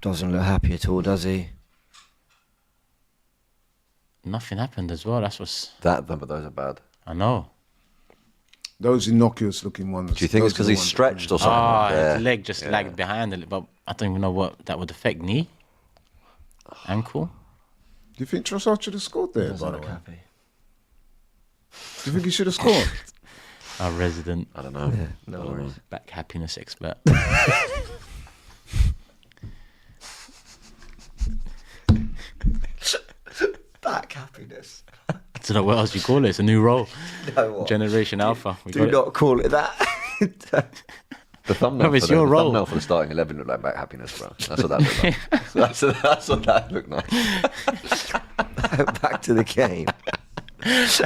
Doesn't look happy at all, does he? Nothing happened as well. That's what's. But those are bad. I know. Those innocuous looking ones. Do you think it's because those are the he's ones that stretched or something? Ah, Yeah. his leg just lagged behind a little, but I don't even know what that would affect. Knee? Ankle? Do you think Trossard should have scored there, by Doesn't the look way? happy. Do you think he should have scored? Our resident I don't know. No I don't know. worries. back happiness expert. Back happiness. I don't know what else you call it. It's a new role. No, what? Generation Alpha. We Do got it. not call it that. The thumbnail, No, it's for the, your the role. thumbnail for the starting 11 looked like back happiness, bro. That's what that looked like. that's what that looked like. Back to the game. That is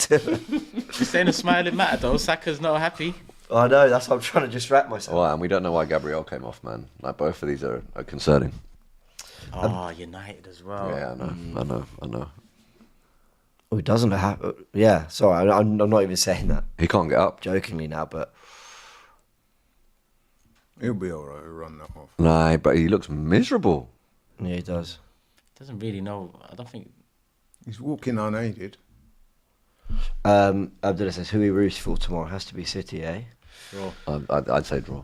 crazy. You're saying a smiling matter though. Saka's not happy. I know, that's what I'm trying to distract myself. Well, and we don't know why Gabriel came off, man. Like, both of these are concerning. Oh, United as well. Yeah, I know. Oh, it doesn't look happy. Yeah, sorry, I'm not even saying that He can't get up. jokingly now, but He'll be all right. He'll run that off. Nah, but he looks miserable. yeah, he does. Doesn't really know. I don't think. He's walking unaided. Abdullah says, who he roots for tomorrow has to be City, eh? Draw. I'd say draw.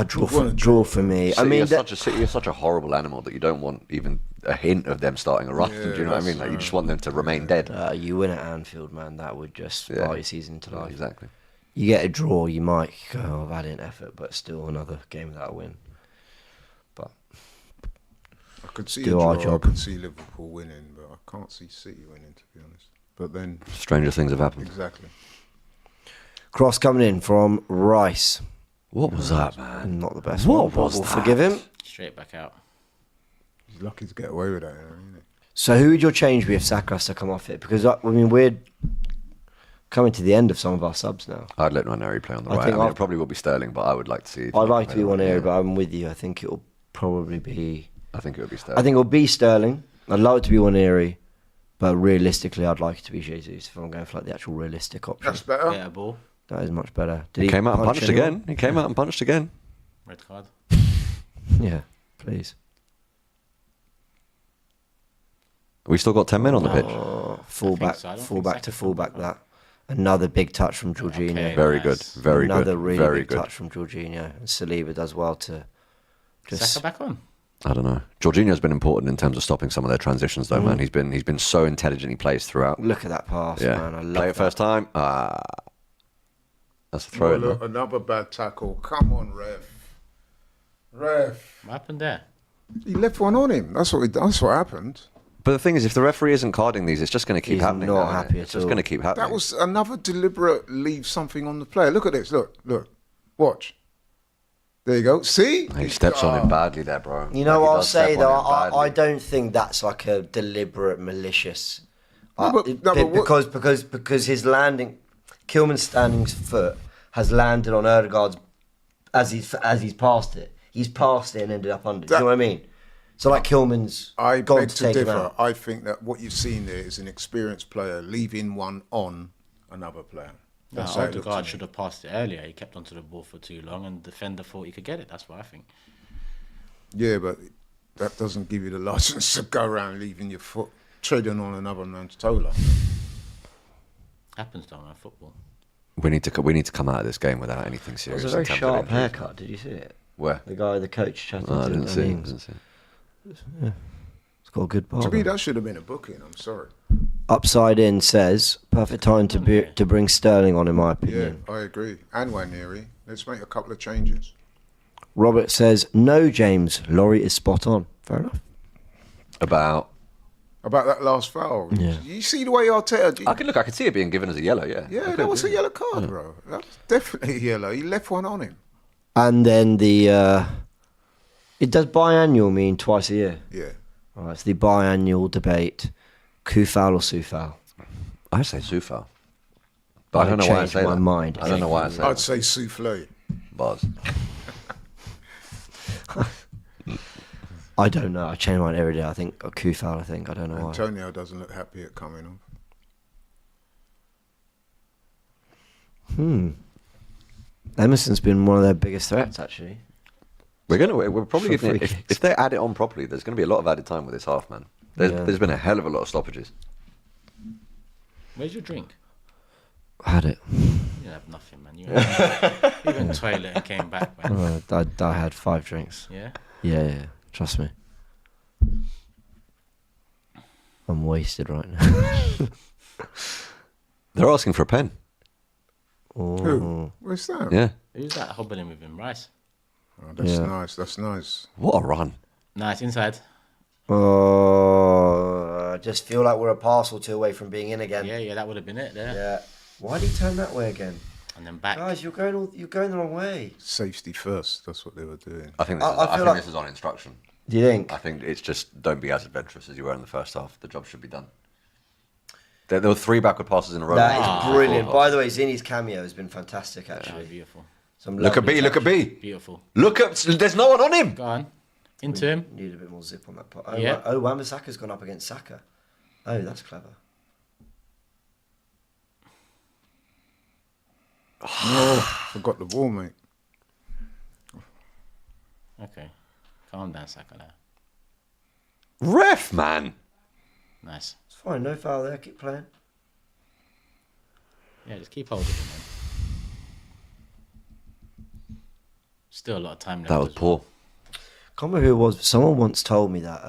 Draw for me. I City mean, are City is such a horrible animal that you don't want even a hint of them starting a run. Yeah, do you know what I mean? Like, you just want them to remain dead. you win at Anfield, man. That would just Yeah. bar your season to life. Exactly. You get a draw, you might go, oh, valiant effort, but still another game without a win. But I could see Do a our draw. job. I could see Liverpool winning, but I can't see City winning, to be honest. But then, Stranger things have happened. exactly. cross coming in from Rice. What was that, man? Not the best What one, but was we'll that? forgive him. Straight back out. He's lucky to get away with that, isn't he? So who would your change be if Saka has to come off it? Because, I mean, we're coming to the end of some of our subs now. I'd let Ranieri play on the I right. think I mean, I've- it probably will be Sterling, but I would like to see. I'd like to be one area, Yeah. but I'm with you. I think it'll probably be... I think it would be Sterling. I think it'll be Sterling. I'd love it to be one area, but realistically, I'd like it to be Jesus if I'm going for like the actual realistic option. That's better. Get a ball. That is much better. Did he came out and punch punched anyone? again. He came out and punched again. Red card. Yeah, please. We still got 10 men on the pitch. Fullback, so. I don't think fullback Saka to can fullback. move That another big touch from Jorginho. Okay. Very Nice. good. Very Another good. really Very big good. touch from Jorginho, and Saliba does well to just. Saka back on. I don't know. Jorginho's been important in terms of stopping some of their transitions, though, man. He's been so intelligent. He plays throughout. Look at that pass, Yeah. man! I love Play it that. first time. That's a throw in. Oh, look, another bad tackle. Come on, ref. Ref. What happened there? He left one on him. That's what happened. But the thing is, if the referee isn't carding these, it's just going to keep He's happening. not now, isn't it? happy It's at just all. going to keep happening. That was another deliberate leave something on the player. Look at this. Look. Watch. There you go. See? He steps on him badly there, bro. You know Like, he what I'll does step say on though? him badly. I don't think that's like a deliberate, malicious. No, but what- Because his landing, Kilman's standing foot has landed on Erdegaard's as he's passed it. He's passed it and ended up under. Do you know what I mean? So like Kilman's I gone beg to to take him differ. out. I think that what you've seen there is an experienced player leaving one on another player. That's how it looks to Odegaard me. should have passed it earlier. He kept onto the ball for too long, and the defender thought he could get it. That's what I think. Yeah, but that doesn't give you the license to go around leaving your foot treading on another man's toe. Like. Happens though in football. We need to come out of this game without anything It serious. was a very in terms of sharp injuries. haircut. Did you see it? Where? The guy, the coach, chatting Oh, I to didn't see it. Ings. Didn't see it. It's got a good bar. To me, that should have been a booking. I'm sorry. Upside in says perfect time to bring Sterling on, in my Yeah, opinion. I agree. And Waneri. Let's make a couple of changes. Robert says no, James. Laurie is spot on. Fair enough. About. About that last foul. Yeah. You see the way Arteta... I could see it being given as a yellow. Yeah. Yeah, that was a yellow card, bro. That was definitely yellow. He left one on him. And then the it does biannual mean twice a year. Yeah. Right, it's the biannual debate: coup foul or sue foul. I say Sufal. But I don't know why I changed say my that. mind. I don't know why I say I'd that. say souffle. Buzz. I don't know. I change mine every day. I think a coup foul. I think I don't know why. Antonio doesn't look happy at coming off. Emerson's been one of their biggest threats, actually. We're probably For gonna, free if kicks. they add it on properly, there's going to be a lot of added time with this half, man. There's been a hell of a lot of stoppages. Where's your drink? I had it. You didn't have nothing, man. You went to the toilet and came back, man. I had 5 drinks. Yeah. Yeah. Trust me. I'm wasted right now. They're asking for a pen. Who? Where's that? Yeah. Who's that hobbling with him? Rice. Oh, that's Yeah. nice. That's nice. What a run. Nice inside. Oh, I just feel like we're a pass or two away from being in again. Yeah, that would have been it there. Yeah. Why did he turn that way again? And then back. Guys, you're going the wrong way. Safety first. That's what they were doing. I think I feel like- this is on instruction. Do you think? I think it's just don't be as adventurous as you were in the first half. The job should be done. There were 3 backward passes in a row. That is brilliant. By the way, Zinni's cameo has been fantastic, Oh, actually. beautiful. Some Look at lovely B. Look at B. Beautiful. Look at. There's no one on him. Go on. Into him. Need a bit more zip on that part. Oh, Yeah. Wan-Bissaka's gone up against Saka. Oh, that's clever. Oh, forgot the ball, mate. Okay. Calm down, Saka now. Ref, man. Nice. It's fine. No foul there. Keep playing. Yeah, just keep holding him, man. Still a lot of time left. That was as poor. Can't remember who it was. But someone once told me that.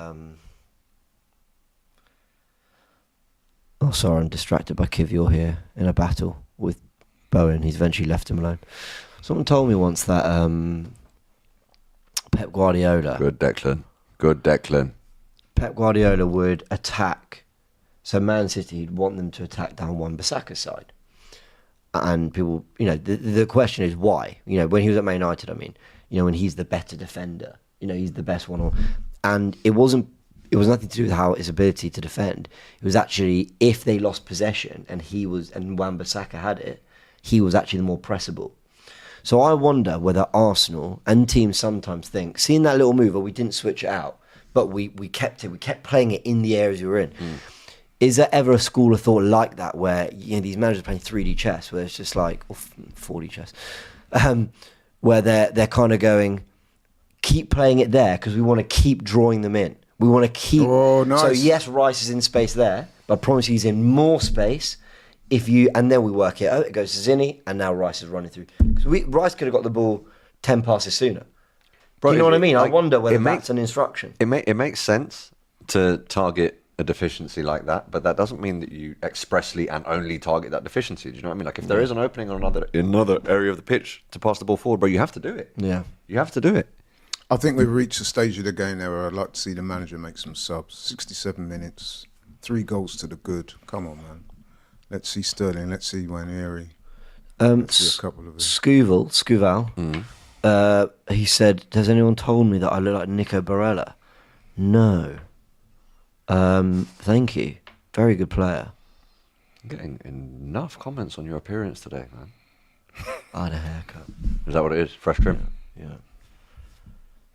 Oh, sorry, I'm distracted by Kivior here in a battle with Bowen. He's eventually left him alone. Someone told me once that Pep Guardiola. Good Declan. Good Declan. Pep Guardiola would attack. So Man City, he'd want them to attack down Wan-Bissaka's side. And people, the question is why? When he was at Man United, I mean, when he's the better defender, he's the best one. And it was nothing to do with how his ability to defend. It was actually if they lost possession and Wan-Bissaka had it, he was actually the more pressable. So I wonder whether Arsenal and teams sometimes think, seeing that little move, we didn't switch it out, but we kept it. We kept playing it in the areas we were in. Is there ever a school of thought like that where these managers are playing 3D chess, where it's just like, or 4D chess, where they're kind of going, keep playing it there because we want to keep drawing them in. We want to keep. Oh, nice. So yes, Rice is in space there, but I promise he's in more space. And then we work it out. It goes to Zinni, and now Rice is running through. Because Rice could have got the ball 10 passes sooner. Bro, Do you know what I mean? I like, wonder whether it that's an instruction. It makes sense to target a deficiency like that, but that doesn't mean that you expressly and only target that deficiency. Do you know what I mean? Like if there is an opening on another area of the pitch to pass the ball forward, bro, you have to do it. Yeah. You have to do it. I think we've reached a stage of the game now where I'd like to see the manager make some subs. 67 minutes, 3 goals to the good. Come on, man. Let's see Sterling. Let's see Waneri. Let's see a couple of them. Scuval, he said, has anyone told me that I look like Nico Barella? No. Thank you. Very good player. I'm getting enough comments on your appearance today, man. I had a haircut. Is that what it is? Fresh trim? Yeah.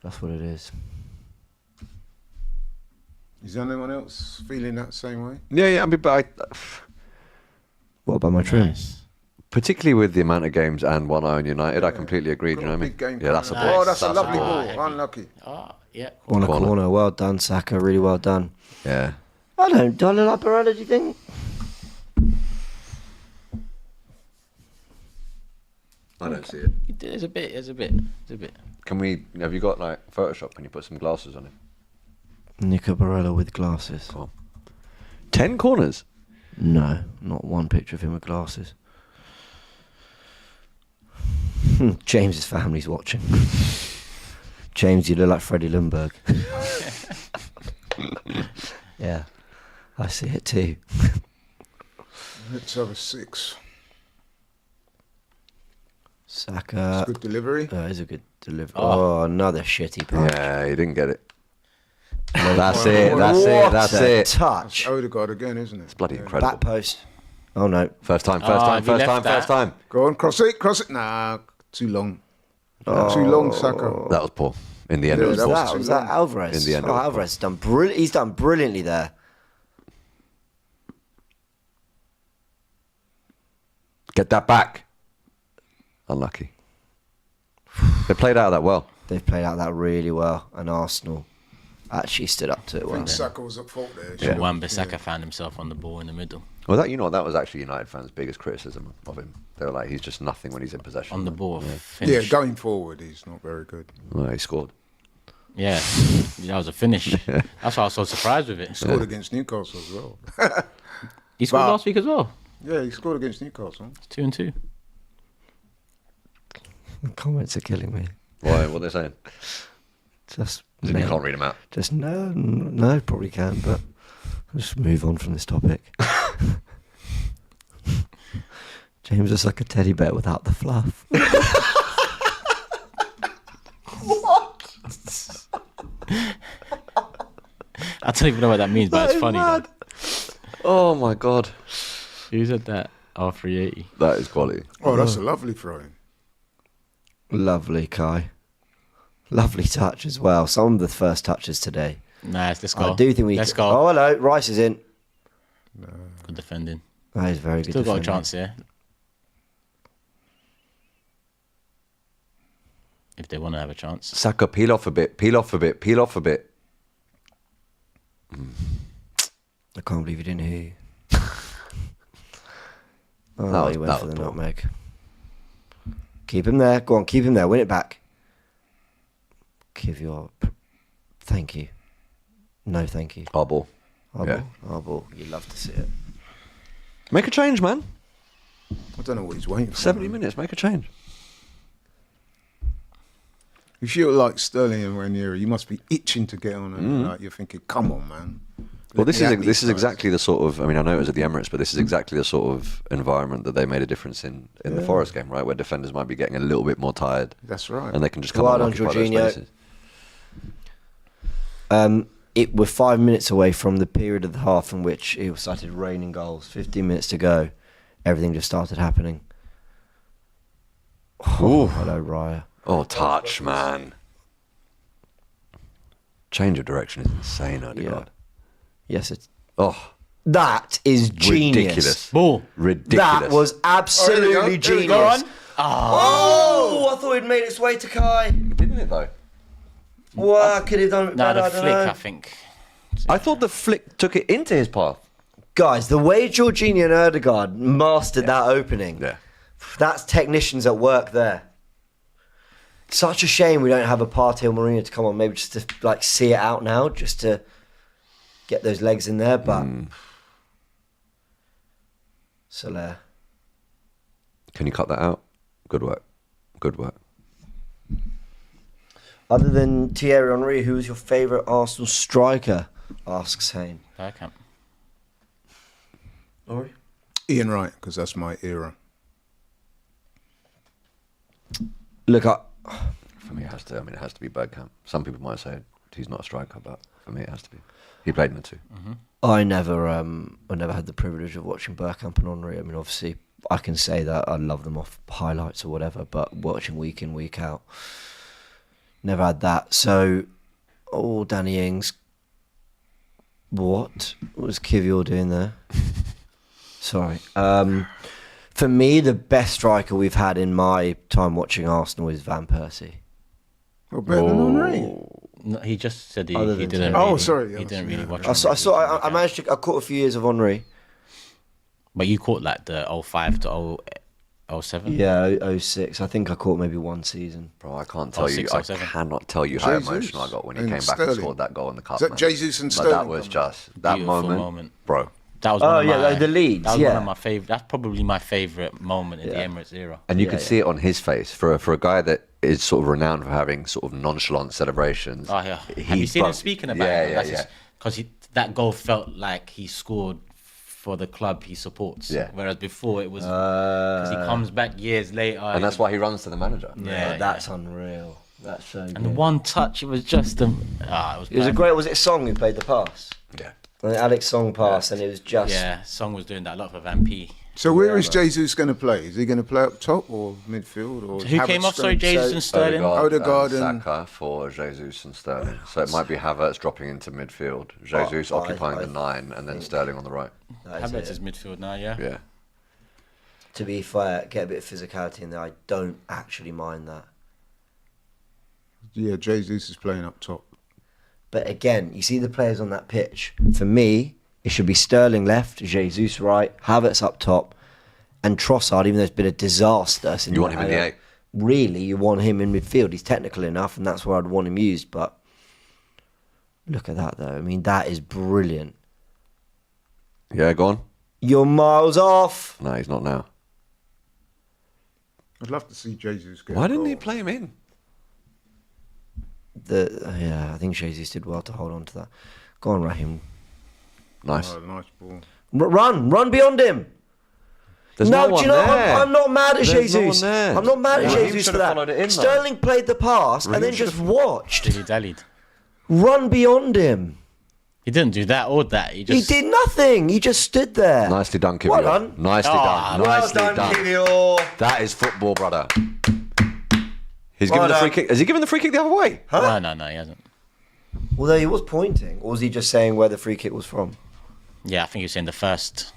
That's what it is. Is anyone else feeling that same way? Yeah. I mean, but What about my trim? Nice. particularly with the amount of games and one eye on United, I completely agree. Do you know what I mean? Big game Yeah, that's a coming ball. up. Oh, that's a lovely a ball. heavy. Unlucky. Oh, yeah. On a Corner. corner. Well done, Saka. Really well done. Yeah. I don't like Barella, do you think? I don't see it. There's a bit. Can we? Have you got like Photoshop? Can you put some glasses on it? Nico Barella with glasses. Cool. 10 corners. No, not one picture of him with glasses. James's family's watching. James, you look like Freddie Lundberg. Yeah, I see it too. Let's have a 6. Saka. Good delivery. Is a good delivery. Oh, another shitty pass. Yeah, he didn't get it. That's it. That's a it. touch. Odegaard again, isn't it? It's bloody incredible. Back post. Oh no. First time. have you left that? First time. Go on, cross it. Nah, too long. Too long, Saka. That was poor. In the end, Yeah, it was that poor. was Was too that long. Alvarez? In the end, it Oh, was Alvarez done brilliant. He's done brilliantly there. Get that back. Unlucky. They played out of that well. They've played out that really well, and Arsenal actually stood up to it I well. think Saka was at fault there. Yeah. Wan-Bissaka found himself on the ball in the middle. Well, that was actually United fans' biggest criticism of him. They were like, he's just nothing when he's in possession. On the ball. Yeah, Finish. going forward, he's not very good. Well, he scored. Yeah, that was a finish. That's why I was so surprised with it. Scored against Newcastle as well. He scored But- last week as well. Yeah, he scored against Newcastle. It's 2-2. The comments are killing me. Why? What are they saying? Just You can't read them out. Just no, probably can, but I'll just move on from this topic. James is like a teddy bear without the fluff. I don't even know what that means, but it's funny. Though. Oh my god, Who said that? Oh, 380. that is quality. Oh, that's a lovely throw-in. Lovely, Kai. Lovely touch as well. Some of the first touches today. Nice, let's go. I do think we. Let's go. Oh, hello. Rice is in. Good defending. That is very good. Still got a defending. chance here. If they want to have a chance. Saka, peel off a bit. I can't believe he didn't hear you. Oh, That was- he went that for was the poor. nutmeg. Keep him there. Go on, keep him there. Win it back. Give your. Thank you. No, thank you. Our ball. Our Yeah. ball. Our ball. You'd love to see it. Make a change, man. I don't know what he's waiting for. 70 minutes. Make a change. If you're like Sterling and Ranieri, you must be itching to get on. And like, you're thinking, come on, man. Well, Let me at this these is guys. exactly the sort of. I mean, I know it was at the Emirates, but this is exactly the sort of environment that they made a difference in the Forest game, right? Where defenders might be getting a little bit more tired, That's right. and they can just come Well on done, and occupy those Jorginho. spaces. We're 5 minutes away from the period of the half in which it started raining goals. 15 minutes to go. Everything just started happening. Oh, hello, Raya. Oh, touch, man! Change of direction is insane, Odegaard. Yes, it's. Oh, That is genius. ridiculous! Ball. Ridiculous! That was absolutely Here we go. genius. Go on. Oh, I thought he'd made its way to Kai. didn't it though? Well, could have done it No, better, the I don't flick, know. I think. I thought the flick took it into his path. Guys, the way Jorginho and Odegaard mastered that opening, Yeah. that's technicians at work there. Such a shame we don't have a Partey or Mourinho to come on, maybe just to like see it out now, just to get those legs in there. But Soler. Can you cut that out? Good work. Good work. Other than Thierry Henry, who was your favourite Arsenal striker? Asks Hayne. Bergkamp. Laurie? Ian Wright, because that's my era. Look, For me, it has to. I mean, it has to be Bergkamp. Some people might say he's not a striker, but for me, it has to be. He played in the two. I never had the privilege of watching Bergkamp and Henry. I mean, obviously, I can say that I love them off highlights or whatever, but watching week in, week out, never had that. So, Danny Ings, What was Kivior doing there? Sorry. For me, the best striker we've had in my time watching Arsenal is Van Persie. Well, better than Henry. No, he just said he Other than didn't. Terry. Really, Oh, sorry, he yes, didn't really yeah. watch. I managed to. I caught a few years of Henri. But you caught like the 05 to 07? Yeah, 06. I think I caught maybe one season. Bro, I can't tell you. 6 I or 7. cannot tell you how Jesus. emotional I got when he And came back Sterling. and scored that goal in the cup. Is that man. Jesus and But that Sterling was coming just that Beautiful moment, bro. That was Oh, one of yeah, my, the Leeds, That was yeah. one of my favorite. That's probably my favorite moment in the Emirates era. And you Yeah, could yeah. see it on his face for a guy that is sort of renowned for having sort of nonchalant celebrations. Oh yeah. Have you seen him speaking about it? Yeah. Because that goal felt like he scored for the club he supports. Yeah. Whereas before it was because he comes back years later. And that's why he runs to the manager. Yeah, That's unreal. That's so good. And the one touch, it was just it was It was a perfect. great. Was it Song who played the pass? Yeah. And Alex Song pass, and it was just. Yeah, Song was doing that a lot for Van P. So where is Jesus going to play? Is he going to play up top or midfield? Or Who came off? Sorry, Jesus and Sterling. Odegaard and- Saka for Jesus and Sterling. So it might be Havertz dropping into midfield, Jesus occupying the 9, and then Sterling on the right. That is Havertz it. is midfield now, yeah. Yeah. To be fair, get a bit of physicality in there. I don't actually mind that. Yeah, Jesus is playing up top. But again, you see the players on that pitch. For me, it should be Sterling left, Jesus right, Havertz up top, and Trossard, even though it's been a disaster. Since You want him in the 8? Really, you want him in midfield. He's technical enough, and that's where I'd want him used. But look at that, though. I mean, that is brilliant. Yeah, go on. You're miles off. No, he's not now. I'd love to see Jesus get Why a didn't goal. he play him in? I think Jesus did well to hold on to that. Go on, Raheem. Nice. Oh, nice ball. Run beyond him. There's no, no do one you know? there. I'm not mad at There's no Jesus. one there. I'm not mad at Raheem Jesus should for have followed it that. in, though. Sterling played the pass and Raheem then should just have- watched. Dilly dallied. Run beyond him. He didn't do that or that. He just He did nothing. He just stood there. Nicely done, Kivior. Well done. Nicely Ah, done. Well Nicely done, done. Kivior. That is football, brother. He's Well given the free done. kick. Has he given the free kick the other way? Huh? No, he hasn't. Although he was pointing, or was he just saying where the free kick was from? Yeah, I think he was saying the first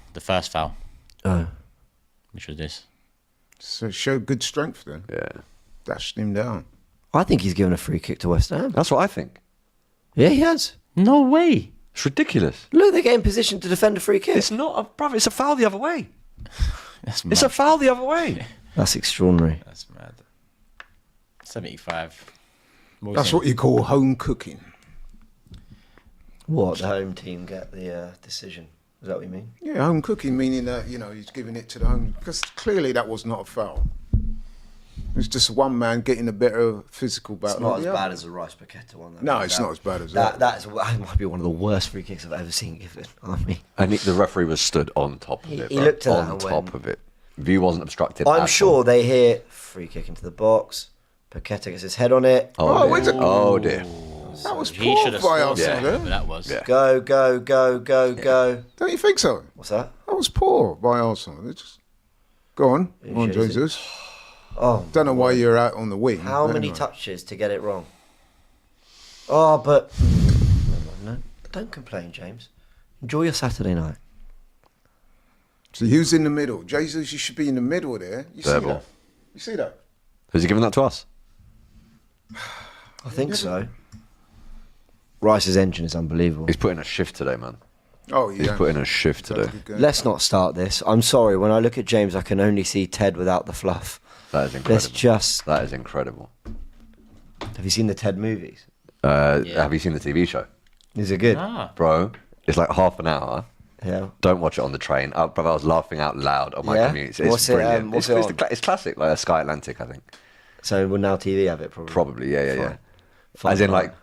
foul, Oh. which was this. So showed good strength then. Yeah. Dashed him down. I think he's given a free kick to West Ham. That's what I think. Yeah, he has. No way. It's ridiculous. Look, they're getting positioned to defend a free kick. It's not a brother. It's a foul the other way. That's mad. It's a foul the other way. That's extraordinary. That's mad. 75. That's what you call home cooking. What, the home team get the decision? Is that what you mean? Yeah, home cooking meaning that, he's giving it to the home. Because clearly that was not a foul. It's just one man getting a better physical battle. It's not than as the bad other. as the Rice Paqueta one. Though. No, it's not as bad as that. That might be one of the worst free kicks I've ever seen given. I mean, And the referee was stood on top of He- it. he bro. looked at that on and top went- of it. View wasn't obstructed. I'm at sure all. they hear free kick into the box. Paqueta gets his head on it. Oh, where's dear. it? Oh dear. That was He poor should have by scored. Arsenal Yeah. there. That was. Yeah. Go, go, go, go, go. Don't you think so? What's that? That was poor by Arsenal. They just... Go on. Go on, Jesus. Jesus. Oh, Don't know why you're out on the wing. how but many anyway. touches to get it wrong? Oh, but no, don't complain, James. Enjoy your Saturday night. So who's in the middle? Jesus, you should be in the middle there. You see Verbal. that? You see that? Has he given that to us? I think so. Rice's engine is unbelievable. He's put in a shift today, man. Oh, He's yeah. put in a shift today. Let's not start this. I'm sorry. When I look at James, I can only see Ted without the fluff. That is Let's incredible. just. That is incredible. Have you seen the Ted movies? Yeah. Have you seen the TV show? Is it good? Ah. Bro, it's like half an hour. Yeah. Don't watch it on the train. Brother, I was laughing out loud on my Yeah? commute. It's What's it, brilliant. what's it's, it it's, on? it's classic, like a Sky Atlantic, I think. So will Now TV have it probably? Probably, yeah. Fine. Fine. As in, like,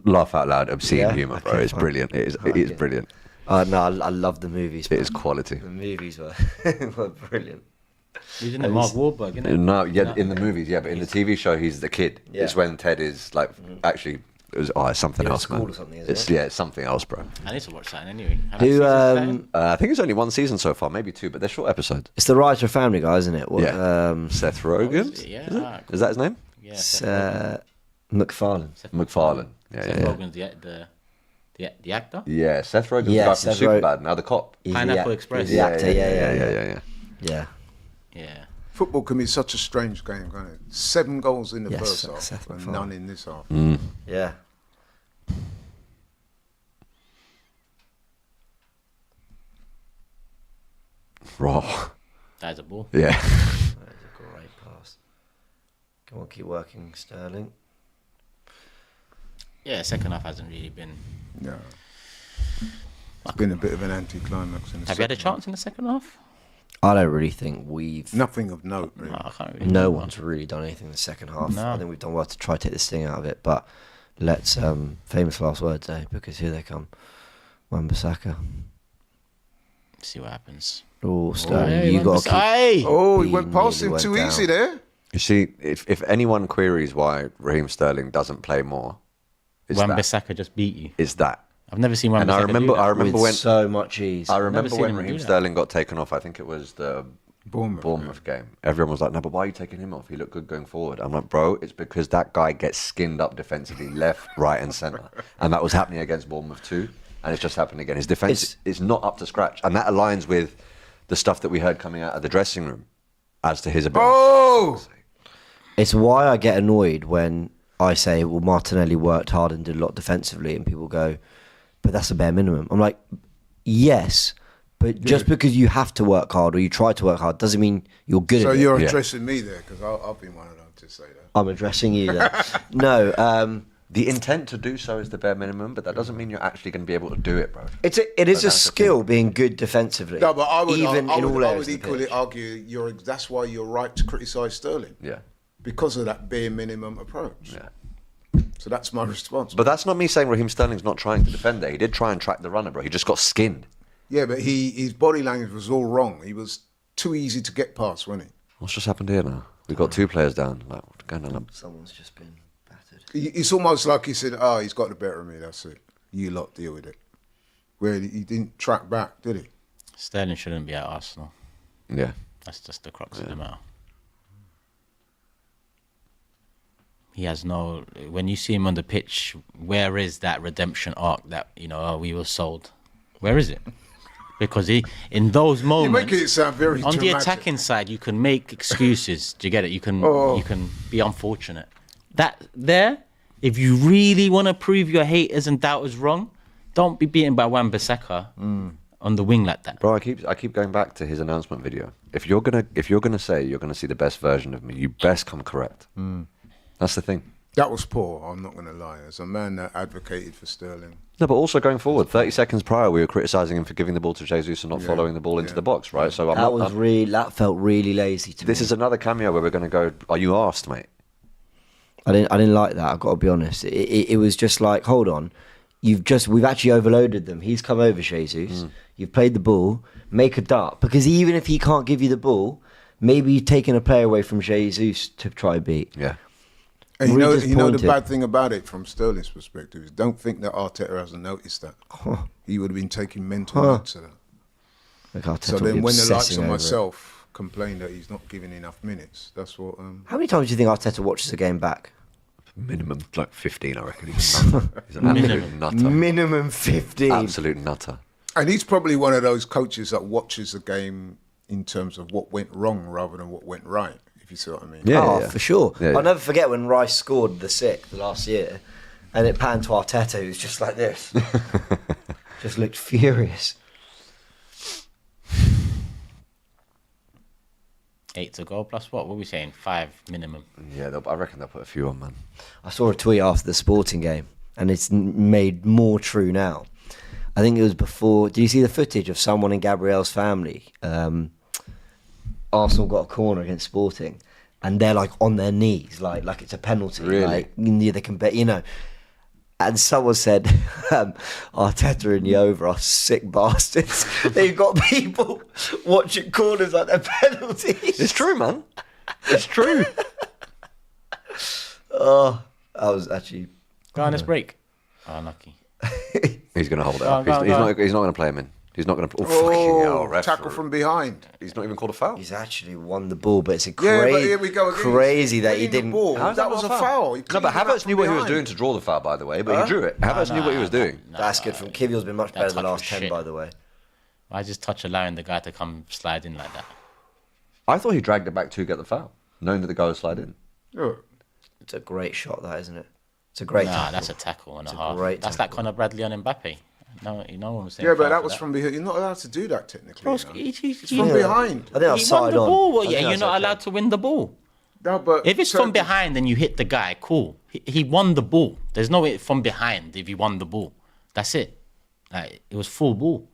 laugh out loud, obscene Yeah? humour, bro. Okay, It's fine. brilliant. It is Okay. brilliant. No, I love the movies. It is quality. The movies were, were brilliant. He's in it, Mark Wahlberg, isn't it? No, yeah, in the movies, yeah, but in the TV show, he's the kid. Yeah. It's when Ted is like actually. It's something You're in else, school man. or something, isn't It's it? yeah, it's something else, bro. I need to watch that anyway. How Who, many seasons is I think it's only one season so far, maybe two, but they're short episodes. It's the writer Family Guy, isn't it? What, Yeah. Seth Rogen. is it? Yeah. Is it? Ah, Is that his name? Yeah. It's, Seth Rogen. McFarlane. Seth McFarlane. Yeah, Seth yeah. Rogen's the The actor? Yeah, Seth Rogen's the Yeah, guy from Seth Rogen. Superbad, now the cop. He's Pineapple the, Express. He's the actor, yeah. yeah. Yeah. Football can be such a strange game, can't it? 7 goals in the Yes, first half Seth and MacFarlane. none in this half. Yeah. Raw. That's a ball. Yeah. That is a great pass. Come on, keep working, Sterling. Yeah, second half hasn't really been. No. It's been a bit of an anticlimax in the Have you had a second half. chance in the second half? I don't really think we've... Nothing of note, really. No, I can't really. No remember. one's really done anything in the second half. No. I think we've done well to try to take this thing out of it, but let's famous last words, because here they come. Wan-Bissaka. See what happens. Oh, Sterling, Hey, you got to keep... Hey! Oh, he He went past nearly him went too down. easy there. You see, if anyone queries why Raheem Sterling doesn't play more, Wan-Bissaka just beat you. it's that. I've never seen Wan-Bissaka And I remember with when so much ease. I remember seen when him do Raheem that. Sterling got taken off. I think it was the Bournemouth. game. Everyone was like, "No, but why are you taking him off? He looked good going forward." I'm like, "Bro, it's because that guy gets skinned up defensively, left, right, and centre, and that was happening against Bournemouth too, and it's just happening again. His defence is not up to scratch, and that aligns with the stuff that we heard coming out of the dressing room as to his ability." Oh! It's why I get annoyed when I say, well, Martinelli worked hard and did a lot defensively, and people go, but that's a bare minimum. I'm like, yes, but just because you have to work hard or you try to work hard doesn't mean you're good So at it. you're Yeah. addressing me there, because I've been one of them to say that. I'm addressing you there. No, The intent to do so is the bare minimum, but that doesn't mean you're actually going to be able to do it, bro. it is a that's the skill being good defensively. No, but I would, even I in would, all I areas would of the equally pitch. argue that's why you're right to criticise Sterling. Yeah. Because of that bare minimum approach. Yeah. So that's my response. But that's not me saying Raheem Sterling's not trying to defend there. He did try and track the runner, bro. He just got skinned. Yeah, but his body language was all wrong. He was too easy to get past, wasn't What's just happened here now? We've got 2 players down. Like, what's going on? Someone's just been battered. he? It's almost like he said, "Oh, he's got the better of me. That's it. You lot deal with it." Where he didn't track back, did he? Sterling shouldn't be at Arsenal. Yeah. That's just the crux of the matter. He has no. When you see him on the pitch, where is that redemption arc that we were sold? Where is it? Because in those You're moments, making it sound very on the dramatic. attacking side, you can make excuses. Do you get it? You can be unfortunate. That there, if you really want to prove your haters and doubters wrong, don't be beaten by Wan-Bissaka on the wing like that. Bro, I keep going back to his announcement video. If you're gonna say you're gonna see the best version of me, you best come correct. That's the thing. That was poor, I'm not going to lie. As a man that advocated for Sterling. No, but also going forward, 30 seconds prior, we were criticising him for giving the ball to Jesus and not following the ball into the box, right? So That felt really lazy to me. this is another cameo where we're going to go, are you arsed, mate? I didn't like that. I've got to be honest. It was just like, hold on, we've actually overloaded them. He's come over, Jesus. You've played the ball. Make a dart, because even if he can't give you the ball, maybe you've taken a player away from Jesus to try beat. Yeah. And you Really know the disappointed. bad thing about it from Sterling's perspective is don't think that Arteta hasn't noticed that. He would have been taking mental notes of that. Like Arteta So would be then when the likes obsessing of over it. myself complain that he's not giving enough minutes, that's what... How many times do you think Arteta watches a game back? Minimum, like 15, I reckon. He's an absolute nutter. Minimum 15. Absolute nutter. And he's probably one of those coaches that watches the game in terms of what went wrong rather than what went right, if you see what I mean. Yeah, for sure. Yeah, I'll yeah. never forget when Rice scored the 6th last year, and it panned to Arteta, who's just like this. Just looked furious. 8 to go plus what? What are we saying? 5 minimum. Yeah, I reckon they'll put a few on, man. I saw a tweet after the Sporting game, and it's made more true now. I think it was before. Did you see the footage of someone in Gabrielle's family? Arsenal got a corner against Sporting, and they're like on their knees, like it's a penalty. Really? Like they can bet, And someone said, Arteta and Yova are sick bastards. They've got people watching corners like they're penalties. It's true, man. It's true. Oh, I was actually. Go on, let's break. Oh, lucky. He's going to hold it Go up. on, go on, He's go not going to play him in. He's not going to. Oh, fucking hell, ref. tackle from behind. He's not even called a foul. He's actually won the ball, but it's a Yeah, but here we go again. crazy that he Winning the didn't. ball. How's That was a not foul. He No, cleaned but it up Havertz from knew what he was behind. doing to draw the foul, by the way, but he drew it. Havertz knew what he was doing. That's good from Kivior's been much That better the touch last was 10, shit. by the way. I just touch allowing the guy to come slide in like that. I thought he dragged it back to get the foul, knowing that the guy would slide in. Look, It's a great shot, that isn't it? It's a great Nah, tackle. that's a tackle and a a half. great That's like tackle. Conor Bradley on Mbappe. No, no one was saying. yeah, but foul that for was from behind. You're not allowed to do that technically. Bro, you know. it's From Yeah. behind. I think I was He won side the on. ball. Well, I yeah, think you're that's not okay. allowed to win the ball. No, but If it's from Turkey- behind and you hit the guy, cool. He won the ball. There's no way from behind if he won the ball. That's it. Like, it was full ball.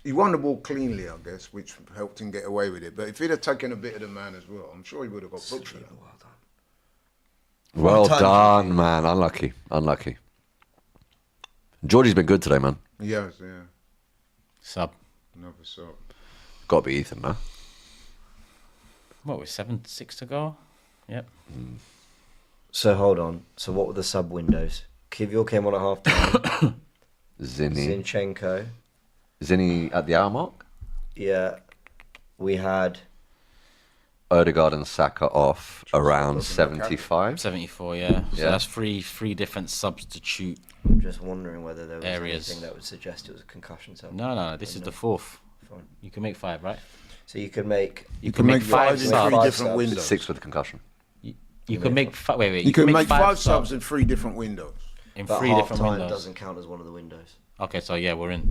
he won the ball cleanly, I guess, which helped him get away with it. But if he'd have taken a bit of the man as well, I'm sure he would have got booked for that. Well time done, man. Unlucky. Unlucky. Geordie's been good today, man. Yes, yeah. Sub. Another shot. Got to be Ethan, no? What was 7-6 to go? Yep. So hold on. So what were the sub windows? Kivior came on at half time. Zinni. Zinchenko. Zinni at the hour mark? Yeah. We had. Odegaard and Saka off around 75. 74, yeah. So Yeah. that's three different substitute. I'm just wondering whether there was Areas. anything that would suggest it was a concussion. So No, this is the fourth. Fine. You can make 5, right? So you could make. You can make 5 in subs. three subs. different Subs. windows. 6 with concussion. You can make wait. You can make 5 subs in 3 different windows. in But 3 half different time windows. doesn't count as one of the windows. Okay, so yeah, we're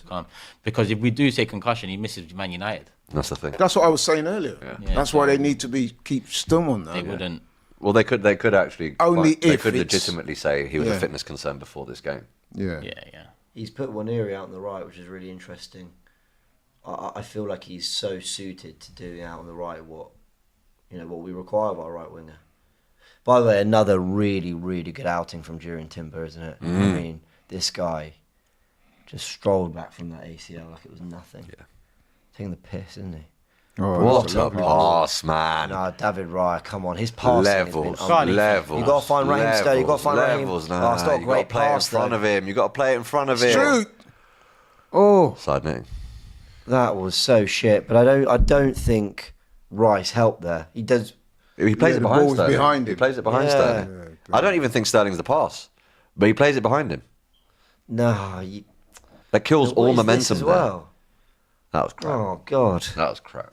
calm. Because if we do say concussion, he misses Man United. That's the thing. That's what I was saying earlier. Yeah, That's so- why they need to keep stum on that. They wouldn't. Well, they could actually. Only they if could it's- legitimately say he was Yeah. a fitness concern before this game. Yeah. Yeah. He's put Waneri out on the right, which is really interesting. I feel like he's so suited to doing out on the right what we require of our right winger. By the way, another really, really good outing from Duran Timber, isn't it? I mean, this guy just strolled back from that ACL like it was nothing. Yeah. Taking the piss, isn't he? Oh, What that's a lovely pass, man. Nah, David Raya, come on. His passing Levels, has been unbelievable. levels. You got to find Raheem Sterling. You got to find Raheem. levels. Oh, Nah, it's not a you got to great play it in pass, front though. of him. You got to play it in front of him. Shoot! Oh, Side netting. That was so shit. But I don't think Rice helped there. He does. He plays Yeah, it the behind ball's Sterling. behind He him. plays it behind Yeah. Sterling. I don't even think Sterling's the pass, but he plays it behind him. No, That kills what all is this momentum as there. well. That was crap. Oh God. That was crap.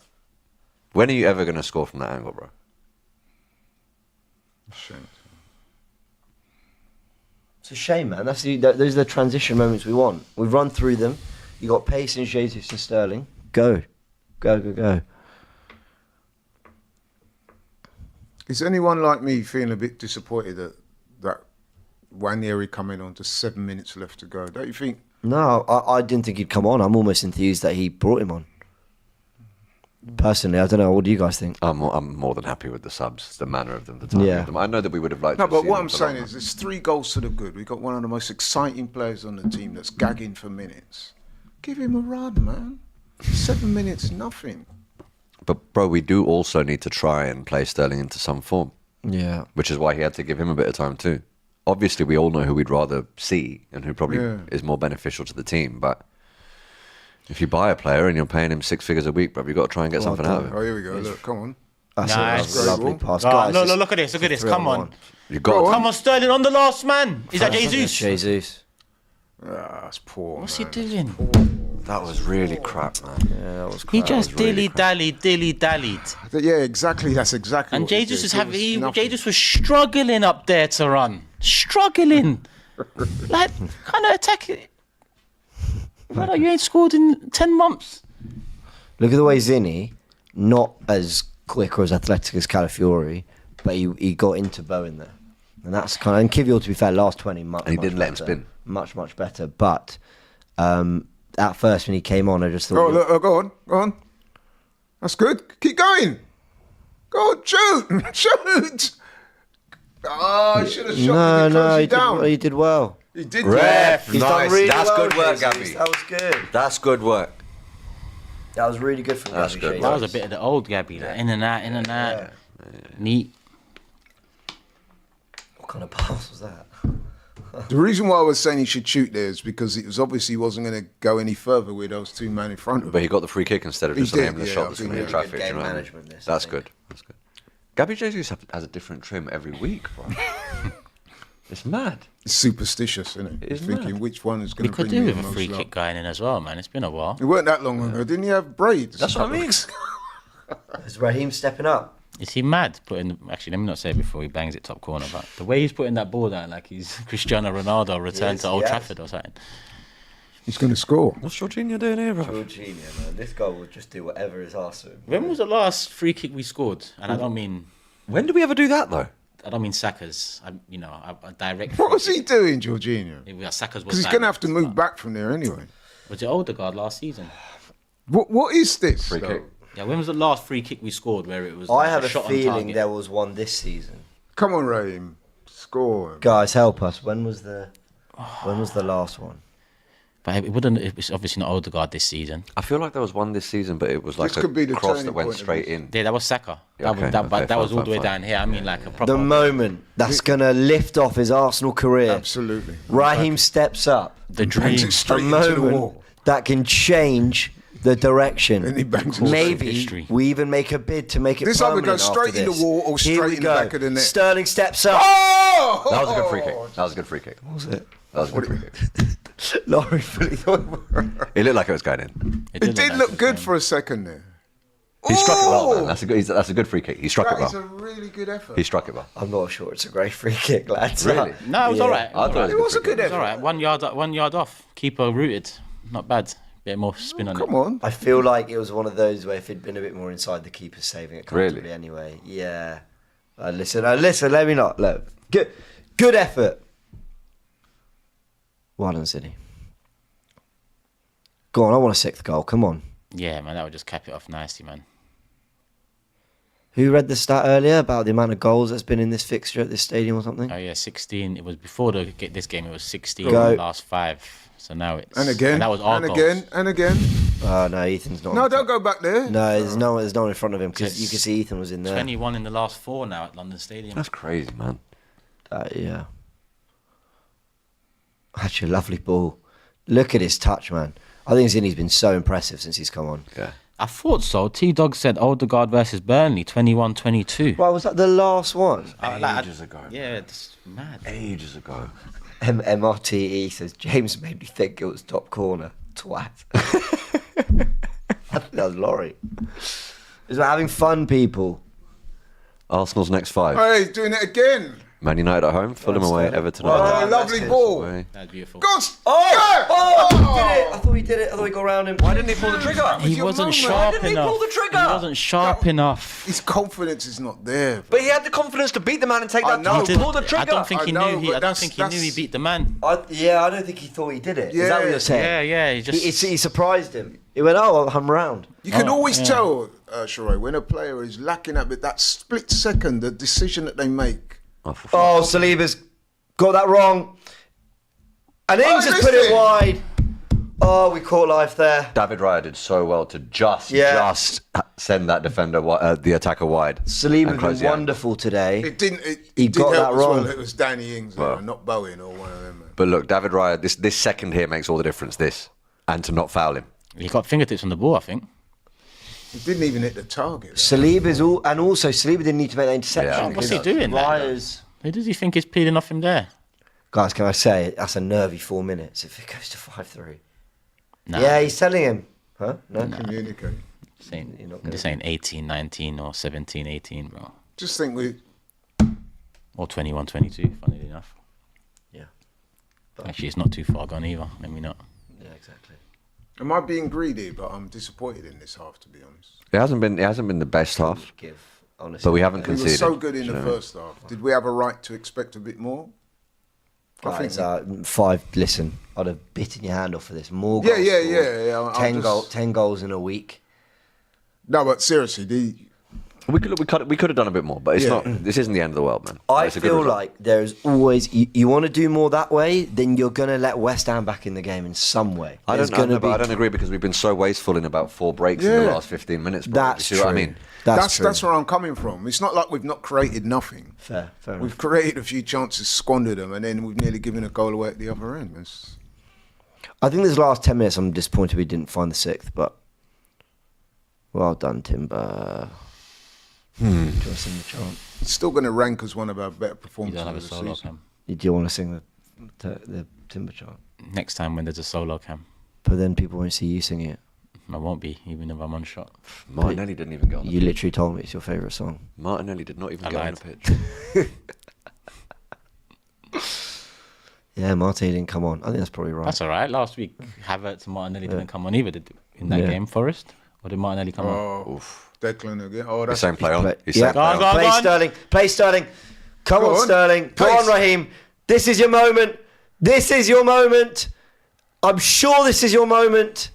When are you ever going to score from that angle, bro? shame. It's a shame, man. Those are the transition moments we want. We've run through them. You got pace in Jesus and Sterling. Go. Is anyone like me feeling a bit disappointed that Waneri coming on to 7 minutes left to go? Don't you think? No, I didn't think he'd come on. I'm almost enthused that he brought him on. Personally, I don't know. What do you guys think? I'm more than happy with the subs, the manner of them, the timing Yeah. of them. I know that we would have liked No, to but see what them I'm for saying longer. is it's 3 goals to the good. We've got one of the most exciting players on the team that's gagging for minutes. Give him a run, man. 7 minutes, nothing. But, bro, we do also need to try and play Sterling into some form, Yeah. which is why he had to give him a bit of time too. Obviously, we all know who we'd rather see and who probably Yeah. is more beneficial to the team. But if you buy a player and you're paying him 6 figures a week, bro, you've got to try and get Well something out of Oh, him. here we go. Look, come on. That's Nice. a lovely Great pass. Oh, Guys, no, it's look at this. Look at a this. Come 3-on-1. on. You've got Go to. on. Come on, Sterling on the last man. Is that Jesus? Jesus. That's poor. What's man. he doing? That was really crap, man. Yeah, that was He crap. just really dilly-dallied. Yeah, exactly. That's exactly. And what he Jesus did. was It having, nothing. Jesus was struggling up there to run. Struggling. Like, kind of attack it. Brother, you ain't scored in 10 months. Look at the way Zinni, not as quick or as athletic as Calafiori, but he got into Bowen there. And that's kind of, and Kivior, to be fair, last 20 much. And he didn't let him better. spin. Much better. But at first, when he came on, I just thought. Oh, look, go on. That's good. Keep going. Go on, shoot. Shoot. Oh, he should have shot. No, He down. he did well. He did. Ref, He's nice. done really That's well, good work, Jesus. Gabby. That was good. That's good work. That was really good from That's Gabby good. Jesus. That was a bit of the old Gabby. Like, in and out. Yeah. Neat. What kind of pass was that? The reason why I was saying he should shoot there is because it was obviously wasn't going to go any further with those two men in front of But him. he got the free kick instead of He just did, aiming the yeah, shot I that's think going to really hit good traffic. do you game know what I mean? management, this, That's I good. That's good. Gabby Jesus has a different trim every week, bro. It's mad. It's superstitious, isn't it? It is Thinking mad. which one is We going to could bring do me with the a most free luck. kick going in as well, man. It's been a while. It weren't that long ago. Didn't he have braids? That's what I mean. Is Raheem stepping up? Is he mad putting? Actually, let me not say it before he bangs it top corner. But the way he's putting that ball down, like he's Cristiano Ronaldo returned to Old yes. Trafford or something. He's going to score. What's Jorginho doing here, bro? Jorginho, man. This guy will just do whatever is asked of him. When was the last free kick we scored? And I don't mean When did we ever do that, though? Saka's. I direct. What was he doing, Jorginho? Saka's Because he's going to have to move back from there anyway. Was it Odegaard last season? What is this? Free though? kick. Yeah. When was the last free kick we scored where it was? I like have a shot on feeling target? there was one this season. Come on, Raheem. Score. Guys, help us. When was the last one? But it wouldn't. It was obviously not Odegaard this season. I feel like there was one this season, but it was like This could be a the cross turning that went point of straight this. in. Yeah, that was Saka. Yeah, okay, But that was all the way fine. down here. I mean, like a proper. The moment that's going to lift off his Arsenal career. Absolutely. Raheem steps up. the Bangs dream. it A straight into the moment wall. that can change the direction. And he bangs it Maybe history. we even make a bid to make it This either permanent goes straight after in the this. wall or Here straight we in the go. back of the net. Sterling steps up. Oh! That was a good free kick. That was a good free kick. What was it? That was a good free kick. Laurie fully thought It looked like it was going in. It did look good for a second there. He struck it well, Ooh! man. That's a good free kick. He struck That it is a well. really good effort. He struck it well. I'm not sure it's a great free kick, lads. Really? No, it was Yeah. all right. I thought It was a good It was effort. all right. 1 yard off. Keeper rooted. Not bad. Bit more spin on it. Come on. I feel like it was one of those where if it'd been a bit more inside, the keeper's saving it comfortably Really? anyway. Yeah. Listen, let me not. Look. Good effort. Well done, City. Go on, I want a sixth goal. Come on. Yeah, man, that would just cap it off nicely, man. Who read the stat earlier about the amount of goals that's been in this fixture at this stadium or something? Oh yeah, 16. It was before this game. It was 16 Go. in the last 5. So now it's And again. And that was our and goals. again. And again. Oh, no, Ethan's not. No, don't go back there. No, there's no one in front of him because you can see Ethan was in there. 21 in the last 4 now at London Stadium. That's crazy, man. Yeah. Actually, a lovely ball. Look at his touch, man. I think Zinni's been so impressive since he's come on. Yeah. I thought so. T-Dog said Odegaard versus Burnley, 21-22. Right, was that the last one? Ages ago. Yeah, it's mad. Ages ago. MRTE says James made me think it was top corner. Twat. I think that was Laurie. It's about having fun, people. Arsenal's next 5. Hey, he's doing it again. Man United at home, Fulham away, Everton Well at done. home. Oh, lovely that's ball. Away. That's beautiful. Go! Oh, he did it. I thought he did it. I thought he got around him. Why didn't he pull the trigger? He your wasn't moment. sharp didn't he enough. pull the trigger? He wasn't sharp enough. His confidence is not there. Bro. But he had the confidence to beat the man and take I that know, time to but- pull the trigger. I don't think I he know, knew. but I don't think he knew he that's- beat the man. I don't think he thought he did it. Is that Yeah. what you're saying? Yeah. He just. He surprised him. He went, oh, I'm round. You can Oh, always yeah. tell, Sheree, when a player is lacking that split second, the decision that they make. Oh, for Oh, Saliba's got that wrong. And Ings has missed put it it. wide. Oh, we caught life there. David Raya did so well to just send that defender, the attacker wide. Saliba's and close been the gap. wonderful today. It didn't. He did got help that as well. wrong. It was Danny Ings, Well. not Bowen or one of them. Man. But look, David Raya, this second here makes all the difference. And to not foul him. He got fingertips on the ball, I think. He didn't even hit the target. Saliba's and also Saliba didn't need to make that interception. Yeah. What's he doing? Raya's... Who does he think is peeling off him there? Guys, can I say that's a nervy 4 minutes if it goes to 5-3. Nah. Yeah, he's telling him. Huh? No. Communicate. You're not This ain't 18, 19 or 17, 18, bro. Just think Or 21, 22, funnily enough. Yeah. Actually, it's not too far gone either. Let me not. Yeah, exactly. Am I being greedy? But I'm disappointed in this half, to be honest. It hasn't been the best half, Give, honestly. but we haven't We were conceded. so good in the so- first half. Did we have a right to expect a bit more? Guys, 5. Listen, I'd have bitten your hand off for this. More Yeah, goals yeah, scored. yeah. I'm just- 10 goals in a week. No, but seriously, We could have done a bit more, but it's not. This isn't the end of the world, man. I It's a good feel result. like there's always you want to do more that way, then you're going to let West Ham back in the game in some way. I There's don't know, gonna but I don't agree because we've been so wasteful in about 4 breaks in the Yeah. last 15 minutes. Bro. That's You see true. what I mean? That's true. That's where I'm coming from. It's not like we've not created nothing. Fair enough. We've created a few chances, squandered them, and then we've nearly given a goal away at the other end. I think this last 10 minutes, I'm disappointed we didn't find the 6th, but well done, Timber. Do you want to sing the chant? It's still going to rank as one of our better You performances don't have a of the solo season. cam. Do you want to sing the Timber chant? Next time when there's a solo cam, But then people won't see you singing it. I won't be, even if I'm on shot. Martinelli didn't even get on the You pitch. literally told me it's your favourite song. Martinelli did not even I get on lied. the pitch. Yeah, Martin didn't come on. I think that's probably right. That's all right. Last week, Havertz and Martinelli didn't come on either in that Yeah. game. Forest, or did Martinelli come on? Oh, Declan again. Oh, He's that's saying play on. Play- He's yeah. saying play on. Go on. Play Sterling. Play Sterling. Come Go on, on. Sterling. Go Pace. on, Raheem. This is your moment. This is your moment. I'm sure this is your moment.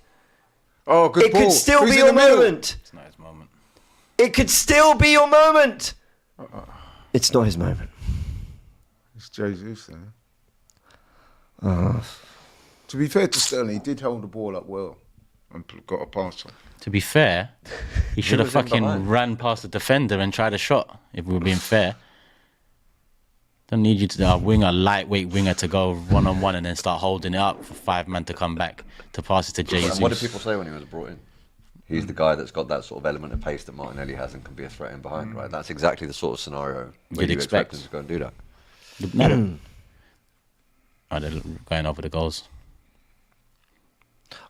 Oh, good It ball. could still Who's be in your the middle? moment. It's not his moment. It could still be your moment. It's not his moment. It's Jesus there. Uh, To be fair to Sterling, he did hold the ball up well and got a pass on. To be fair, he should have was in fucking behind. ran past the defender and tried a shot, if we were being fair. Don't need you to lightweight winger to go one-on-one and then start holding it up for 5 men to come back to pass it to Jesus. And what did people say when he was brought in? He's the guy that's got that sort of element of pace that Martinelli has and can be a threat in behind, right? That's exactly the sort of scenario where You'd you expect expect. him to go and do that. No. Oh, they're going over the goals.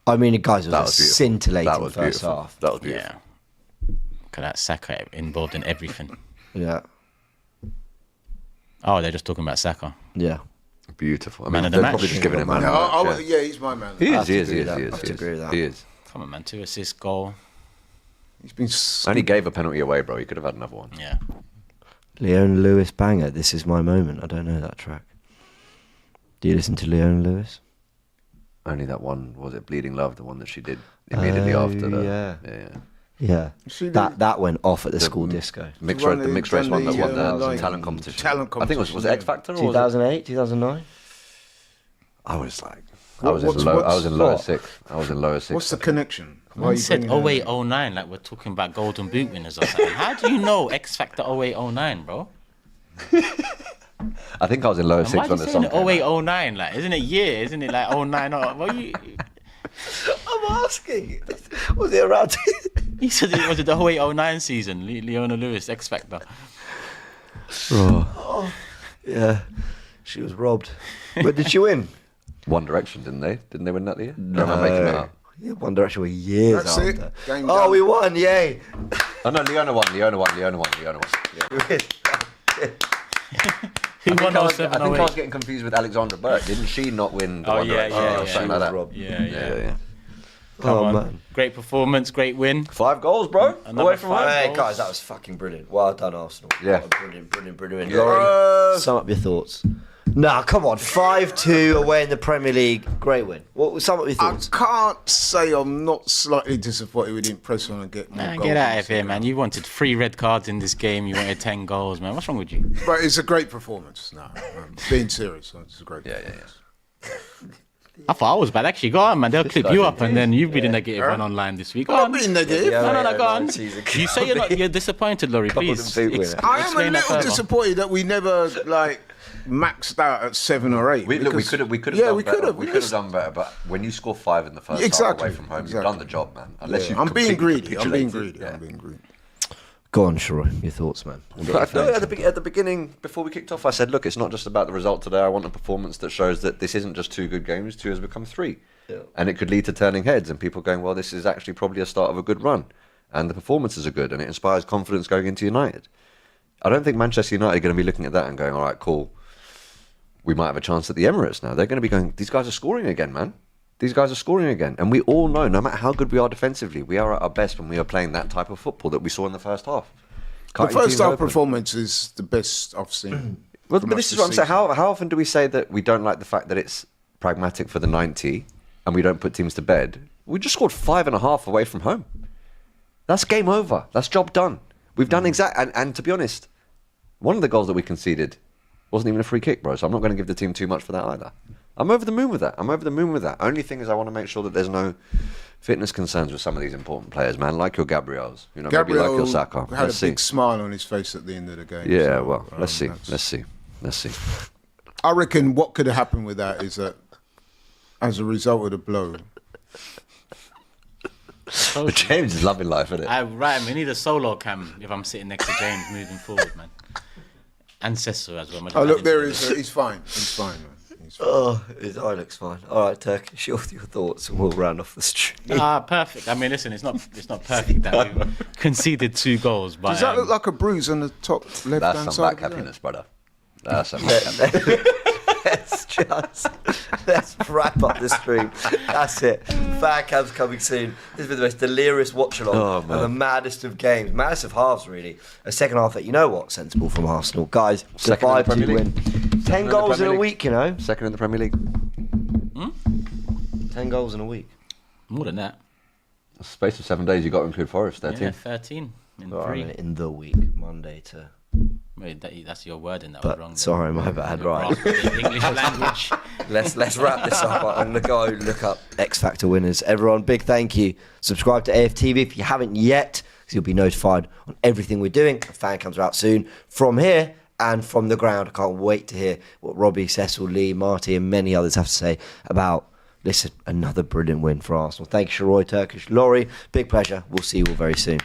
I mean, guys, it That was was a beautiful. scintillating That was first beautiful. half. That was beautiful. Yeah. Look at that Saka involved in everything. Yeah. Oh, they're just talking about Saka. Yeah. Beautiful. I Man mean, of the they're match. probably just giving him man Yeah, of the match. yeah, he's my man. He have is, to he is, agree he with is, that. he I have to is. agree with that. He is. Come on, man. 2 assists, goal. He's been. Only gave a penalty away, bro. He could have had another one. Yeah. Leon Lewis banger. This is my moment. I don't know that track. Do you listen to Leon Lewis? Only that one, was it Bleeding Love, the one that she did immediately Oh, after the... yeah. yeah. Yeah. See, That went off at the school disco. Mixed Run race, the the- mixed race run one that the, won the like, talent competition. talent I think it was competition, X Factor or was it? 2008, 2009? I was like... What- I was what's- in lower what's- sixth. I was in lower sixth. What's the connection? Why are Man you said bringing that 08, up? 09, like we're talking about Golden Boot winners or something. How do you know X Factor 08, 09, bro? I think I was in lower And why sixth are when you the saying song came 08, out. 09? Like, isn't it year? Isn't it like 09? Well, I'm asking. Was it around? he said it was the 08, 09 season. Leona Lewis, X Factor. Yeah. She was robbed. But did she win? One Direction, didn't they? Didn't they win that year? Or am I making that up? Yeah, One Direction were years That's after. it. Game Oh, done. we won! Yay! Oh no, Leona won. Yeah. Who I think won I was 07, 08? getting confused with Alexandra Burke. Didn't she not win the Oh, One yeah, Direction yeah, or yeah. something She like was that? robbed. Yeah. Come Oh, on. man. Great performance, great win. 5 goals, bro. Another Away from home. 5 Hey, goals. guys, that was fucking brilliant. Well done, Arsenal. Yeah. Brilliant. Laurie, sum up your thoughts. Nah, come on. 5-2 away in the Premier League. Great win. Sum up your I thoughts. can't say I'm not slightly disappointed we didn't press on and get more Man, goals. get out of here, man. You wanted 3 red cards in this game. You wanted 10 goals, man. What's wrong with you? But it's a great performance. No, being serious, it's a great Yeah. performance. I thought I was bad. Actually, go on, man. They'll clip you up, and then you've been the negative one online this week. Go I'm on. not being negative. No, go on. season. You say you're disappointed, Laurie. Please. Golden Boot winner. I am a explain that little further. disappointed that we never maxed out at 7 or 8. We because- could have Yeah, done we better. could have. We could have done better, but when you score 5 in the first half Exactly, away from home, you've exactly. done the job, man. Unless you've I'm being completely greedy. I'm being capitulated. greedy. Yeah. I'm being greedy. Go on, Shroy. Your thoughts, man. But no, at the beginning, before we kicked off, I said, look, it's not just about the result today. I want a performance that shows that this isn't just 2 good games. 2 has become 3. Yeah. And it could lead to turning heads and people going, well, this is actually probably a start of a good run. And the performances are good and it inspires confidence going into United. I don't think Manchester United are going to be looking at that and going, all right, cool. We might have a chance at the Emirates now. They're going to be going, these guys are scoring again, man. These guys are scoring again. And we all know, no matter how good we are defensively, we are at our best when we are playing that type of football that we saw in the first half. The Cutting first teams half open. performance is the best I've seen. Well, from but us this is what I'm saying. season. How often do we say that we don't like the fact that it's pragmatic for the 90 and we don't put teams to bed? We just scored 5.5 away from home. That's game over. That's job done. We've done and to be honest, one of the goals that we conceded wasn't even a free kick, bro. So I'm not going to give the team too much for that either. I'm over the moon with that. Only thing is I want to make sure that there's no fitness concerns with some of these important players, man, like your Gabriels. You know, Gabriel maybe like your Saka. had a big smile on his face at the end of the game. Yeah, so, well, let's see. I reckon what could have happened with that is that as a result of the blow, But James is loving life, isn't it? Right, we need a solo cam if I'm sitting next to James moving forward, man. And Cecil as well. oh look, there is. He's fine. He's fine, man. He's fine. Oh, his eye looks fine. All right, Turkish, your thoughts, and we'll round off the stream. Perfect. I mean, listen, it's not perfect that we conceded 2 goals, but Does that look like a bruise on the top left-hand That's side? some back happiness, brother. That's some back happiness. Let's wrap up the stream. That's it. Fan cam's coming soon. This has been the most delirious watch along and the maddest of games, maddest of halves, really. A second half that, you know what, sensible from Arsenal, guys. Second in the 5-2 Premier win. League. 10 goals in a week, you know. Second in the Premier League. 10 goals in a week. more than that. A space of 7 days, you got to include Forest, 13. Yeah, 13 in All 3. right, in the week, Monday to. Wait, that's your wording that But was wrong. sorry, my bad. Right. English language. Let's wrap this up. I'm gonna go look up X Factor winners. Everyone, big thank you. Subscribe to AFTV if you haven't yet, because you'll be notified on everything we're doing. The fan comes out soon from here and from the ground. I can't wait to hear what Robbie, Cecil, Lee, Marty, and many others have to say about. Listen, another brilliant win for Arsenal. Thank you, Sharoy, Turkish, Laurie. Big pleasure. We'll see you all very soon.